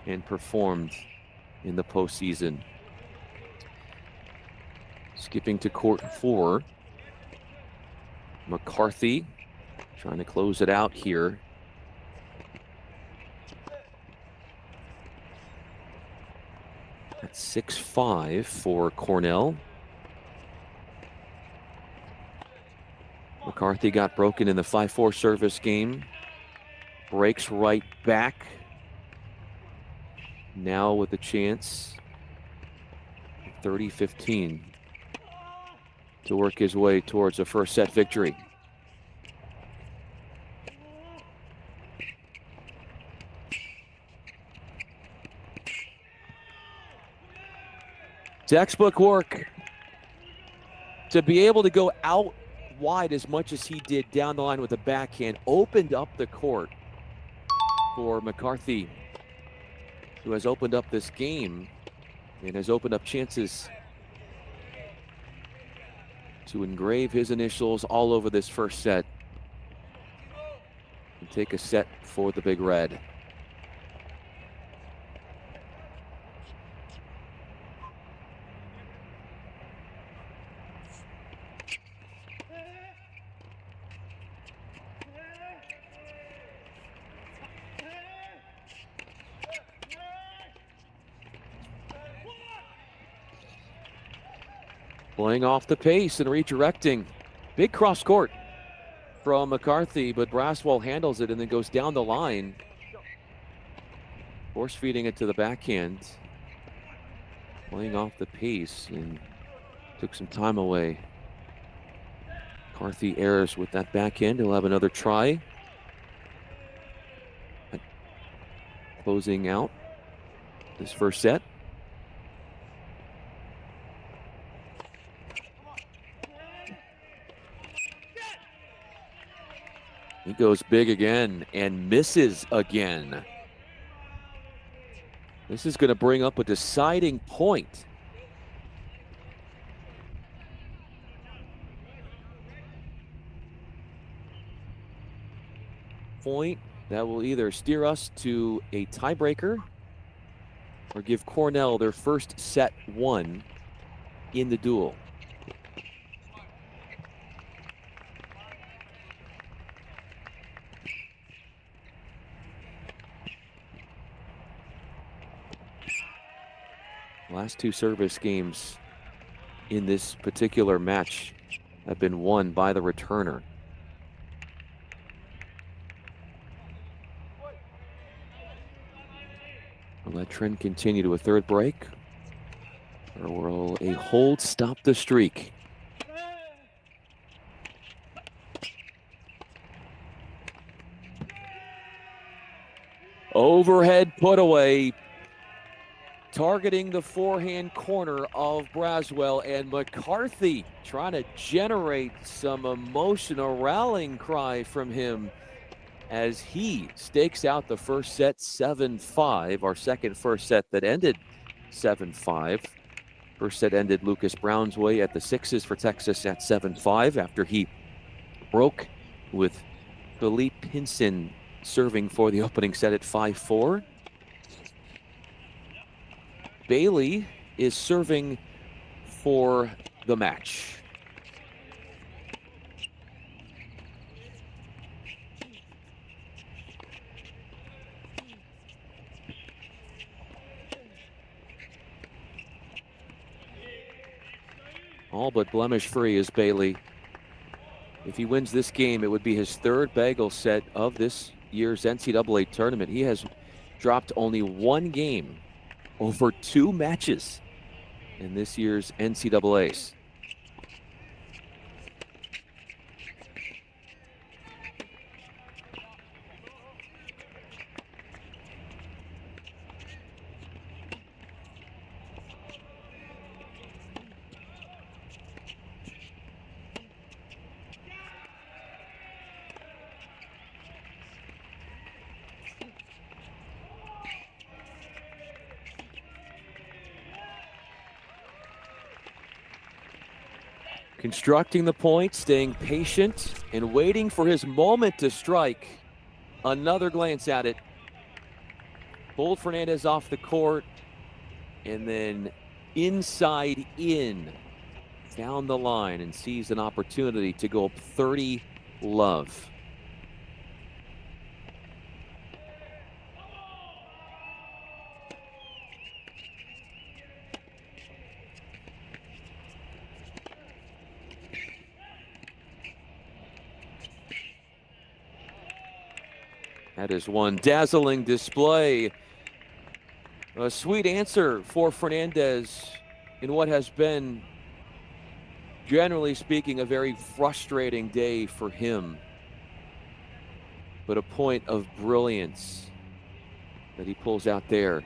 and performed in the postseason. Skipping to court 4. McCarthy trying to close it out here. That's 6-5 for Cornell. McCarthy got broken in the 5-4 service game. Breaks right back. Now with a chance, 30-15, to work his way towards a first set victory. Textbook work to be able to go out wide as much as he did down the line with the backhand. Opened up the court for McCarthy, who has opened up this game and has opened up chances to engrave his initials all over this first set and take a set for the Big Red. Playing off the pace and redirecting. Big cross court from McCarthy, but Braswell handles it and then goes down the line. Force feeding it to the backhand. Playing off the pace and took some time away. McCarthy errs with that backhand. He'll have another try. Closing out this first set. He goes big again and misses again. This is going to bring up a deciding point. Point that will either steer us to a tiebreaker or give Cornell their first set won in the duel. Last 2 service games in this particular match have been won by the returner. Will that trend continue to a third break? Or will a hold stop the streak? Overhead put away, targeting the forehand corner of Braswell, and McCarthy trying to generate some emotional rallying cry from him as he stakes out the first set 7-5, our second first set that ended 7-5. First set ended Lucas Brown's way at the 6s for Texas at 7-5 after he broke with Philippe Pinson serving for the opening set at 5-4. Bailey is serving for the match. All but blemish-free is Bailey. If he wins this game, it would be his third bagel set of this year's NCAA tournament. He has dropped only one game over 2 matches in this year's NCAAs. Constructing the point, staying patient, and waiting for his moment to strike. Another glance at it. Pulled Fernandez off the court, and then inside in. Down the line and sees an opportunity to go up 30 love. That is one dazzling display. A sweet answer for Fernandez in what has been, generally speaking, a very frustrating day for him. But a point of brilliance that he pulls out there.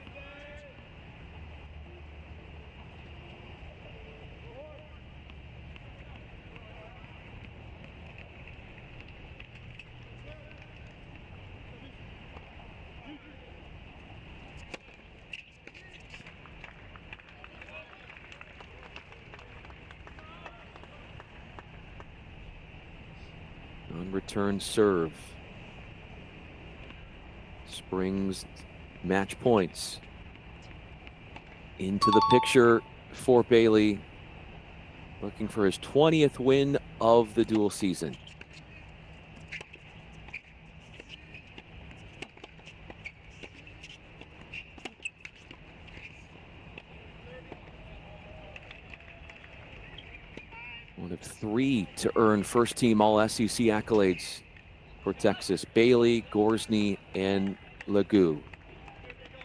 Return serve. Springs match points into the picture for Bailey, looking for his 20th win of the dual season. One of 3 to earn first-team All-SEC accolades for Texas. Bailey, Gorsney, and Legou.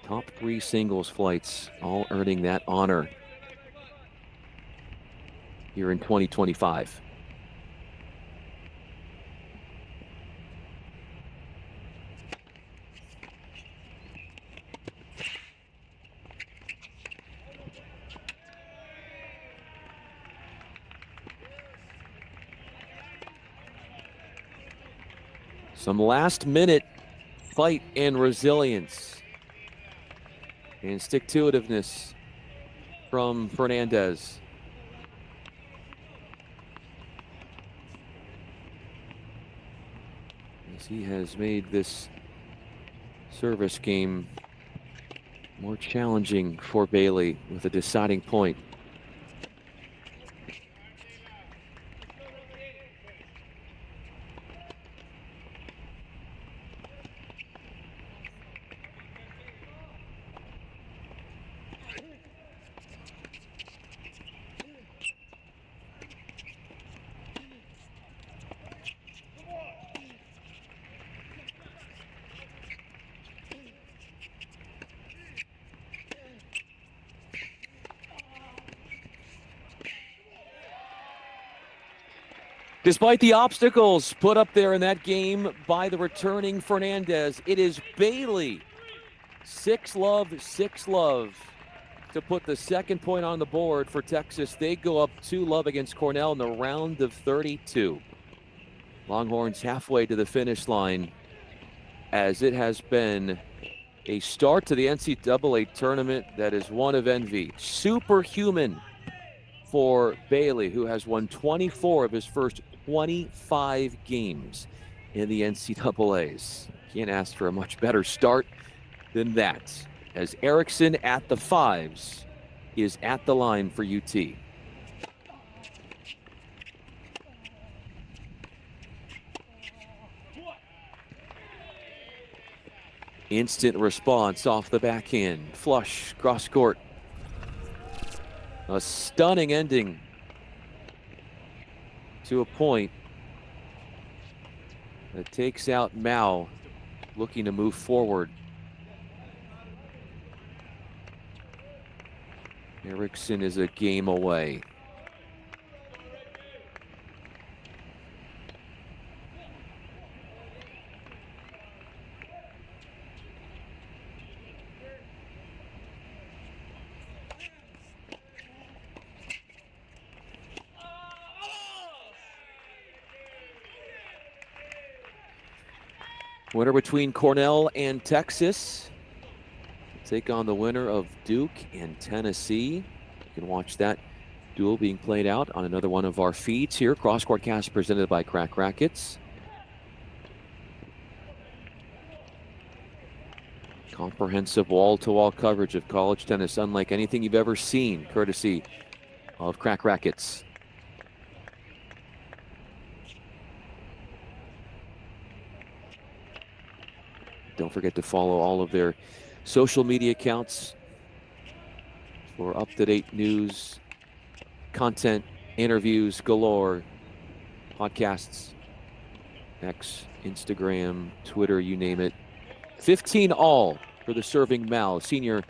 Top 3 singles flights, all earning that honor here in 2025. Some last-minute fight and resilience and stick-to-itiveness from Fernandez. As he has made this service game more challenging for Bailey with a deciding point. Despite the obstacles put up there in that game by the returning Fernandez, it is Bailey. 6-love to put the second point on the board for Texas. They go up 2-love against Cornell in the round of 32. Longhorns halfway to the finish line, as it has been a start to the NCAA tournament that is one of envy. Superhuman for Bailey, who has won 24 of his first 25 games in the NCAAs. Can't ask for a much better start than that. As Erickson at the 5s is at the line for UT. Instant response off the backhand. Flush, cross court. A stunning ending to a point that takes out Mao, looking to move forward. Erickson is a game away. Winner between Cornell and Texas. Take on the winner of Duke and Tennessee. You can watch that duel being played out on another one of our feeds here. Cross Court Cast presented by Crack Rackets. Comprehensive wall-to-wall coverage of college tennis, unlike anything you've ever seen, courtesy of Crack Rackets. Don't forget to follow all of their social media accounts for up-to-date news, content, interviews galore, podcasts, X, Instagram, Twitter, you name it. 15 all for the serving Mao, senior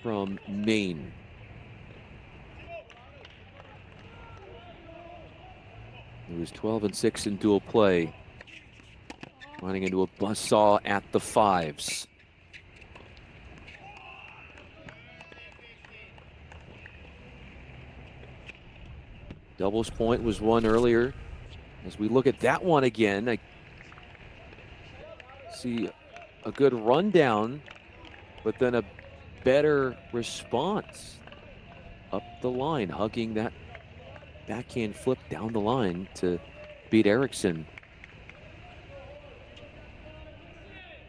from Maine. He was 12-6 in dual play. Running into a buzzsaw at the fives. Doubles point was won earlier. As we look at that one again, I see a good rundown, but then a better response up the line, hugging that backhand flip down the line to beat Erickson.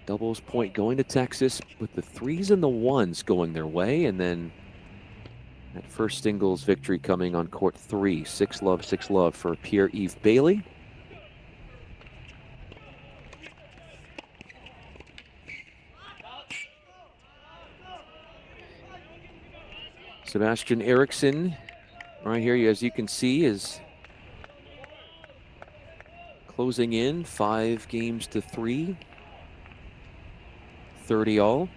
Doubles point going to Texas, with the threes and the ones going their way, and then that first singles victory coming on court 3. 6-love for Pierre-Yves Bailey. Sebastian Erickson, right here, as you can see, is closing in 5 games to 3. 30 all.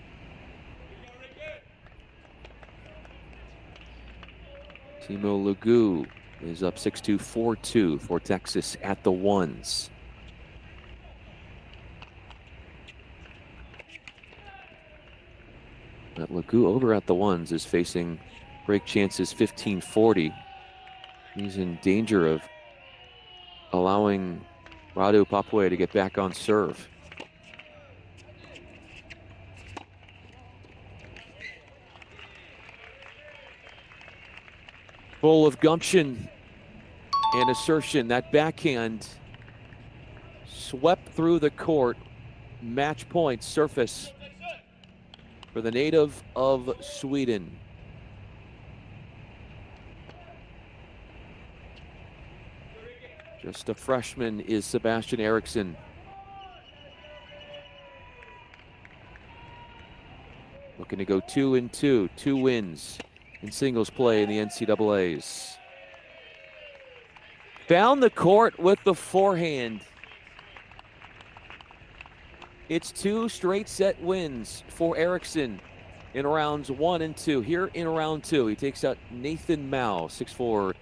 Timo Lugu is up 6-2, 4-2 for Texas at the ones. But Lugu over at the ones is facing break chances 15-40. He's in danger of allowing Radu Papue to get back on serve. Full of gumption and assertion. That backhand swept through the court. Match point surface for the native of Sweden. Just a freshman is Sebastian Erickson. Looking to go 2-2, 2 wins in singles play in the NCAAs. Found the court with the forehand. It's 2 straight set wins for Erickson in rounds 1 and 2. Here in round 2, he takes out Nathan Mao, 6-4,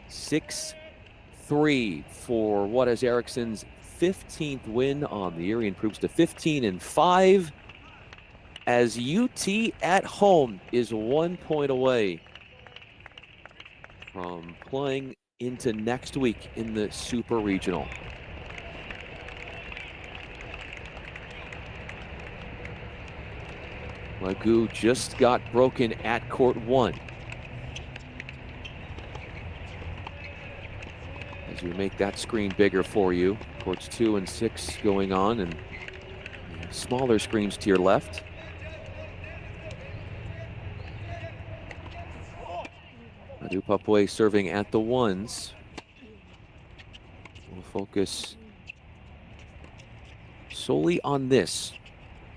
6-3 for what is Erickson's 15th win on the year. He improves to 15-5. As UT at home is 1 point away from playing into next week in the Super Regional. Lagu just got broken at court 1. As we make that screen bigger for you, courts 2 and 6 going on, and smaller screens to your left. Papue serving at the ones. We'll focus solely on this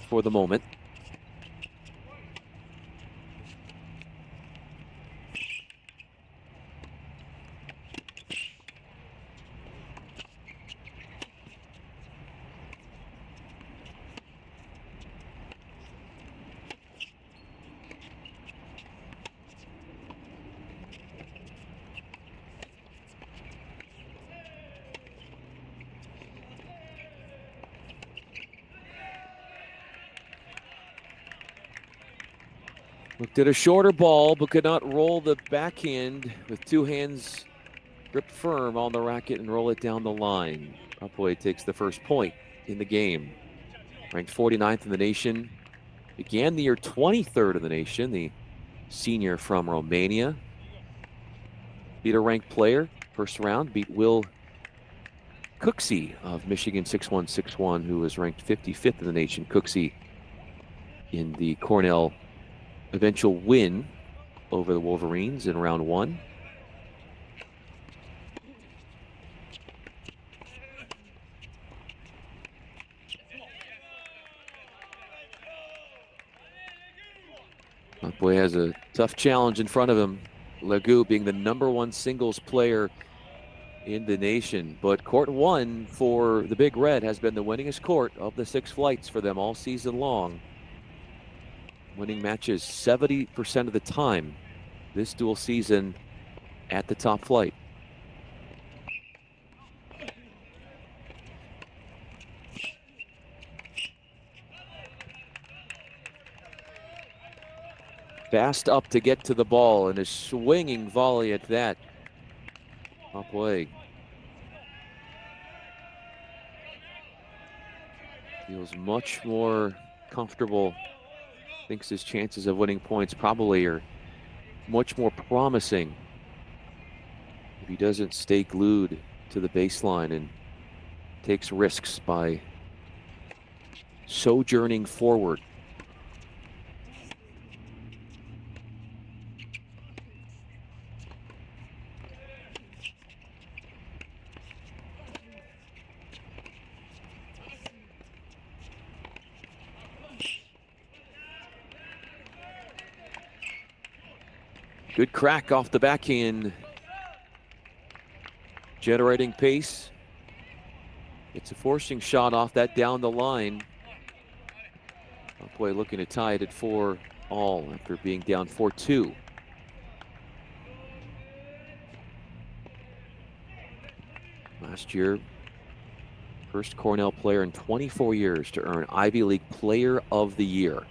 for the moment. Looked at a shorter ball, but could not roll the backhand with two hands gripped firm on the racket and roll it down the line. Papue takes the first point in the game. Ranked 49th in the nation. Began the year 23rd in the nation. The senior from Romania. Beat a ranked player. First round, beat Will Cooksey of Michigan 6161, who was ranked 55th in the nation. Cooksey in the Cornell eventual win over the Wolverines in round one. Papue has a tough challenge in front of him. Legout being the #1 singles player in the nation. But court one for the Big Red has been the winningest court of the 6 flights for them all season long. Winning matches 70% of the time this dual season at the top flight. Fast up to get to the ball and a swinging volley at that. Papue feels much more comfortable. Thinks his chances of winning points probably are much more promising if he doesn't stay glued to the baseline and takes risks by sojourning forward. Good crack off the backhand. Generating pace. It's a forcing shot off that down the line. Papue looking to tie it at 4-all after being down 4-2. Last year, first Cornell player in 24 years to earn Ivy League Player of the Year.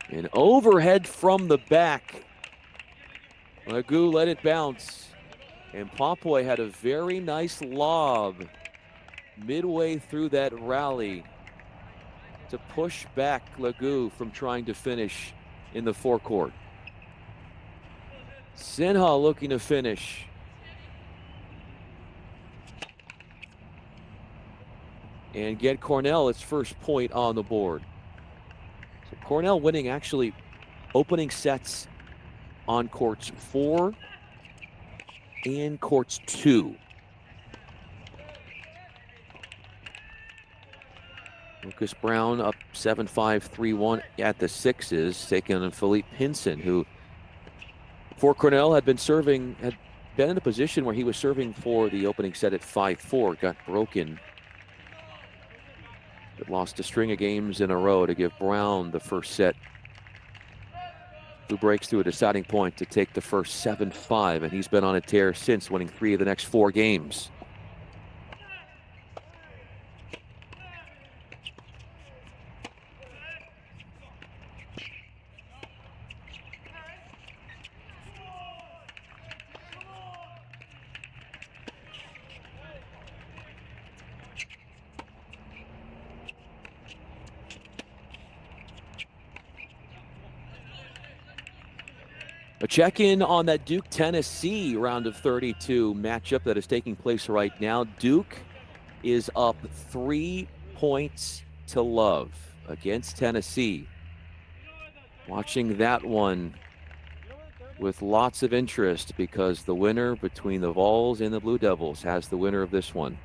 An overhead from the back. Legout let it bounce. And Papue had a very nice lob midway through that rally to push back Legout from trying to finish in the forecourt. Sinha looking to finish. And get Cornell its first point on the board. So Cornell winning actually opening sets on courts 4 and courts 2. Lucas Brown up 7-5, 3-1 at the 6s, taking on Philippe Pinson, who for Cornell had been in a position where he was serving for the opening set at 5-4, got broken. But lost a string of games in a row to give Brown the first set, who breaks through a deciding point to take the first 7-5, and he's been on a tear since, winning 3 of the next 4 games. A check-in on that Duke-Tennessee round of 32 matchup that is taking place right now. Duke is up 3 points to love against Tennessee. Watching that one with lots of interest because the winner between the Vols and the Blue Devils has the winner of this one.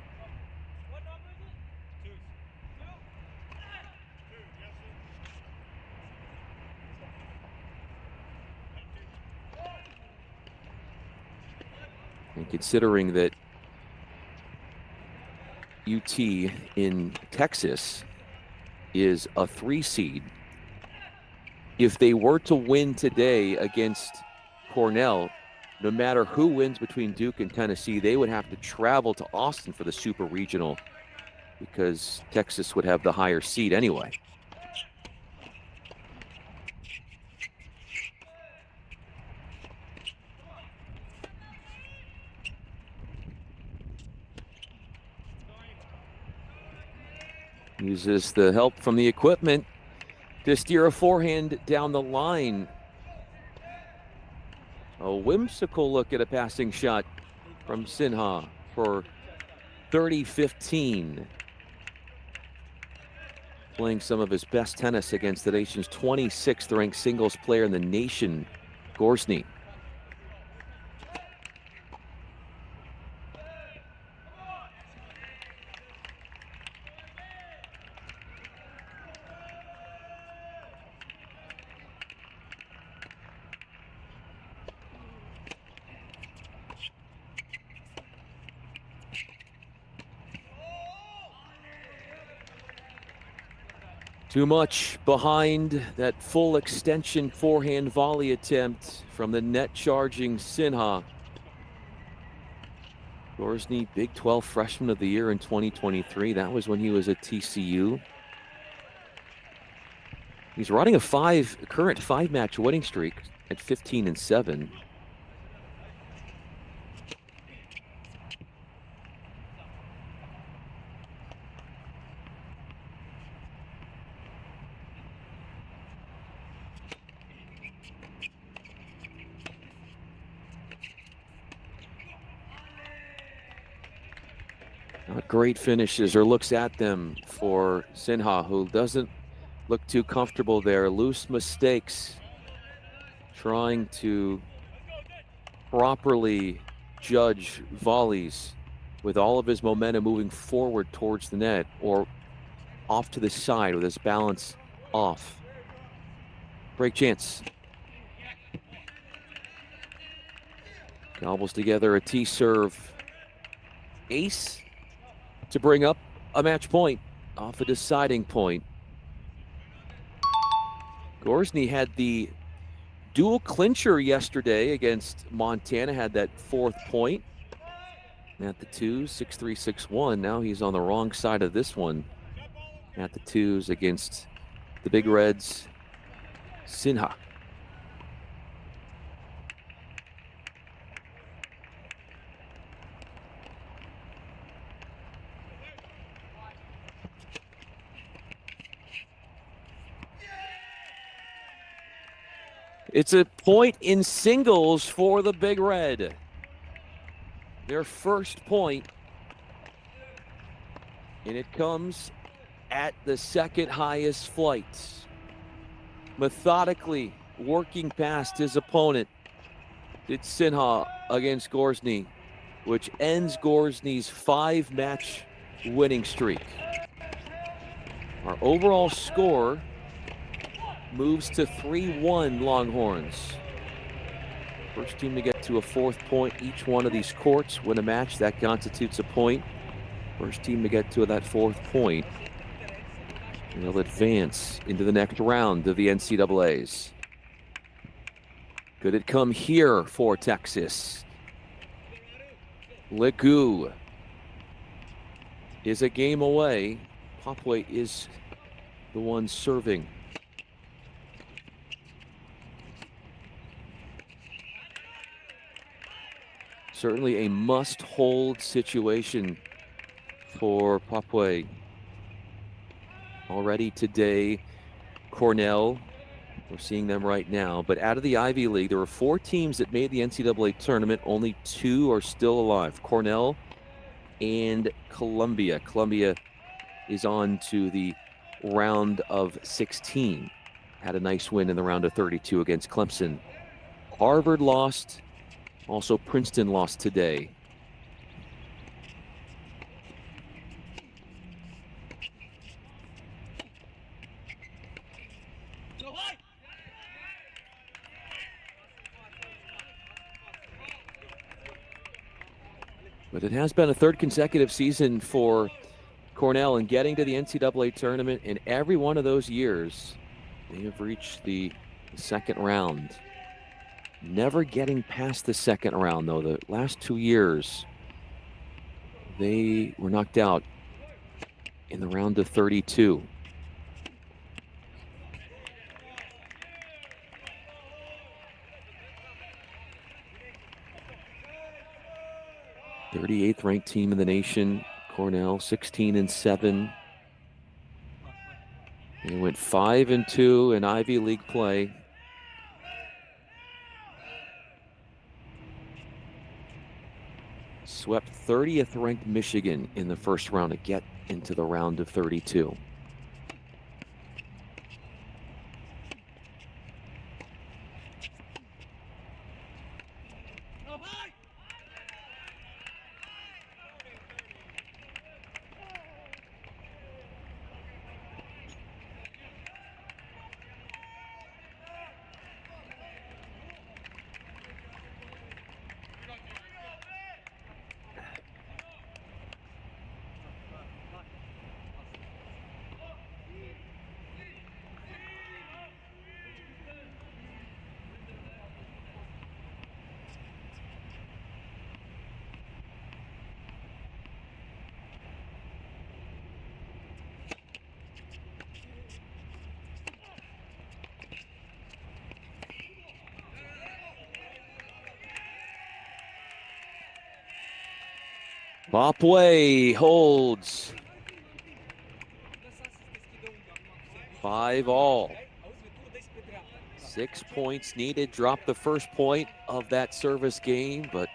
And considering that UT in Texas is a 3 seed, if they were to win today against Cornell, no matter who wins between Duke and Tennessee, they would have to travel to Austin for the Super Regional because Texas would have the higher seed anyway. Uses the help from the equipment to steer a forehand down the line. A whimsical look at a passing shot from Sinha for 30-15. Playing some of his best tennis against the nation's 26th ranked singles player in the nation, Gorsny. Too much behind that full extension forehand volley attempt from the net charging Sinha. Gorsny, Big 12 Freshman of the Year in 2023. That was when he was at TCU. He's running a current 5-match winning streak at 15-7. Not great finishes or looks at them for Sinha, who doesn't look too comfortable there. Loose mistakes. Trying to properly judge volleys with all of his momentum moving forward towards the net or off to the side with his balance off. Break chance. Gobbles together a T-serve ace to bring up a match point off a deciding point. Gorsny had the dual clincher yesterday against Montana, had that 4th point at the 2s, 6-3, 6-1. Now he's on the wrong side of this one at the 2s against the Big Reds, Sinha. It's a point in singles for the Big Red. Their first point, and it comes at the 2nd highest flight. Methodically working past his opponent did Sinha against Gorsny, which ends Gorsny's 5-match winning streak. Our overall score moves to 3-1 Longhorns. First team to get to a 4th point each one of these courts win a match. That constitutes a point. First team to get to that 4th point will advance into the next round of the NCAAs. Could it come here for Texas? Legu is a game away. Popway is the one serving. Certainly a must-hold situation for Popway. Already today, Cornell We're seeing them right now. But out of the Ivy League, there were 4 teams that made the NCAA tournament. Only 2 are still alive, Cornell and Columbia. Columbia is on to the round of 16. Had a nice win in the round of 32 against Clemson. Harvard lost. Also, Princeton lost today. But it has been a 3rd consecutive season for Cornell in getting to the NCAA tournament. In every one of those years, they have reached the 2nd round. Never getting past the 2nd round, though. The last 2 years, they were knocked out in the round of 32. The 38th ranked team in the nation, Cornell, 16-7. They went 5-2 in Ivy League play. Swept 30th ranked Michigan in the first round to get into the round of 32. Bopway holds. 5-all. 6 points needed. Dropped the first point of that service game, but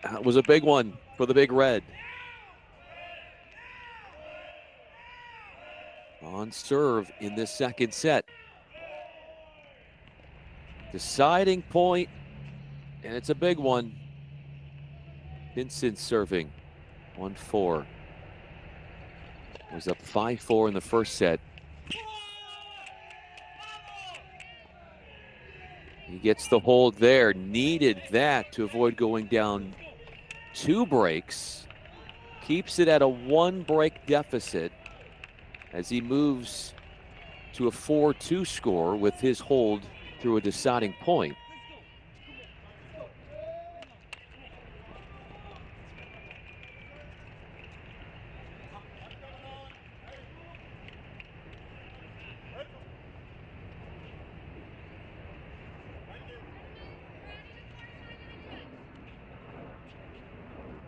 that was a big one for the Big Red. On serve in this 2nd set. Deciding point, and it's a big one. Vincent serving 1-4. Was up 5-4 in the first set. He gets the hold there. Needed that to avoid going down 2 breaks. Keeps it at a 1-break deficit as he moves to a 4-2 score with his hold through a deciding point.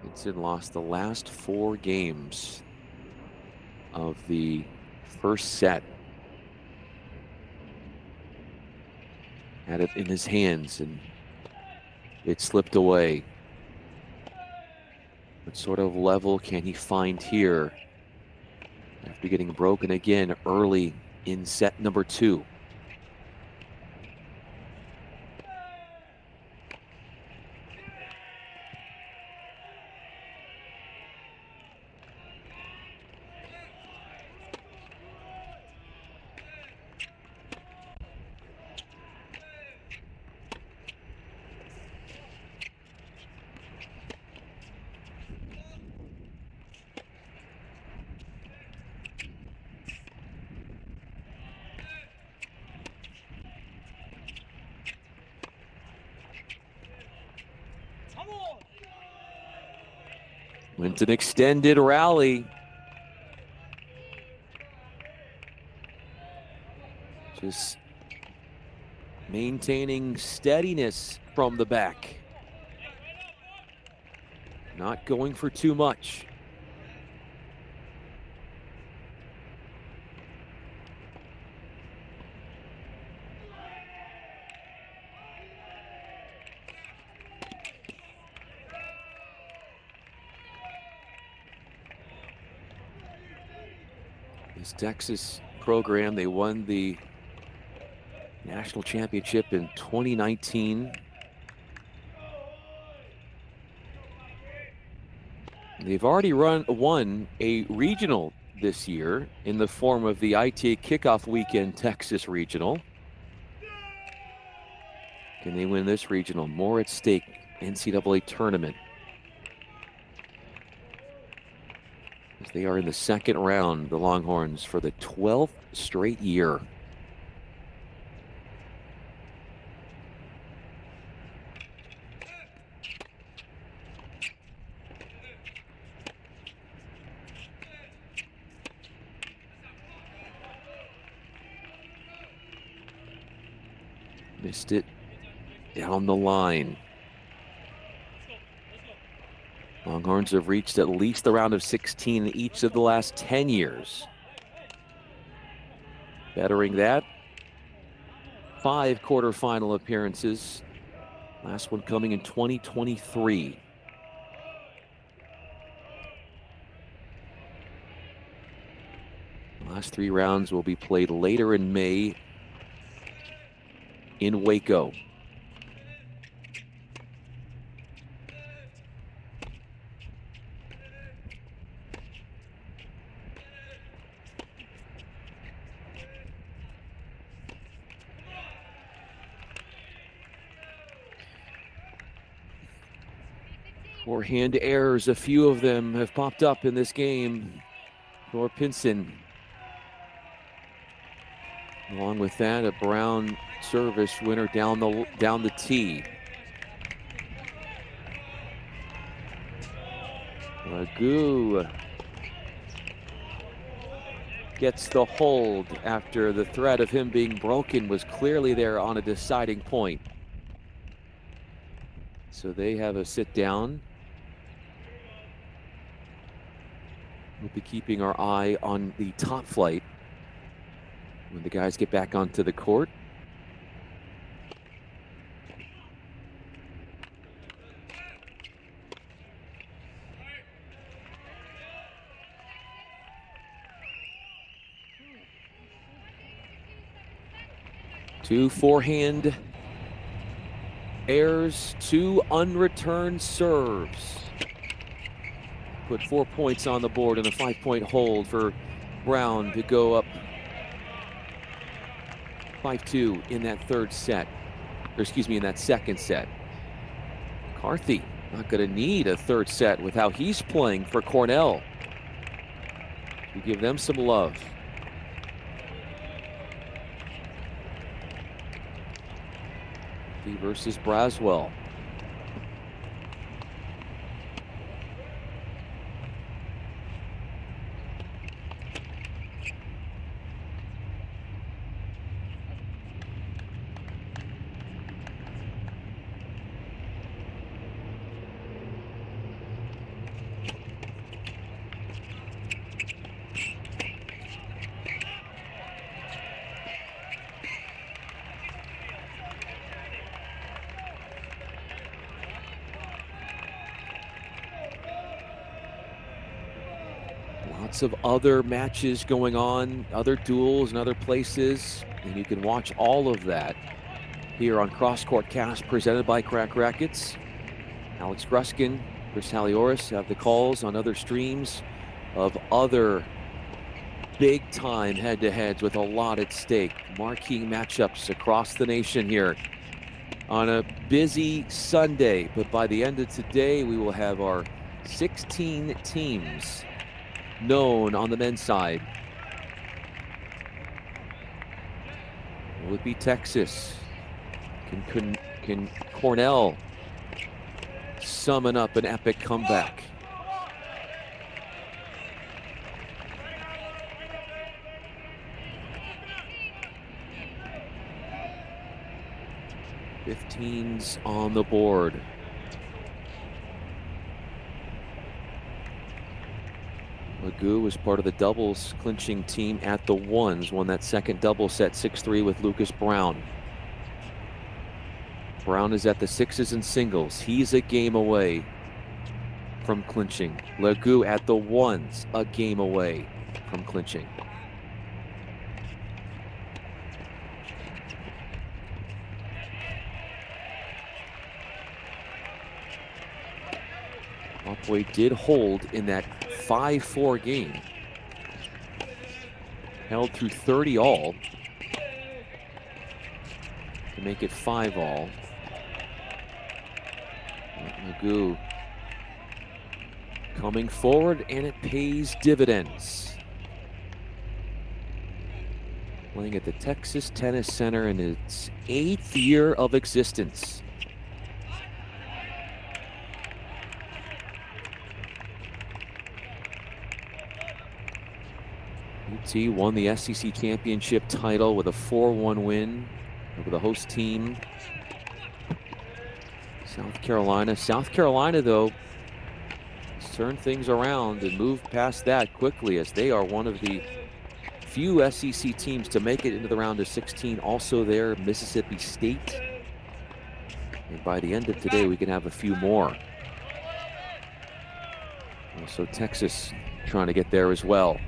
Vincent lost the last 4 games of the first set. Had it in his hands and it slipped away. What sort of level can he find here after getting broken again early in set number 2? Went an extended rally. Just maintaining steadiness from the back. Not going for too much. This Texas program, they won the national championship in 2019. They've already won a regional this year in the form of the ITA Kickoff Weekend Texas Regional. Can they win this regional? More at stake. NCAA tournament. As they are in the second round, the Longhorns, for the 12th straight year. Missed it down the line. Longhorns have reached at least the round of 16 in each of the last 10 years. Bettering that, 5 quarterfinal appearances. Last one coming in 2023. The last 3 rounds will be played later in May in Waco. Forehand errors, a few of them have popped up in this game for Pinson. Along with that, a Brown service winner down the tee. Magoo gets the hold after the threat of him being broken was clearly there on a deciding point. So they have a sit down. We'll be keeping our eye on the top flight when the guys get back onto the court. Two forehand errors, 2 unreturned serves. Put 4 points on the board and a 5-point hold for Brown to go up 5-2 in that third set. Or excuse me, in that second set. McCarthy not going to need a third set with how he's playing for Cornell. We give them some love. Versus Braswell. Lots of other matches going on, other duels in other places, and you can watch all of that here on Cross Court Cast presented by Crack Rackets. Alex Gruskin, Chris Halioris have the calls on other streams of other big-time head-to-heads with a lot at stake. Marquee matchups across the nation here on a busy Sunday, but by the end of today, we will have our 16 teams known on the men's side. Will it be Texas? Can Cornell summon up an epic comeback? Fifteens on the board. Magoo was part of the doubles clinching team at the ones, won that second double set 6-3 with Lucas Brown. Brown is at the sixes and singles. He's a game away from clinching. Magoo at the ones, a game away from clinching. Southway did hold in that 5-4 game. Held through 30 all to make it 5 all. Magoo coming forward, and it pays dividends. Playing at the Texas Tennis Center in its 8th year of existence. UT won the SEC championship title with a 4-1 win over the host team, South Carolina. South Carolina, though, has turned things around and moved past that quickly, as they are one of the few SEC teams to make it into the round of 16. Also there, Mississippi State. And by the end of today, we can have a few more. Also Texas trying to get there as well.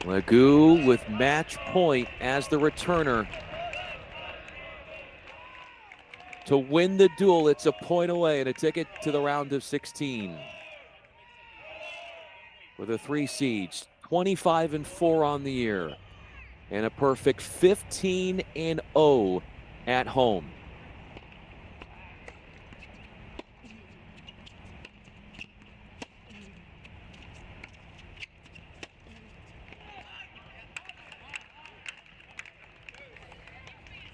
Magoo with match point as the returner. To win the duel, it's a point away and a ticket to the round of 16. For the 3 seeds, 25-4 on the year, and a perfect 15-0 at home.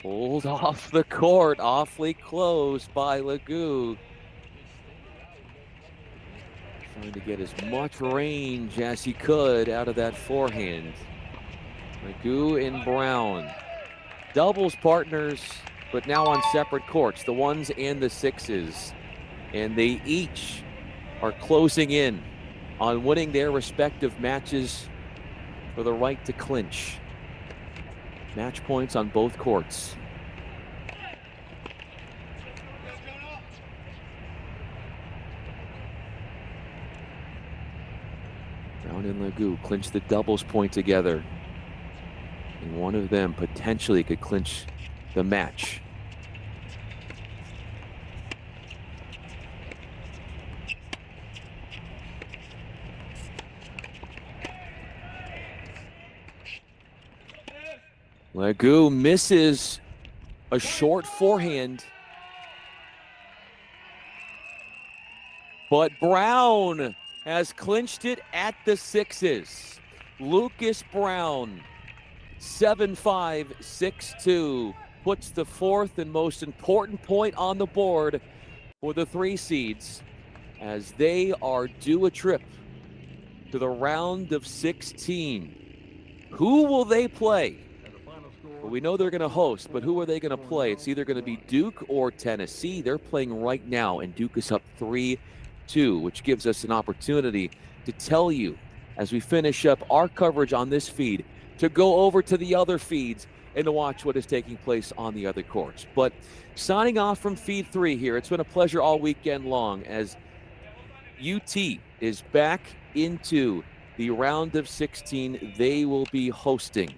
Pulled off the court, awfully close by Magoo. Trying to get as much range as he could out of that forehand. Magoo and Brown, doubles partners, but now on separate courts, the 1s and the 6s. And they each are closing in on winning their respective matches for the right to clinch. Match points on both courts. Brown and Magoo clinch the doubles point together. And one of them potentially could clinch the match. Magoo misses a short forehand, but Brown has clinched it at the 6s. Lucas Brown, 7-5, 6-2, puts the 4th and most important point on the board for the 3 seeds, as they are due a trip to the round of 16. Who will they play? Well, we know they're going to host, but who are they going to play? It's either going to be Duke or Tennessee. They're playing right now, and Duke is up 3-2, which gives us an opportunity to tell you, as we finish up our coverage on this feed, to go over to the other feeds and to watch what is taking place on the other courts. But signing off from Feed 3 here, it's been a pleasure all weekend long, as UT is back into the round of 16. They will be hosting.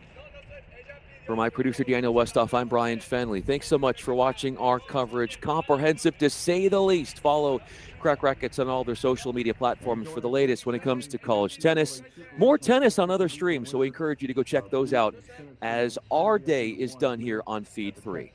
For my producer, Daniel Westhoff, I'm Bryan Fenley. Thanks so much for watching our coverage. Comprehensive, to say the least. Follow Crack Rackets on all their social media platforms for the latest when it comes to college tennis. More tennis on other streams, so we encourage you to go check those out as our day is done here on Feed 3.